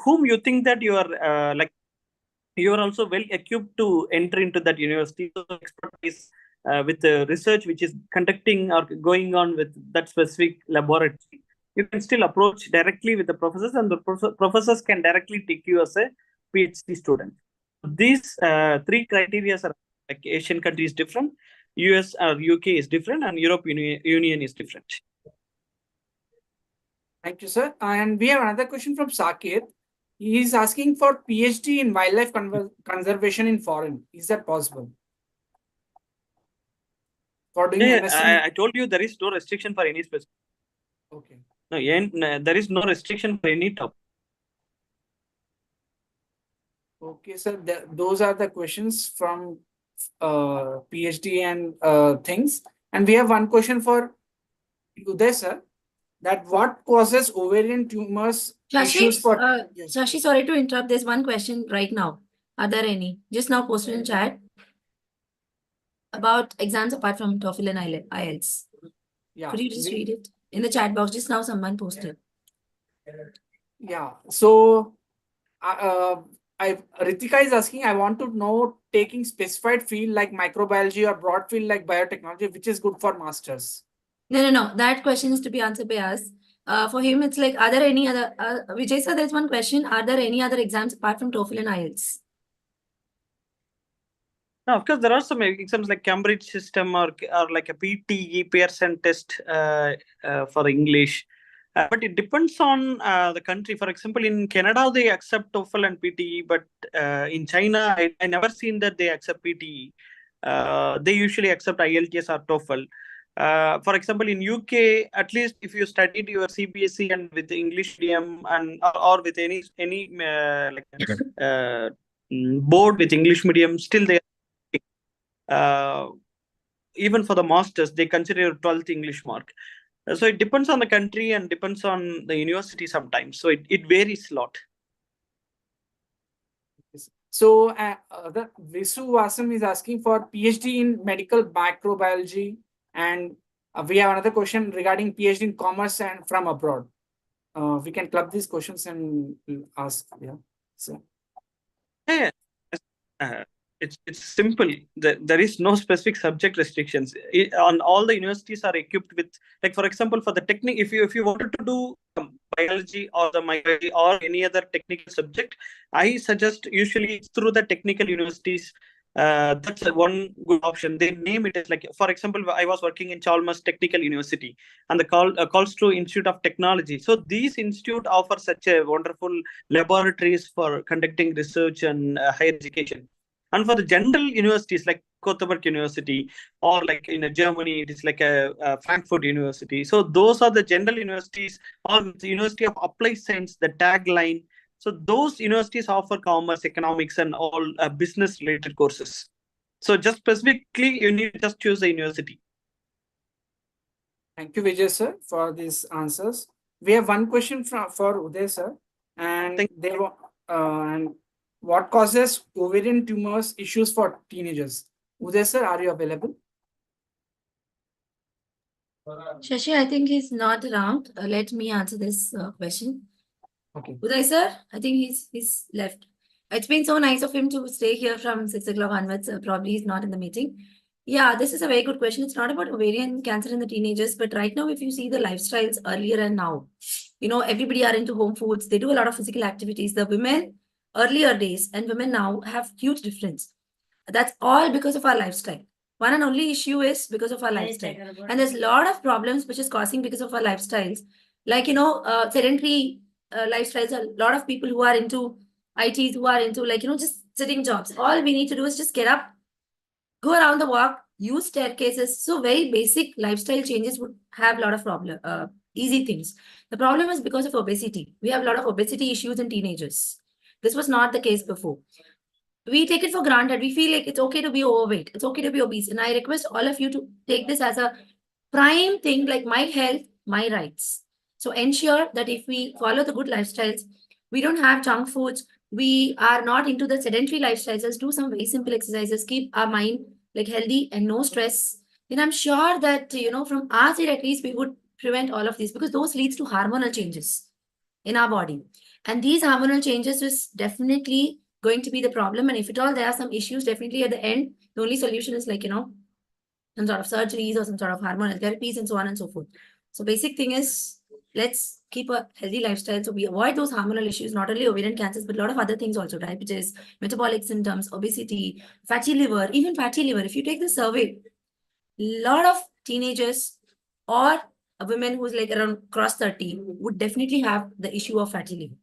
whom you think that you are like you are also well equipped to enter into that university. So expertise with the research which is conducting or going on with that specific laboratory, you can still approach directly with the professors, and the professors can directly take you as a PhD student. These three criteria are like Asian countries different, US or UK is different, and Europe Union is different. Thank you, sir. And we have another question from Saket. He is asking for PhD in wildlife conservation in foreign. Is that possible? For doing I told you there is no restriction for any specific. Okay. No, there is no restriction for any topic. Okay, sir. Those are the questions from PhD and things. And we have one question for Uday, sir. That what causes ovarian tumors issues for... Yes. Shashi, sorry to interrupt. There's one question right now. Are there any? Just now posted in chat about exams apart from TOEFL and IELTS. Yeah. Could you just read it? In the chat box, just now someone posted. Yeah. So, Ritika is asking, I want to know, taking specified field like microbiology or broad field like biotechnology, which is good for masters? No. That question is to be answered by us. For him, it's like, are there any other, Vijay sir, there's one question. Are there any other exams apart from TOEFL and IELTS? No, of course, there are some exams like Cambridge system or like a PTE Pearson test for English. But it depends on the country. For example, in Canada, they accept TOEFL and PTE, but in China, I never seen that they accept PTE. They usually accept IELTS or TOEFL. For example, in UK, at least if you studied your CBSE and with the English medium and or with any board with English medium, still they even for the masters they consider your 12th English mark. So it depends on the country and depends on the university sometimes. So it varies a lot. So the Visu Vasam is asking for PhD in medical microbiology, and we have another question regarding PhD in commerce and from abroad. We can club these questions and ask. Yeah. So. Yeah. It's simple. There is no specific subject restrictions. On all the universities are equipped with, like for example, for the technique, if you wanted to do biology or the microbiology or any other technical subject, I suggest usually through the technical universities. That's one good option. They name it as, like, for example, I was working in Chalmers Technical University and the Karlsruhe Institute of Technology. So these institute offer such a wonderful laboratories for conducting research and higher education. And for the general universities like Gothenburg University or like in Germany, it is like a Frankfurt University. So those are the general universities, or the University of Applied Science, the tagline. So those universities offer commerce, economics, and all business related courses. So just specifically, you need to just choose the university. Thank you, Vijay sir, for these answers. We have one question for Uday sir, and they were and what causes ovarian tumors issues for teenagers? Uday sir, are you available? Shashi, I think he's not around. Let me answer this question. Okay. Uday sir, I think he's left. It's been so nice of him to stay here from 6 o'clock onwards. Probably he's not in the meeting. Yeah, this is a very good question. It's not about ovarian cancer in the teenagers, but right now, if you see the lifestyles earlier and now, everybody are into home foods. They do a lot of physical activities. The women earlier days and women now have huge difference. That's all because of our lifestyle. One and only issue is because of our lifestyle. And there's a lot of problems which is causing because of our lifestyles. Like, sedentary lifestyles. A lot of people who are into ITs, who are into just sitting jobs. All we need to do is just get up, go around the walk, use staircases. So very basic lifestyle changes would have a lot of easy things. The problem is because of obesity. We have a lot of obesity issues in teenagers. This was not the case before. We take it for granted. We feel like it's okay to be overweight. It's okay to be obese. And I request all of you to take this as a prime thing, like my health, my rights. So ensure that if we follow the good lifestyles, we don't have junk foods, we are not into the sedentary lifestyles, just do some very simple exercises, keep our mind like healthy and no stress, then I'm sure that, from our side at least, we would prevent all of these, because those leads to hormonal changes in our body. And these hormonal changes is definitely going to be the problem. And if at all there are some issues, definitely at the end, the only solution is like, some sort of surgeries or some sort of hormonal therapies and so on and so forth. So basic thing is, let's keep a healthy lifestyle so we avoid those hormonal issues, not only ovarian cancers, but a lot of other things also, diabetes, metabolic symptoms, obesity, fatty liver, even fatty liver. If you take the survey, a lot of teenagers or a woman who's like around cross 30 would definitely have the issue of fatty liver.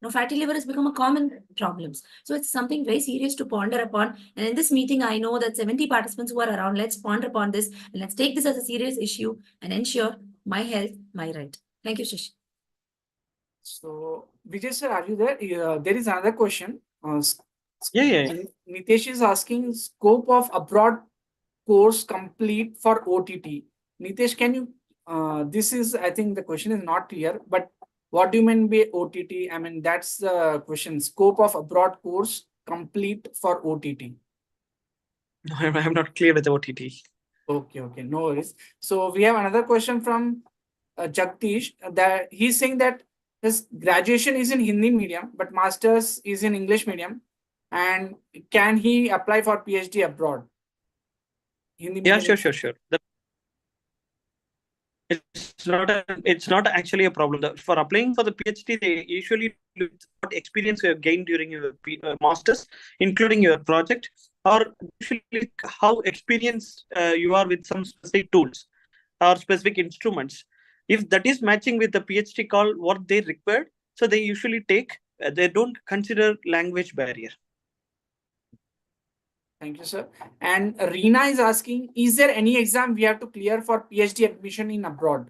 Now, fatty liver has become a common problem. So it's something very serious to ponder upon. And in this meeting, I know that 70 participants who are around, let's ponder upon this and let's take this as a serious issue and ensure my health, my right. Thank you, Shashi. So, Vijay sir, are you there? There is another question. Yeah. Nitesh is asking scope of abroad course complete for OTT. Nitesh, can you, this is, I think the question is not clear, but what do you mean by OTT? I mean, that's the question. Scope of abroad course complete for OTT. No, I'm not clear with the OTT. Okay, no worries. So we have another question from Jagdish, that he's saying that his graduation is in Hindi medium, but master's is in English medium. And can he apply for PhD abroad? Hindi medium. Yeah, sure. It's not actually a problem. For applying for the PhD, they usually look at what experience you have gained during your master's, including your project, or usually how experienced you are with some specific tools or specific instruments. If that is matching with the PhD call, what they required, so they usually take, they don't consider language barrier. Thank you, sir. And Reena is asking, is there any exam we have to clear for PhD admission in abroad?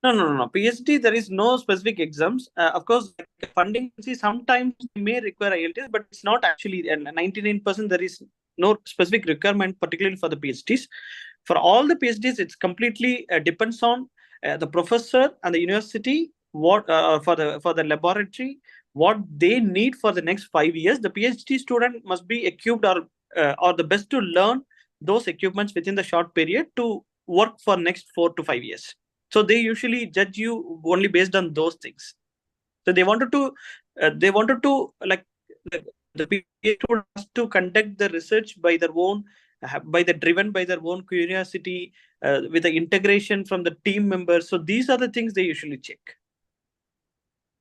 No. PhD, there is no specific exams. Of course, like funding, see, sometimes you may require IELTS, but it's not actually 99%. There is no specific requirement, particularly for the PhDs. For all the PhDs, it's completely depends on the professor and the university. What for the laboratory, what they need for the next 5 years. The PhD student must be equipped or the best to learn those equipments within the short period to work for next 4 to 5 years. So they usually judge you only based on those things. So they wanted to like the PhD student has to conduct the research by their own, driven by their own curiosity, with the integration from the team members. So these are the things they usually check.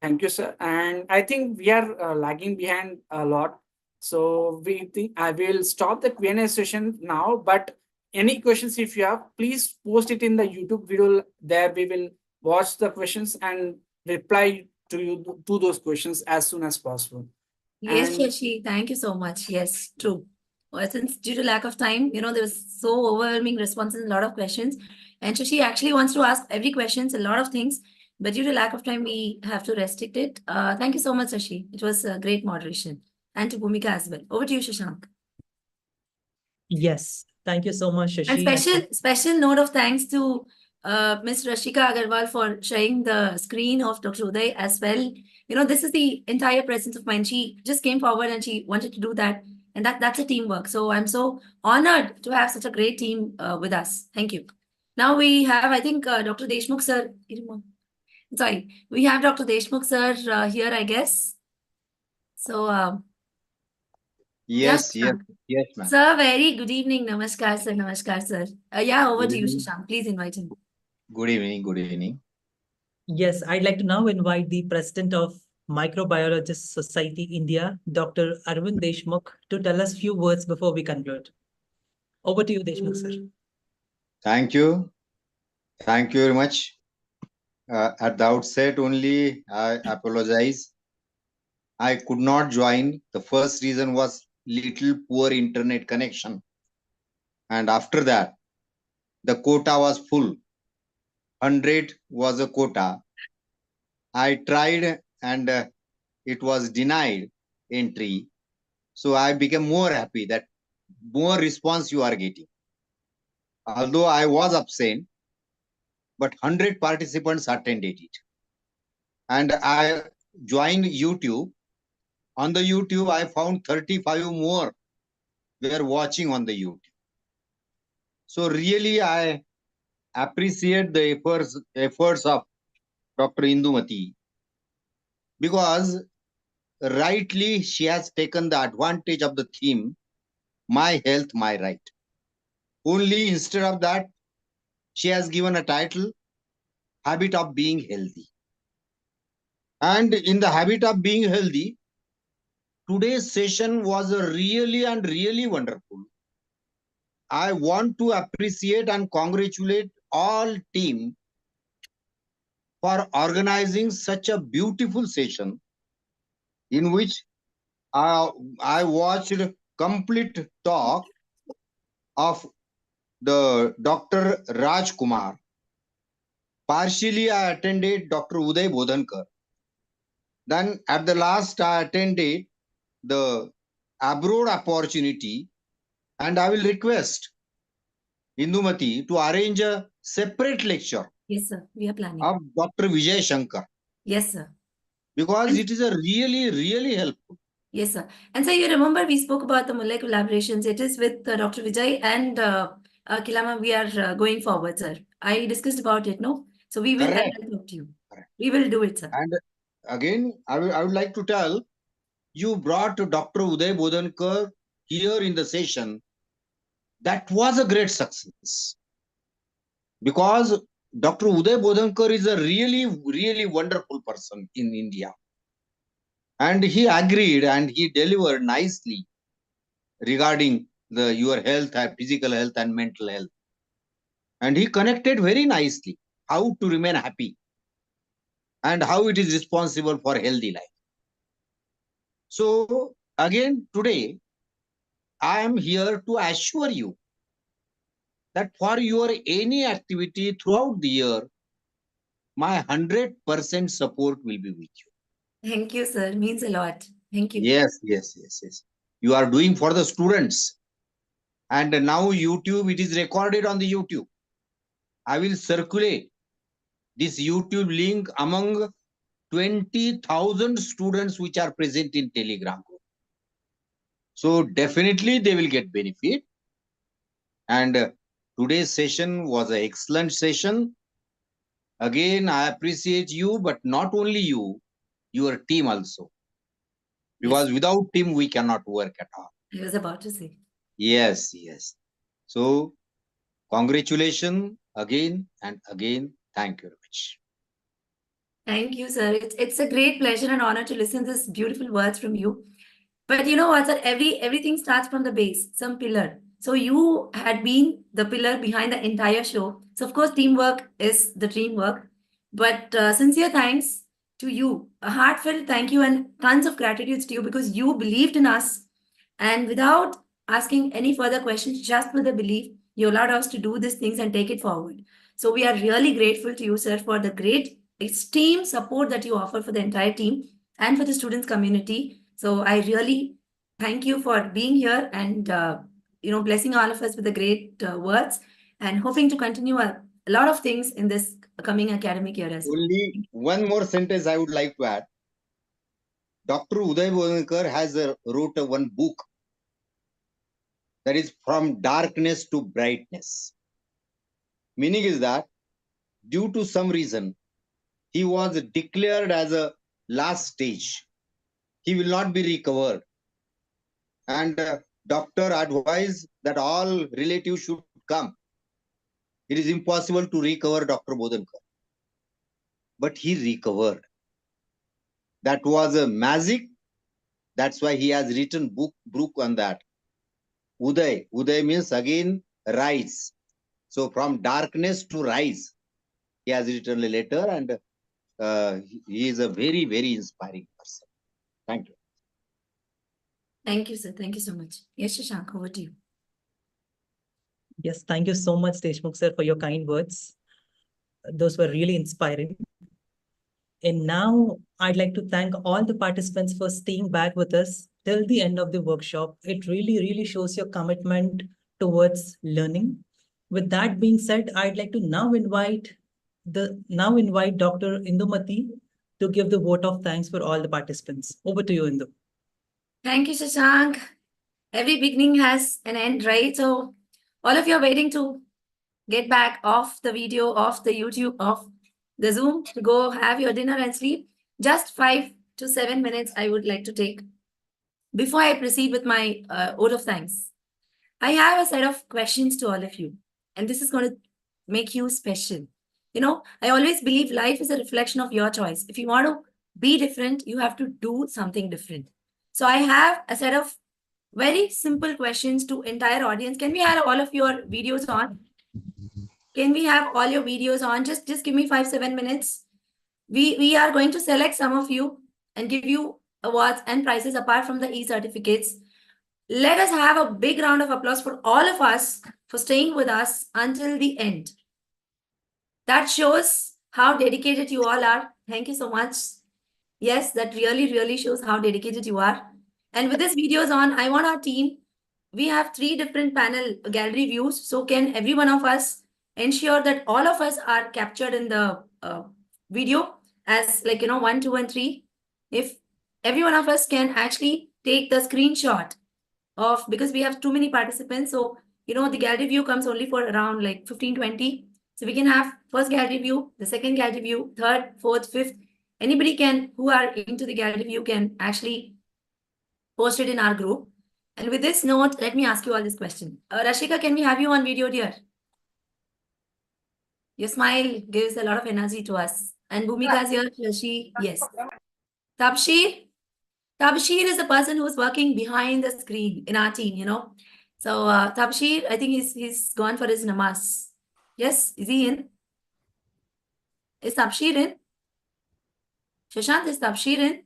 Thank you, sir. And I think we are lagging behind a lot. So we think I will stop the Q&A session now, but any questions if you have, please post it in the YouTube video. There we will watch the questions and reply to you to those questions as soon as possible. Yes, And Shashi, thank you so much. Yes, true. Well, since due to lack of time, there was so overwhelming responses and a lot of questions. And Shashi actually wants to ask every questions, a lot of things, but due to lack of time, we have to restrict it. Thank you so much, Shashi. It was a great moderation. And to Bhumika as well. Over to you, Shashank. Yes, thank you so much, And Shashi. special note of thanks to Ms. Rashika Agarwal for sharing the screen of Dr. Uday as well. This is the entire presence of mind. She just came forward and she wanted to do that. And that's a teamwork. So I'm so honored to have such a great team with us. Thank you. Now we have, I think, Dr. Deshmukh sir. Sorry, we have Dr. Deshmukh sir here, I guess. So, Yes, yeah, yes, ma'am. Sir, very good evening. Namaskar, sir. Namaskar, sir. Yeah, over Good to you, evening. Shashank. Please invite him. Good evening. Good evening. Yes, I'd like to now invite the President of Microbiologist Society India, Dr. Arvind Deshmukh, to tell us few words before we conclude. Over to you, Deshmukh, sir. Thank you. Thank you very much. At the outset only, I apologize. I could not join. The first reason was little poor internet connection. And after that, the quota was full. 100 was a quota. I tried and it was denied entry. So I became more happy that more response you are getting. Although I was absent, but 100 participants attended it. And I joined YouTube. On the YouTube, I found 35 more were watching on the YouTube. So really, I appreciate the efforts of Dr. Indumati, because rightly she has taken the advantage of the theme, My Health, My Right. Only instead of that, she has given a title, Habit of Being Healthy. And in the habit of being healthy, today's session was really wonderful. I want to appreciate and congratulate all team for organizing such a beautiful session in which I watched complete talk of the Dr. Raj Kumar. Partially, I attended Dr. Uday Bodhankar. Then at the last, I attended the abroad opportunity, and I will request Indumati to arrange a separate lecture. Yes, sir. We are planning. Of Dr. Vijay Shankar. Yes, sir. Because it is a really helpful. Yes, sir. And so you remember we spoke about the Mulay collaborations. It is with Dr. Vijay and Kilama. We are going forward, sir. I discussed about it, no? So we will Correct. talk to you. Correct. We will do it, sir. And again, I would like to tell you brought Dr. Uday Bodhankar here in the session. That was a great success. Because Dr. Uday Bodhankar is a really wonderful person in India. And he agreed and he delivered nicely regarding your health, physical health and mental health. And he connected very nicely how to remain happy and how it is responsible for healthy life. So again, today, I am here to assure you that for your any activity throughout the year, my 100% support will be with you. Thank you, sir. Means a lot. Thank you. Yes. You are doing for the students. And now YouTube, it is recorded on the YouTube. I will circulate this YouTube link among 20,000 students which are present in Telegram group. So definitely they will get benefit. And today's session was an excellent session. Again, I appreciate you, but not only you, your team also. Because without team, we cannot work at all. I was about to say. Yes. So congratulations again and again. Thank you very much. Thank you, sir. It's a great pleasure and honor to listen to these beautiful words from you. But you know what, sir? Everything starts from the base, some pillar. So you had been the pillar behind the entire show. So of course, teamwork is the teamwork. But sincere thanks to you, a heartfelt thank you and tons of gratitude to you because you believed in us. And without asking any further questions, just with the belief, you allowed us to do these things and take it forward. So we are really grateful to you, sir, for the great esteemed support that you offer for the entire team and for the students community. So I really thank you for being here and blessing all of us with the great words and hoping to continue a lot of things in this coming academic year as well. Only one more sentence I would like to add. Dr. Uday Bodankar has wrote one book that is From Darkness to Brightness. Meaning is that due to some reason, he was declared as a last stage. He will not be recovered. And doctor advised that all relatives should come. It is impossible to recover Dr. Bodankar. But he recovered. That was a magic. That's why he has written book on that. Uday. Uday means again rise. So from darkness to rise. He has written a letter and he is a very, very inspiring person. Thank you. Thank you, sir. Thank you so much. Yes, Shashank, over to you. Yes, thank you so much, Deshmukh sir, for your kind words. Those were really inspiring. And now I'd like to thank all the participants for staying back with us till the end of the workshop. It really, really shows your commitment towards learning. With that being said, I'd like to now invite Dr. Indumati to give the vote of thanks for all the participants. Over to you, Indu. Thank you, Shashank. Every beginning has an end, right? So all of you are waiting to get back off the video, off the YouTube, off the Zoom to go have your dinner and sleep. Just 5 to 7 minutes I would like to take before I proceed with my vote of thanks. I have a set of questions to all of you, and this is going to make you special. You know, I always believe life is a reflection of your choice. If you want to be different, you have to do something different. So I have a set of very simple questions to entire audience. Can we have all of your videos on? Can we have all your videos on? Just give me 5-7 minutes. We are going to select some of you and give you awards and prizes apart from the e-certificates. Let us have a big round of applause for all of us for staying with us until the end. That shows how dedicated you all are. Thank you so much. Yes, that really, really shows how dedicated you are. And with this videos on, I want our team, we have 3 different panel gallery views. So can every one of us ensure that all of us are captured in the video as 1, 2, and 3. If every one of us can actually take the screenshot of, because we have too many participants. So, the gallery view comes only for around 15-20. So we can have first gallery view, the second gallery view, third, fourth, fifth. Anybody who are into the gallery view can actually post it in our group. And with this note, let me ask you all this question. Rashika, can we have you on video, dear? Your smile gives a lot of energy to us. And Bhumika is here, Shashi, yes. Tabshir is the person who's working behind the screen in our team, So Tabshir, I think he's gone for his namaz. Yes, is he in? Is Tabshir in? Shashank, is Tabshir in?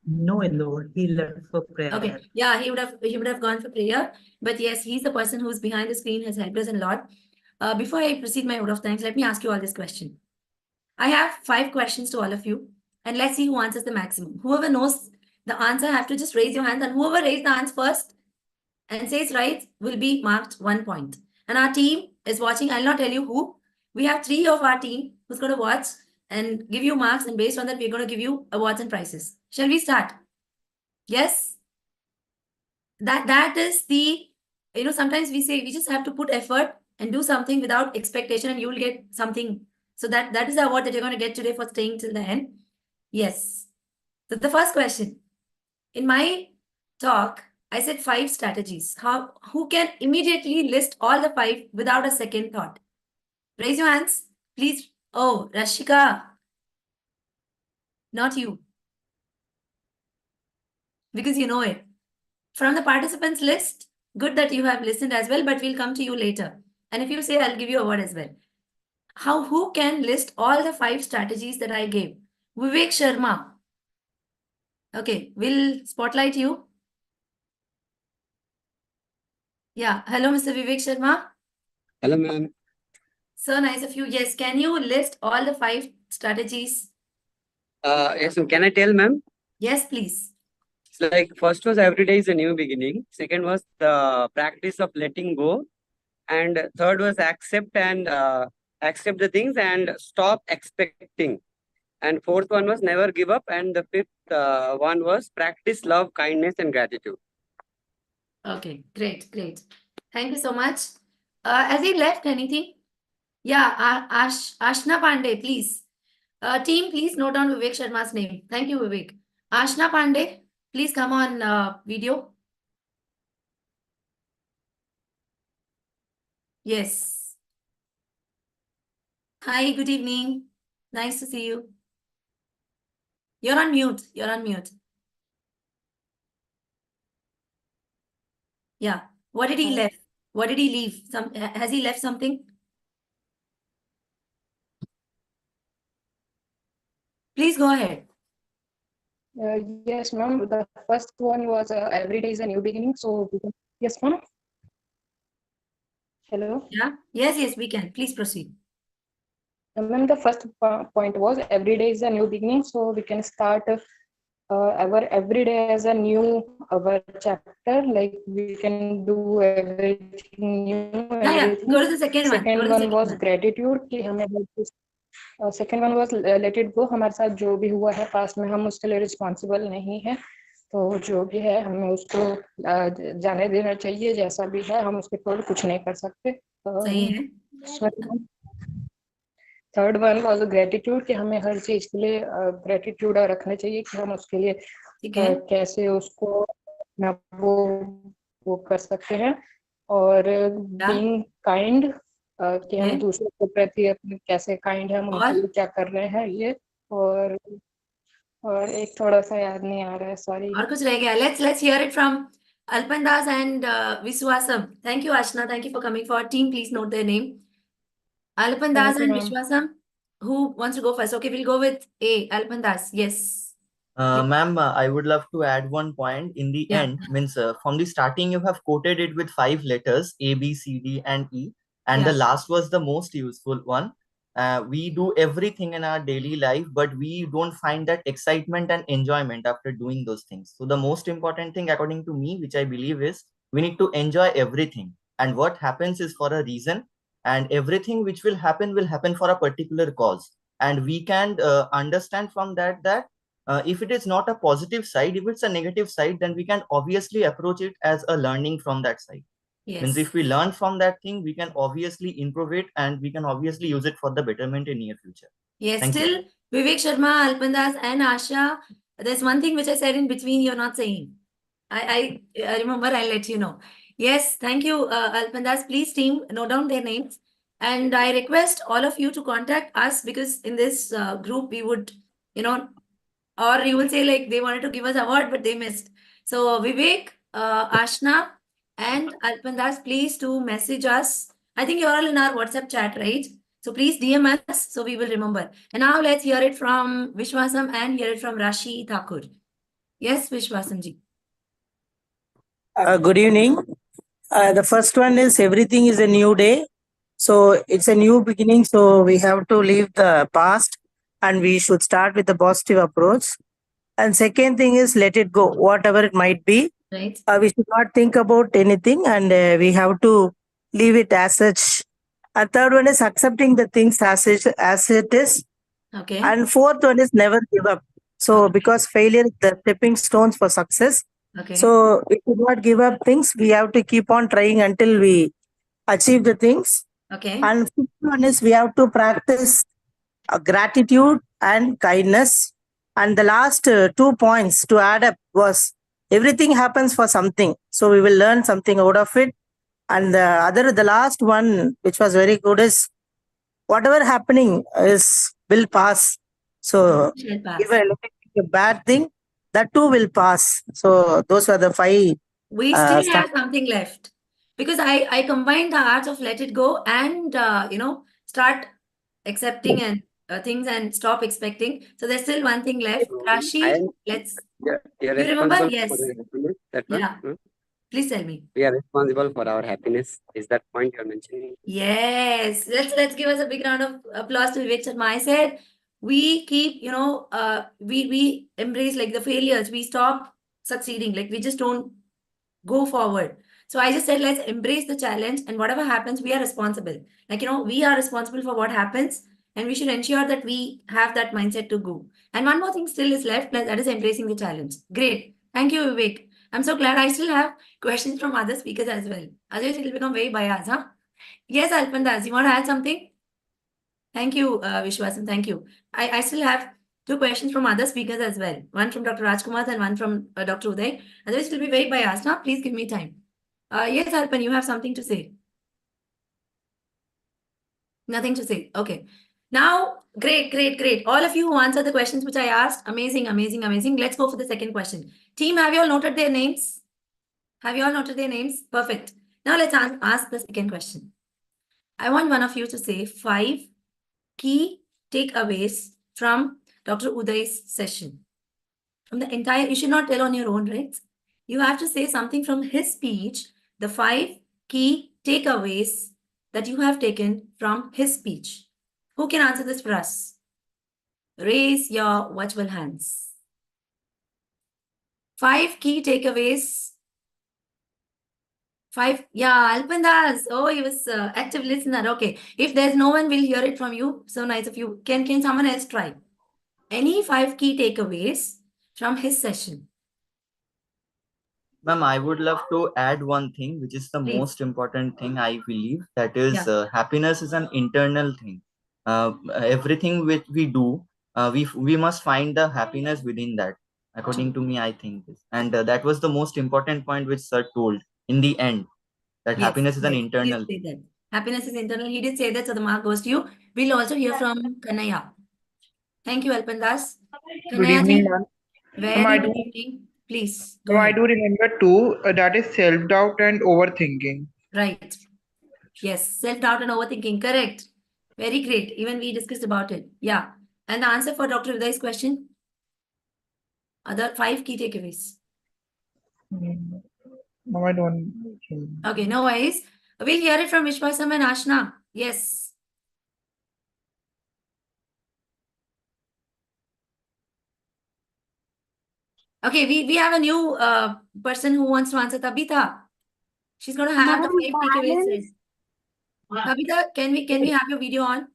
No, Lord, he left for prayer. Okay, yeah, he would have gone for prayer. But yes, he's the person who's behind the screen, has helped us a lot. Before I proceed my vote of thanks, let me ask you all this question. I have 5 questions to all of you, and let's see who answers the maximum. Whoever knows the answer have to just raise your hand, and whoever raised the answer first and says right will be marked 1 point. And our team is watching. I'll not tell you who. We have 3 of our team who's going to watch and give you marks, and based on that, we're going to give you awards and prizes. Shall we start? Yes? That is the, sometimes we say we just have to put effort and do something without expectation, and you will get something. So that is the award that you're going to get today for staying till the end. Yes. So the first question. In my talk, I said 5 strategies. Who can immediately list all the 5 without a second thought? Raise your hands, please. Oh, Rashika. Not you. Because you know it. From the participants list, good that you have listened as well, but we'll come to you later. And if you say, I'll give you a word as well. Who can list all the 5 strategies that I gave? Vivek Sharma. Okay, we'll spotlight you. Yeah, hello, Mr. Vivek Sharma. Hello, ma'am. So nice of you. Yes, can you list all the 5 strategies? Yes, ma'am. Can I tell, ma'am? Yes, please. It's like first was every day is a new beginning. Second was the practice of letting go, and third was accept the things and stop expecting. And fourth one was never give up, and the fifth one was practice love, kindness, and gratitude. Okay, great. Thank you so much. Has he left anything? Yeah, Ashna Pandey, please. Team, please note down Vivek Sharma's name. Thank you, Vivek. Ashna Pandey, please come on video. Yes. Hi, good evening. Nice to see you. You're on mute. Yeah. What did he left? What did he leave? Has he left something? Please go ahead. Yes, ma'am. The first one was every day is a new beginning. So, yes, ma'am. Hello. Yeah. Yes, we can. Please proceed. Ma'am, the first point was every day is a new beginning. So we can start our every day as a new our chapter. Like we can do everything new. Yeah. Go to the second one. Second one was gratitude. कि हमें second one was let it go. हमारे साथ जो भी हुआ है past में हम उसके लिए रिस्पॉन्सिबल नहीं है, तो जो भी है हमें उसको जाने देना चाहिए. जैसा भी है हम उसके ऊपर कुछ नहीं कर सकते. सही है. थर्ड वन वाज ग्रेटिट्यूड कि हमें हर चीज के लिए ग्रेटिट्यूड रखना चाहिए कि हम उसके लिए कैसे उसको वो कर सकते हैं. और बीइंग काइंड कि हम दूसरों के प्रति अपने कैसे काइंड है, हम उनके लिए क्या कर रहे हैं ये. और एक थोड़ा सा याद नहीं आ रहा है, सॉरी. और कुछ रह गया. Let's hear it from Alpandas and Viswasam. Thank you, Ashna. Thank you for coming. For our team, please note their name. Alpandas and Viswasam. Who wants to go first? Okay, we'll go with A. Alpandas. Yes. Ma'am, I would love to add one point in the end. Means from the starting, you have quoted it with 5 letters, A, B, C, D, and E. And the last was the most useful one. We do everything in our daily life, but we don't find that excitement and enjoyment after doing those things. So the most important thing, according to me, which I believe is we need to enjoy everything. And what happens is for a reason. And everything which will happen for a particular cause. And we can understand from that if it is not a positive side, if it's a negative side, then we can obviously approach it as a learning from that side. Yes. Means if we learn from that thing, we can obviously improve it and we can obviously use it for the betterment in near future. Yes. Thank Still, you. Vivek Sharma, Alpandas, and Asha, there's one thing which I said in between you're not saying. I remember, I'll let you know. Yes, thank you, Alpandas. Please, team, note down their names. And I request all of you to contact us, because in this group, we would, or you will say like they wanted to give us a award, but they missed. So Vivek, Ashna, and Alpandas, please to message us I think you're all in our WhatsApp chat, right? So please DM us so we will remember. And now let's hear it from Vishwasam and hear it from Rashi Thakur. Yes, Vishwasam ji. Good evening. The first one is everything is a new day. So it's a new beginning. So we have to leave the past and we should start with a positive approach. And second thing is let it go, whatever it might be. Right. We should not think about anything and we have to leave it as such. And third one is accepting the things as it is. Okay. And fourth one is never give up. So because failure is the stepping stones for success. Okay. So we should not give up things. We have to keep on trying until we achieve the things. Okay. And fifth one is we have to practice gratitude and kindness. And the last 2 points to add up was everything happens for something. So we will learn something out of it. And the last one, which was very good, is whatever happening will pass. So Shall pass. if a bad thing, that too will pass. So those were the 5. We still have something left because I combined the arts of let it go and start accepting and things and stop expecting. So there's still one thing left. Rashi, let's. You're You remember? responsible Yes. for the happiness. That one? Yeah. Please tell me. We are responsible for our happiness. Is that point you're mentioning? Yes. Let's give us a big round of applause to Vivek Sharma. I said we keep, we embrace like the failures. We stop succeeding. Like we just don't go forward. So I just said, let's embrace the challenge and whatever happens, we are responsible. Like, we are responsible for what happens and we should ensure that we have that mindset to go. And one more thing still is left, that is embracing the challenge. Great. Thank you, Vivek. I'm so glad I still have questions from other speakers as well. Otherwise, it will become very biased, huh? Yes, Alpandas, you want to add something? Thank you, Vishwasan. Thank you. I still have 2 questions from other speakers as well. One from Dr. Rajkumar and one from Dr. Uday. Otherwise, it will be very biased. Now, please give me time. Yes, Alpan, you have something to say. Nothing to say. Okay. Now, great. All of you who answered the questions which I asked, amazing. Let's go for the second question. Team, have you all noted their names? Perfect. Now, let's ask the second question. I want one of you to say 5 key takeaways from Dr. Uday's session. From the entire, you should not tell on your own, right? You have to say something from his speech, the 5 key takeaways that you have taken from his speech. Who can answer this for us? Raise your virtual hands. 5 key takeaways. 5. Yeah, Alpandas. Oh, he was active listener. Okay. If there's no one, we'll hear it from you. So nice of you. Can someone else try? Any 5 key takeaways from his session? Ma'am, I would love to add one thing, which is the Please. most important thing I believe. That is, Yeah. happiness is an internal thing. Everything which we do, we must find the happiness within that. According to me, I think this. And that was the most important point which Sir told in the end, that happiness is an internal thing. That. Happiness is internal. He did say that, so the mark goes to you. We'll also hear from Kanaya. Thank you, Alpandas. Good evening, ma'am. Very good evening. Please, go So I ahead. do remember 2, that is self-doubt and overthinking. Right. Yes, self-doubt and overthinking. Correct. Very great. Even we discussed about it. Yeah. And the answer for Dr. Uday's question? Other 5 key takeaways. No, I don't. Okay, no worries. We'll hear it from Vishwasam and Ashna. Yes. Okay, we have a new person who wants to answer, Tabitha. She's going to have the 5 takeaways. Tabitha, can we have your video on?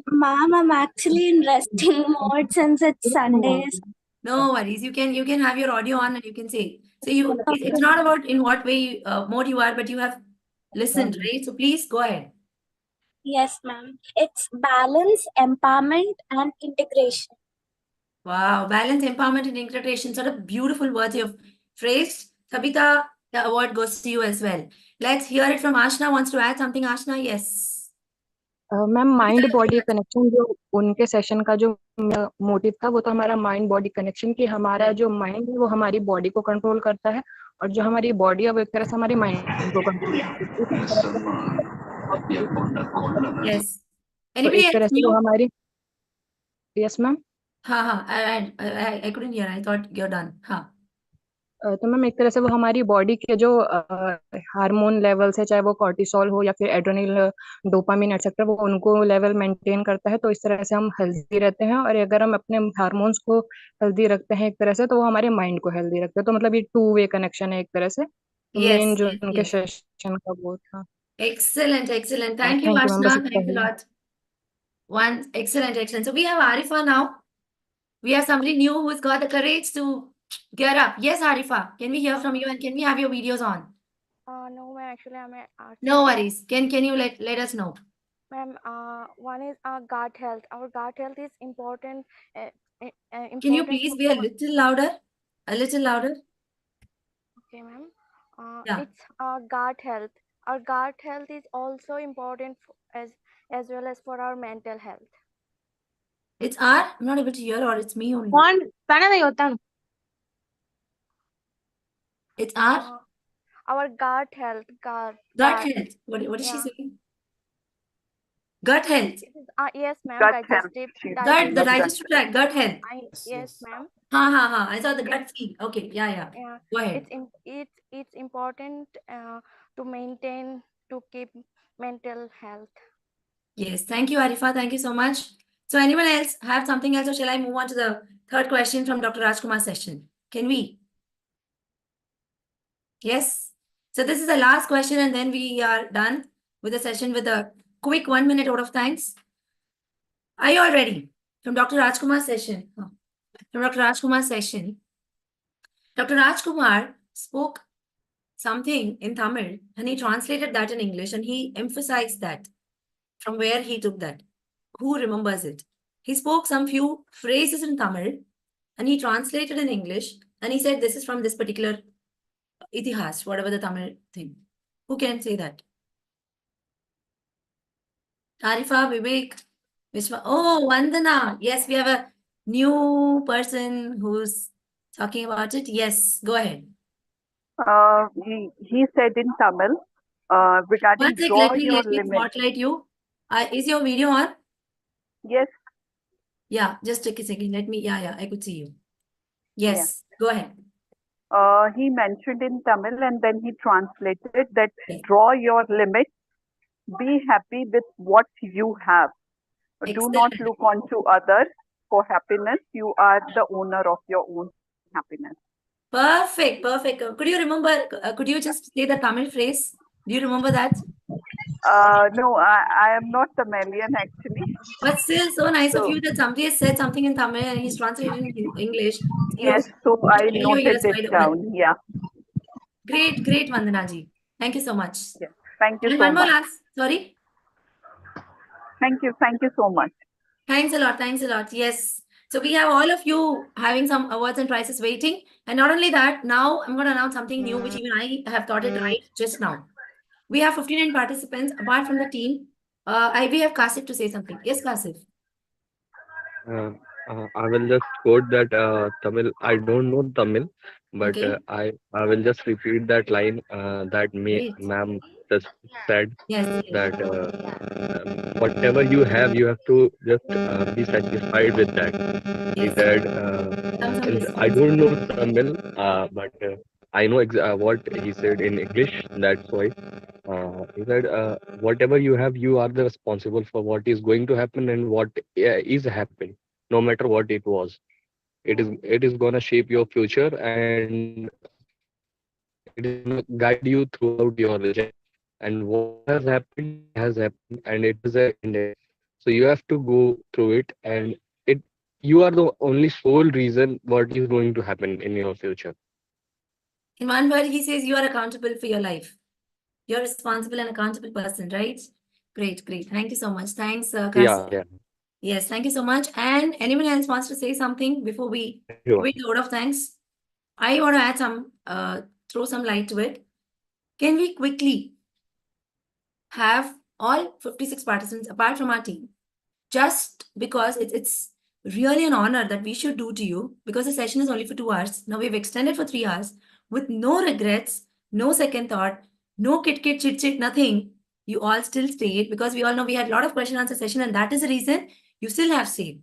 Ma'am, I'm actually in resting mode since it's Sundays. No worries. You can have your audio on and you can say. So it's not about in what way mode you are, but you have listened, right? So please go ahead. Yes, ma'am. It's balance, empowerment, and integration. Wow, balance, empowerment, and integration. Sort of beautiful words you've phrased. Tabitha, the award goes to you as well. Let's hear it from Ashna. Wants to add something, Ashna? Yes. Ma'am mind body connection जो उनके session का जो motive था वो तो हमारा mind body connection कि हमारा जो माइंड है वो हमारी बॉडी को कंट्रोल करता है और जो हमारी बॉडी है वो एक तरह से हमारी माइंड को कंट्रोल करती है। Yes. तो Anybody एक else तरह से वो new? हमारी यस मैम हाँ, I couldn't hear. I thought you're done. हाँ. तो मैम एक तरह से वो हमारी बॉडी के जो हार्मोन लेवल्स है, चाहे वो कॉर्टिसोल हो या फिर एड्रेनल, डोपामिन एक्सेट्रा, वो उनको लेवल मेंटेन करता है। तो इस तरह से हम हेल्दी रहते हैं। और अगर हम अपने हार्मोन्स को हेल्दी रखते हैं एक तरह से, तो वो हमारे माइंड को हेल्दी रखते हैं। तो मतलब ये टू वे कनेक्शन है एक तरह से। तो मेन Yes, जो yes, उनके yes. सेशन का वो था। Excellent, excellent. Thank you, thank you ma'am, बस Ashna. इतना Thanks a he. lot. One, excellent, excellent. So we have Arifa now. We have somebody new who's got the courage to get up. Yes, Arifa. Can we hear from you and can we have your videos on? No, ma'am. Actually, I'm an art No student. worries. Can you let us know? Ma'am, one is gut health. Our gut health is important. Can you Important please for be a little louder? A little louder? okay, ma'am. Yeah. It's gut health. Our gut health is also important as well as for our mental health. It's R? I'm not able to hear, or it's me only. It's R? Our gut health. Gut. Gut health. What is she Yeah. saying? Gut health. Yes, ma'am. Gut health. Digestive. Gut, the Digestive. digestive tract, gut health. Yes, ma'am. Ha. I saw the gut feel. Okay, yeah. Yeah, Go ahead. it's important to maintain, to keep mental health. Yes, thank you, Arifa. Thank you so much. So anyone else have something else, or shall I move on to the third question from Dr. Rajkumar's session? Can we? Yes. So this is the last question, and then we are done with the session with a quick 1 minute vote of thanks. Are you all ready? From Dr. Rajkumar's session. From Dr. Rajkumar's session. Dr. Rajkumar spoke something in Tamil and he translated that in English and he emphasized that from where he took that. Who remembers it? He spoke some few phrases in Tamil and he translated in English and he said this is from this particular itihas, whatever the Tamil thing. Who can say that? Arifa, Vivek, Vishwa. Oh, Vandana. Yes, we have a new person who's talking about it. Yes, go ahead. He said in Tamil, regarding One sec, draw let your me limit. spotlight you. Is your video on? Yes. Yeah, just take a second. Let me, yeah, I could see you. Yes, go ahead. He mentioned in Tamil and then he translated that draw your limit, be happy with what you have. Do not look on to others for happiness. You are the owner of your own happiness. Perfect. Could you remember, could you just say the Tamil phrase? Do you remember that? No, I am not Tamilian actually. But still, so nice of you that somebody has said something in Tamil and he's translated in English. Yes, so I Your noted ears it wide open. down. Yeah. Great, Vandana ji. Thank you so much. Yes. Thank you And so one more much. last, sorry. Thank you so much. Thanks a lot. Yes. So we have all of you having some awards and prizes waiting. And not only that, now I'm going to announce something new, which even I have thought it right just now. We have 59 participants apart from the team. We have Kasif to say something. Yes, Kasif. I will just quote that Tamil. I don't know Tamil, but Okay. I will just repeat that line that Great. ma'am just said Yes. that whatever you have to just be satisfied with that. He said, I don't know Tamil, but I know what he said in English. That's why he said, whatever you have, you are the responsible for what is going to happen and what is happening, no matter what it was. It is gonna shape your future and it is gonna guide you throughout your journey. And what has happened, and it is ended. So you have to go through it, and you are the only sole reason what is going to happen in your future. In one word, he says you are accountable for your life. You're a responsible and accountable person, right? Great. Thank you so much. Thanks, Kasif. Yeah. Yes, thank you so much. And anyone else wants to say something before we give a vote of thanks? I want to add throw some light to it. Can we quickly have all 56 participants apart from our team? Just because it's really an honor that we should do to you, because the session is only for 2 hours. Now we've extended for 3 hours with no regrets, no second thought, no chit, nothing. you all still stayed, because we all know we had a lot of question answer session, and that is the reason you still have stayed.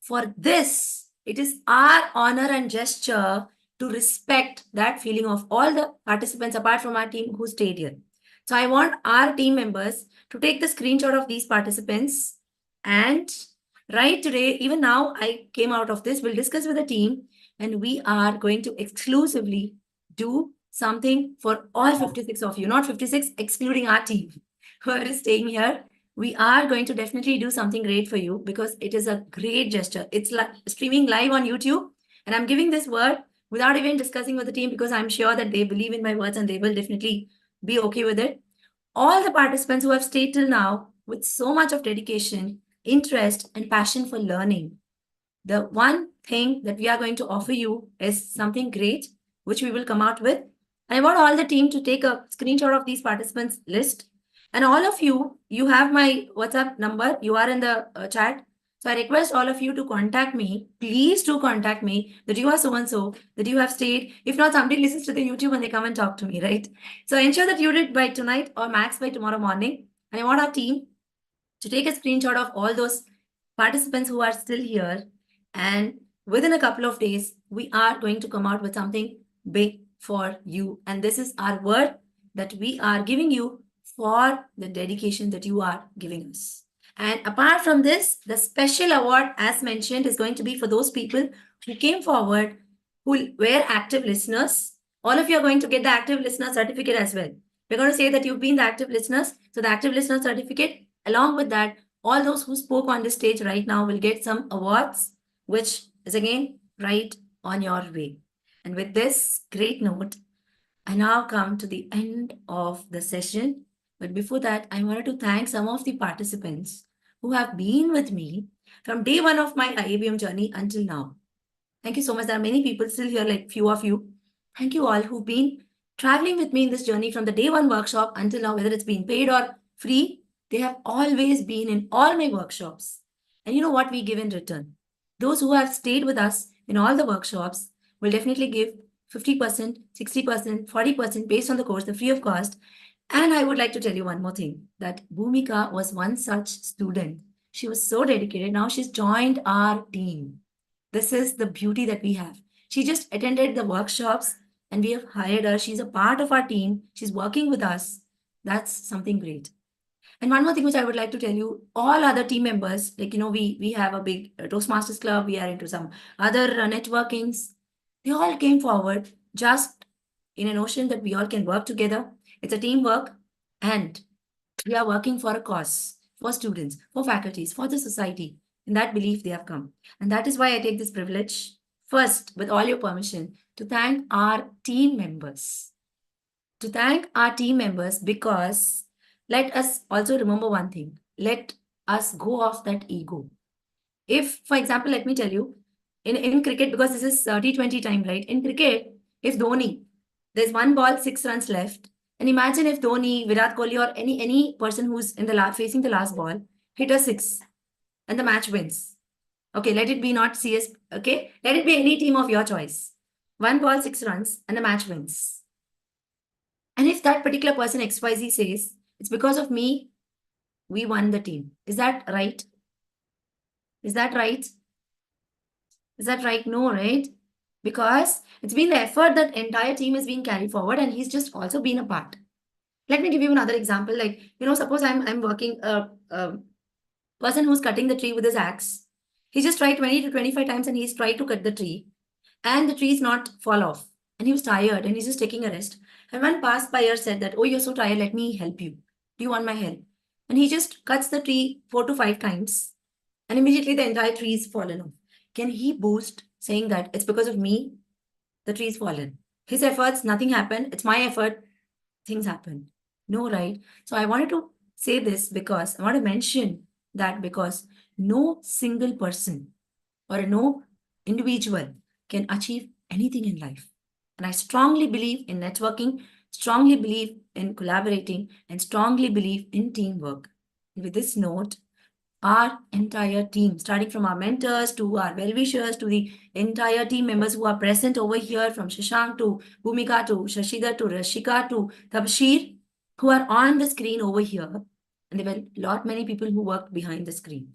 For this, it is our honor and gesture to respect that feeling of all the participants apart from our team who stayed here. So I want our team members to take the screenshot of these participants, and right today, even now, I came out of this, we'll discuss with the team, and we are going to exclusively do something for all 56 of you, not 56 excluding our team who are staying here. We are going to definitely do something great for you, because it is a great gesture. It's like streaming live on YouTube, and I'm giving this word without even discussing with the team, because I'm sure that they believe in my words and they will definitely be okay with it. All the participants who have stayed till now with so much of dedication, interest, and passion for learning, the one thing that we are going to offer you is something great, which we will come out with. I want all the team to take a screenshot of these participants list. And all of you, you have my WhatsApp number. You are in the chat. So I request all of you to contact me. Please do contact me that you are so-and-so, that you have stayed. If not, somebody listens to the YouTube and they come and talk to me, right? So ensure that you did by tonight or max by tomorrow morning. And I want our team to take a screenshot of all those participants who are still here. And within a couple of days, we are going to come out with something big for you. And this is our word that we are giving you for the dedication that you are giving us. And apart from this, the special award, as mentioned, is going to be for those people who came forward, who were active listeners. All of you are going to get the active listener certificate as well. We're going to say that you've been the active listeners. So the active listener certificate, along with that, all those who spoke on this stage right now will get some awards, which is again right on your way. And with this great note, I now come to the end of the session. But before that, I wanted to thank some of the participants who have been with me from day one of my IABM journey until now. Thank you so much. There are many people still here, like few of you. Thank you all who've been traveling with me in this journey from the day one workshop until now, whether it's been paid or free. They have always been in all my workshops. And you know what we give in return? Those who have stayed with us in all the workshops will definitely give 50%, 60%, 40% based on the course, the free of cost. And I would like to tell you one more thing, that Bhumika was one such student. She was so dedicated. Now she's joined our team. This is the beauty that we have. She just attended the workshops and we have hired her. She's a part of our team. She's working with us. That's something great. And one more thing which I would like to tell you, all other team members, like, we have a big Toastmasters club. We are into some other networkings. They all came forward just in a notion that we all can work together. It's a teamwork, and we are working for a cause, for students, for faculties, for the society. In that belief, they have come. And that is why I take this privilege, first, with all your permission, to thank our team members. To thank our team members, because let us also remember one thing. Let us go off that ego. If, for example, let me tell you, in cricket, because this is T20 time, right? In cricket, if Dhoni, there's 1 ball, 6 runs left, and imagine if Dhoni, Virat Kohli, or any person who's in the facing the last ball hit a 6 and the match wins. Okay, let it be not CS. Okay, let it be any team of your choice. 1 ball, 6 runs, and the match wins. And if that particular person XYZ says, it's because of me, we won the team. Is that right? Is that right? Is that right? No, right? Because it's been the effort that entire team is being carried forward, and he's just also been a part. Let me give you another example. Like, suppose I'm working a person who's cutting the tree with his axe. He just tried 20 to 25 times and he's tried to cut the tree, and the tree is not fall off. And he was tired and he's just taking a rest. And one passerby said that, oh, you're so tired, let me help you. Do you want my help? And he just cuts the tree 4 to 5 times, and immediately the entire tree is fallen off. Can he boast saying that it's because of me, the tree is fallen? His efforts, nothing happened. It's my effort, things happen. No, right? So I wanted to say this because I want to mention that, because no single person or no individual can achieve anything in life. And I strongly believe in networking, strongly believe in collaborating, and strongly believe in teamwork. And with this note, our entire team, starting from our mentors to our well-wishers to the entire team members who are present over here, from Shashank to Bhumika to Shashida to Rashika to Tabshir, who are on the screen over here, and there were many people who worked behind the screen.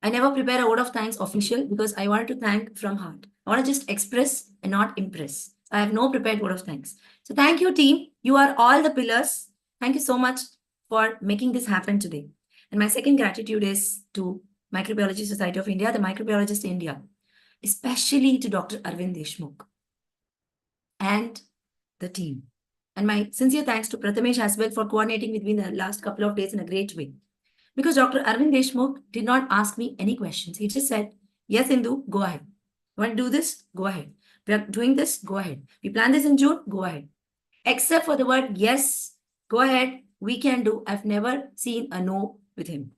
I never prepare a word of thanks official because I wanted to thank from heart. I want to just express and not impress. I have no prepared word of thanks. So thank you, team. You are all the pillars. Thank you so much for making this happen today. And my second gratitude is to Microbiology Society of India, the Microbiologist India, especially to Dr. Arvind Deshmukh and the team. And my sincere thanks to Prathamesh as well for coordinating with me in the last couple of days in a great way. Because Dr. Arvind Deshmukh did not ask me any questions. He just said, yes, Indu, go ahead. You want to do this? Go ahead. We are doing this? Go ahead. We plan this in June? Go ahead. Except for the word yes, go ahead, we can do. I've never seen a no with him.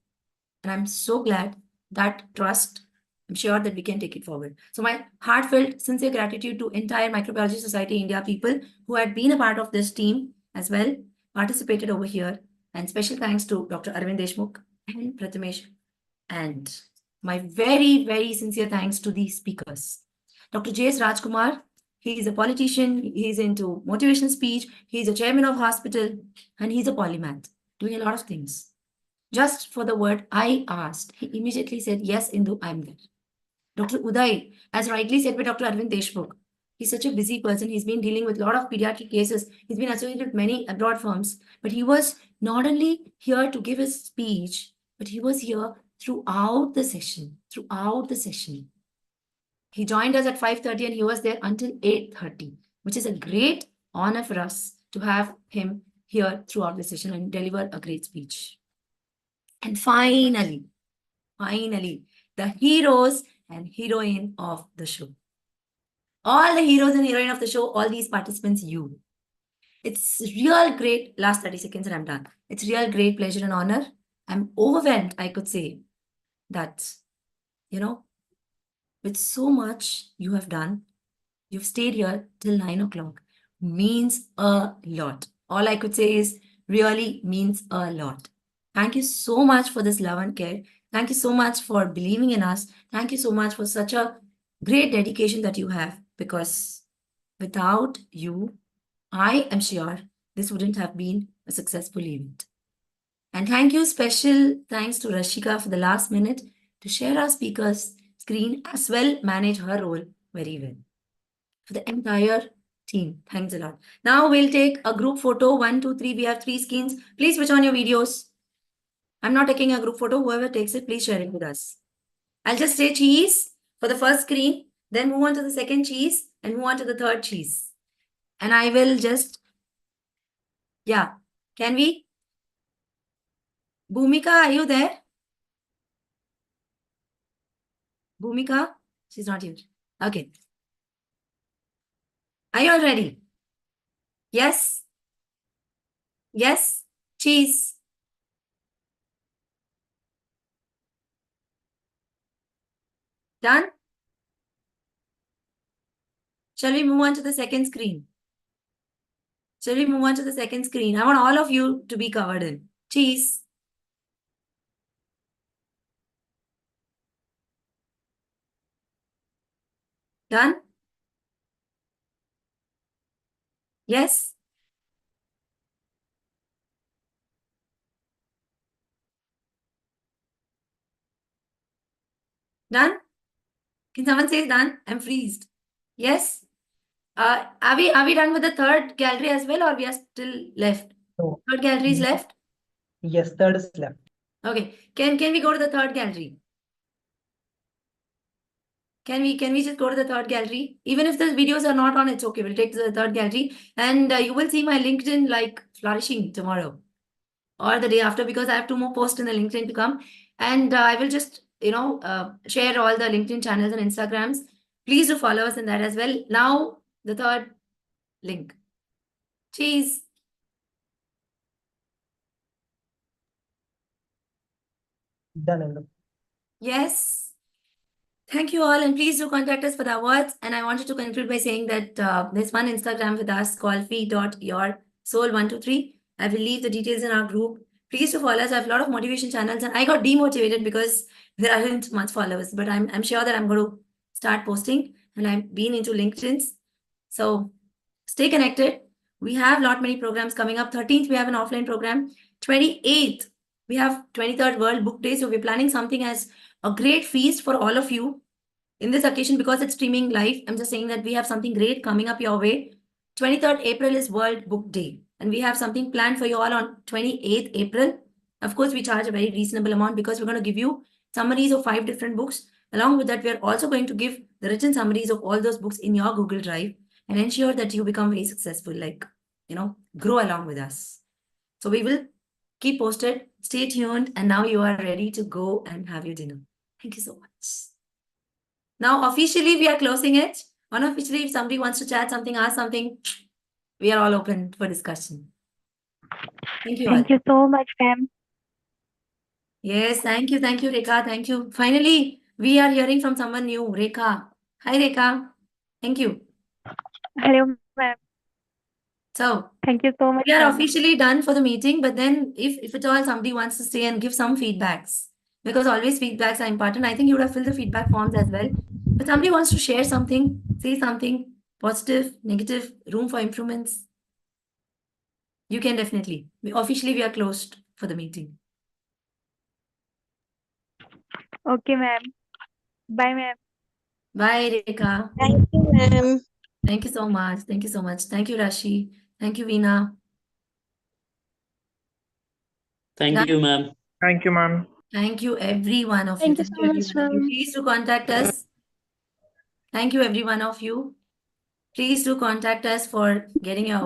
And I'm so glad that trust, I'm sure that we can take it forward. So my heartfelt, sincere gratitude to entire Microbiology Society India people who had been a part of this team as well, participated over here. And special thanks to Dr. Arvind Deshmukh and Prathamesh. And my very, very sincere thanks to these speakers. Dr. J.S. Rajkumar, he is a politician, he's into motivational speech, he's a chairman of hospital, and he's a polymath, doing a lot of things. Just for the word I asked, he immediately said, yes, Indu, I'm there. Dr. Uday, as rightly said by Dr. Arvind Deshmukh, he's such a busy person. He's been dealing with a lot of pediatric cases. He's been associated with many abroad firms, but he was not only here to give his speech, but he was here throughout the session, He joined us at 5:30 and he was there until 8:30, which is a great honor for us to have him here throughout the session and deliver a great speech. And finally, the heroes and heroine of the show. All the heroes and heroine of the show, all these participants, you. It's real great, last 30 seconds and I'm done. It's real great pleasure and honor. I'm overwhelmed, I could say, that, with so much you have done, you've stayed here till 9 o'clock, means a lot. All I could say is really means a lot. Thank you so much for this love and care. Thank you so much for believing in us. Thank you so much for such a great dedication that you have, because without you, I am sure this wouldn't have been a successful event. And thank you, special thanks to Rashika for the last minute to share our speakers screen as well, manage her role very well. For the entire team, thanks a lot. Now we'll take a group photo. 1, 2, 3. We have 3 screens. Please switch on your videos. I'm not taking a group photo. Whoever takes it, please share it with us. I'll just say cheese for the first screen, then move on to the second cheese and move on to the third cheese. And I will just, can we? Bhumika, are you there? Bhumika? She's not here. Okay. Are you all ready? Yes? Yes? Cheese. Done? Shall we move on to the second screen? I want all of you to be covered in. Cheese. Done? Yes? Done? Can someone say done? I'm freezed. Yes? Are we done with the third gallery as well, or we are still left? No. Third gallery is left? Yes, third is left. Okay. Can we go to the third gallery? Can we just go to the third gallery? Even if the videos are not on, it's okay. We'll take the third gallery and you will see my LinkedIn like flourishing tomorrow or the day after, because I have 2 more posts in the LinkedIn to come. And I will just, share all the LinkedIn channels and Instagrams. Please do follow us in that as well. Now, the third link. Cheese. Done. Yes. Thank you all, and please do contact us for the awards. And I wanted to conclude by saying that there's one Instagram with us called fee.yoursoul123. I will leave the details in our group. Please do follow us. I have a lot of motivation channels, and I got demotivated because there aren't much followers. But I'm sure that I'm going to start posting, and I've been into LinkedIn's. So stay connected. We have lot many programs coming up. 13th, we have an offline program. 28th, we have 23rd World Book Day. So we're planning something as a great feast for all of you in this occasion because it's streaming live. I'm just saying that we have something great coming up your way. 23rd April is World Book Day. And we have something planned for you all on 28th April. Of course, we charge a very reasonable amount because we're going to give you summaries of 5 different books. Along with that, we're also going to give the written summaries of all those books in your Google Drive and ensure that you become very successful, like, grow along with us. So we will keep posted. Stay tuned. And now you are ready to go and have your dinner. Thank you so much. Now, officially, we are closing it. Unofficially, if somebody wants to chat something, ask something, we are all open for discussion. Thank you all. Thank you so much, ma'am. Yes, thank you, Rekha. Thank you. Finally, we are hearing from someone new, Rekha. Hi, Rekha. Thank you. Hello, ma'am. So, Thank you so much, we are ma'am. officially done for the meeting, but then if at all somebody wants to stay and give some feedbacks, because always feedbacks are important. I think you would have filled the feedback forms as well. But somebody wants to share something, say something, positive, negative, room for improvements, you can definitely. Officially, we are closed for the meeting. Okay, ma'am. Bye, ma'am. Bye, Rekha. Thank you, ma'am. Thank you so much. Thank you so much. Thank you, Rashi. Thank you, Veena. Thank Done? you, ma'am. Thank you, ma'am. Thank you, every one of you. Thank you Thank so you, every much, one of you. ma'am. Please do contact us. Thank you, every one of you. Please do contact us for getting your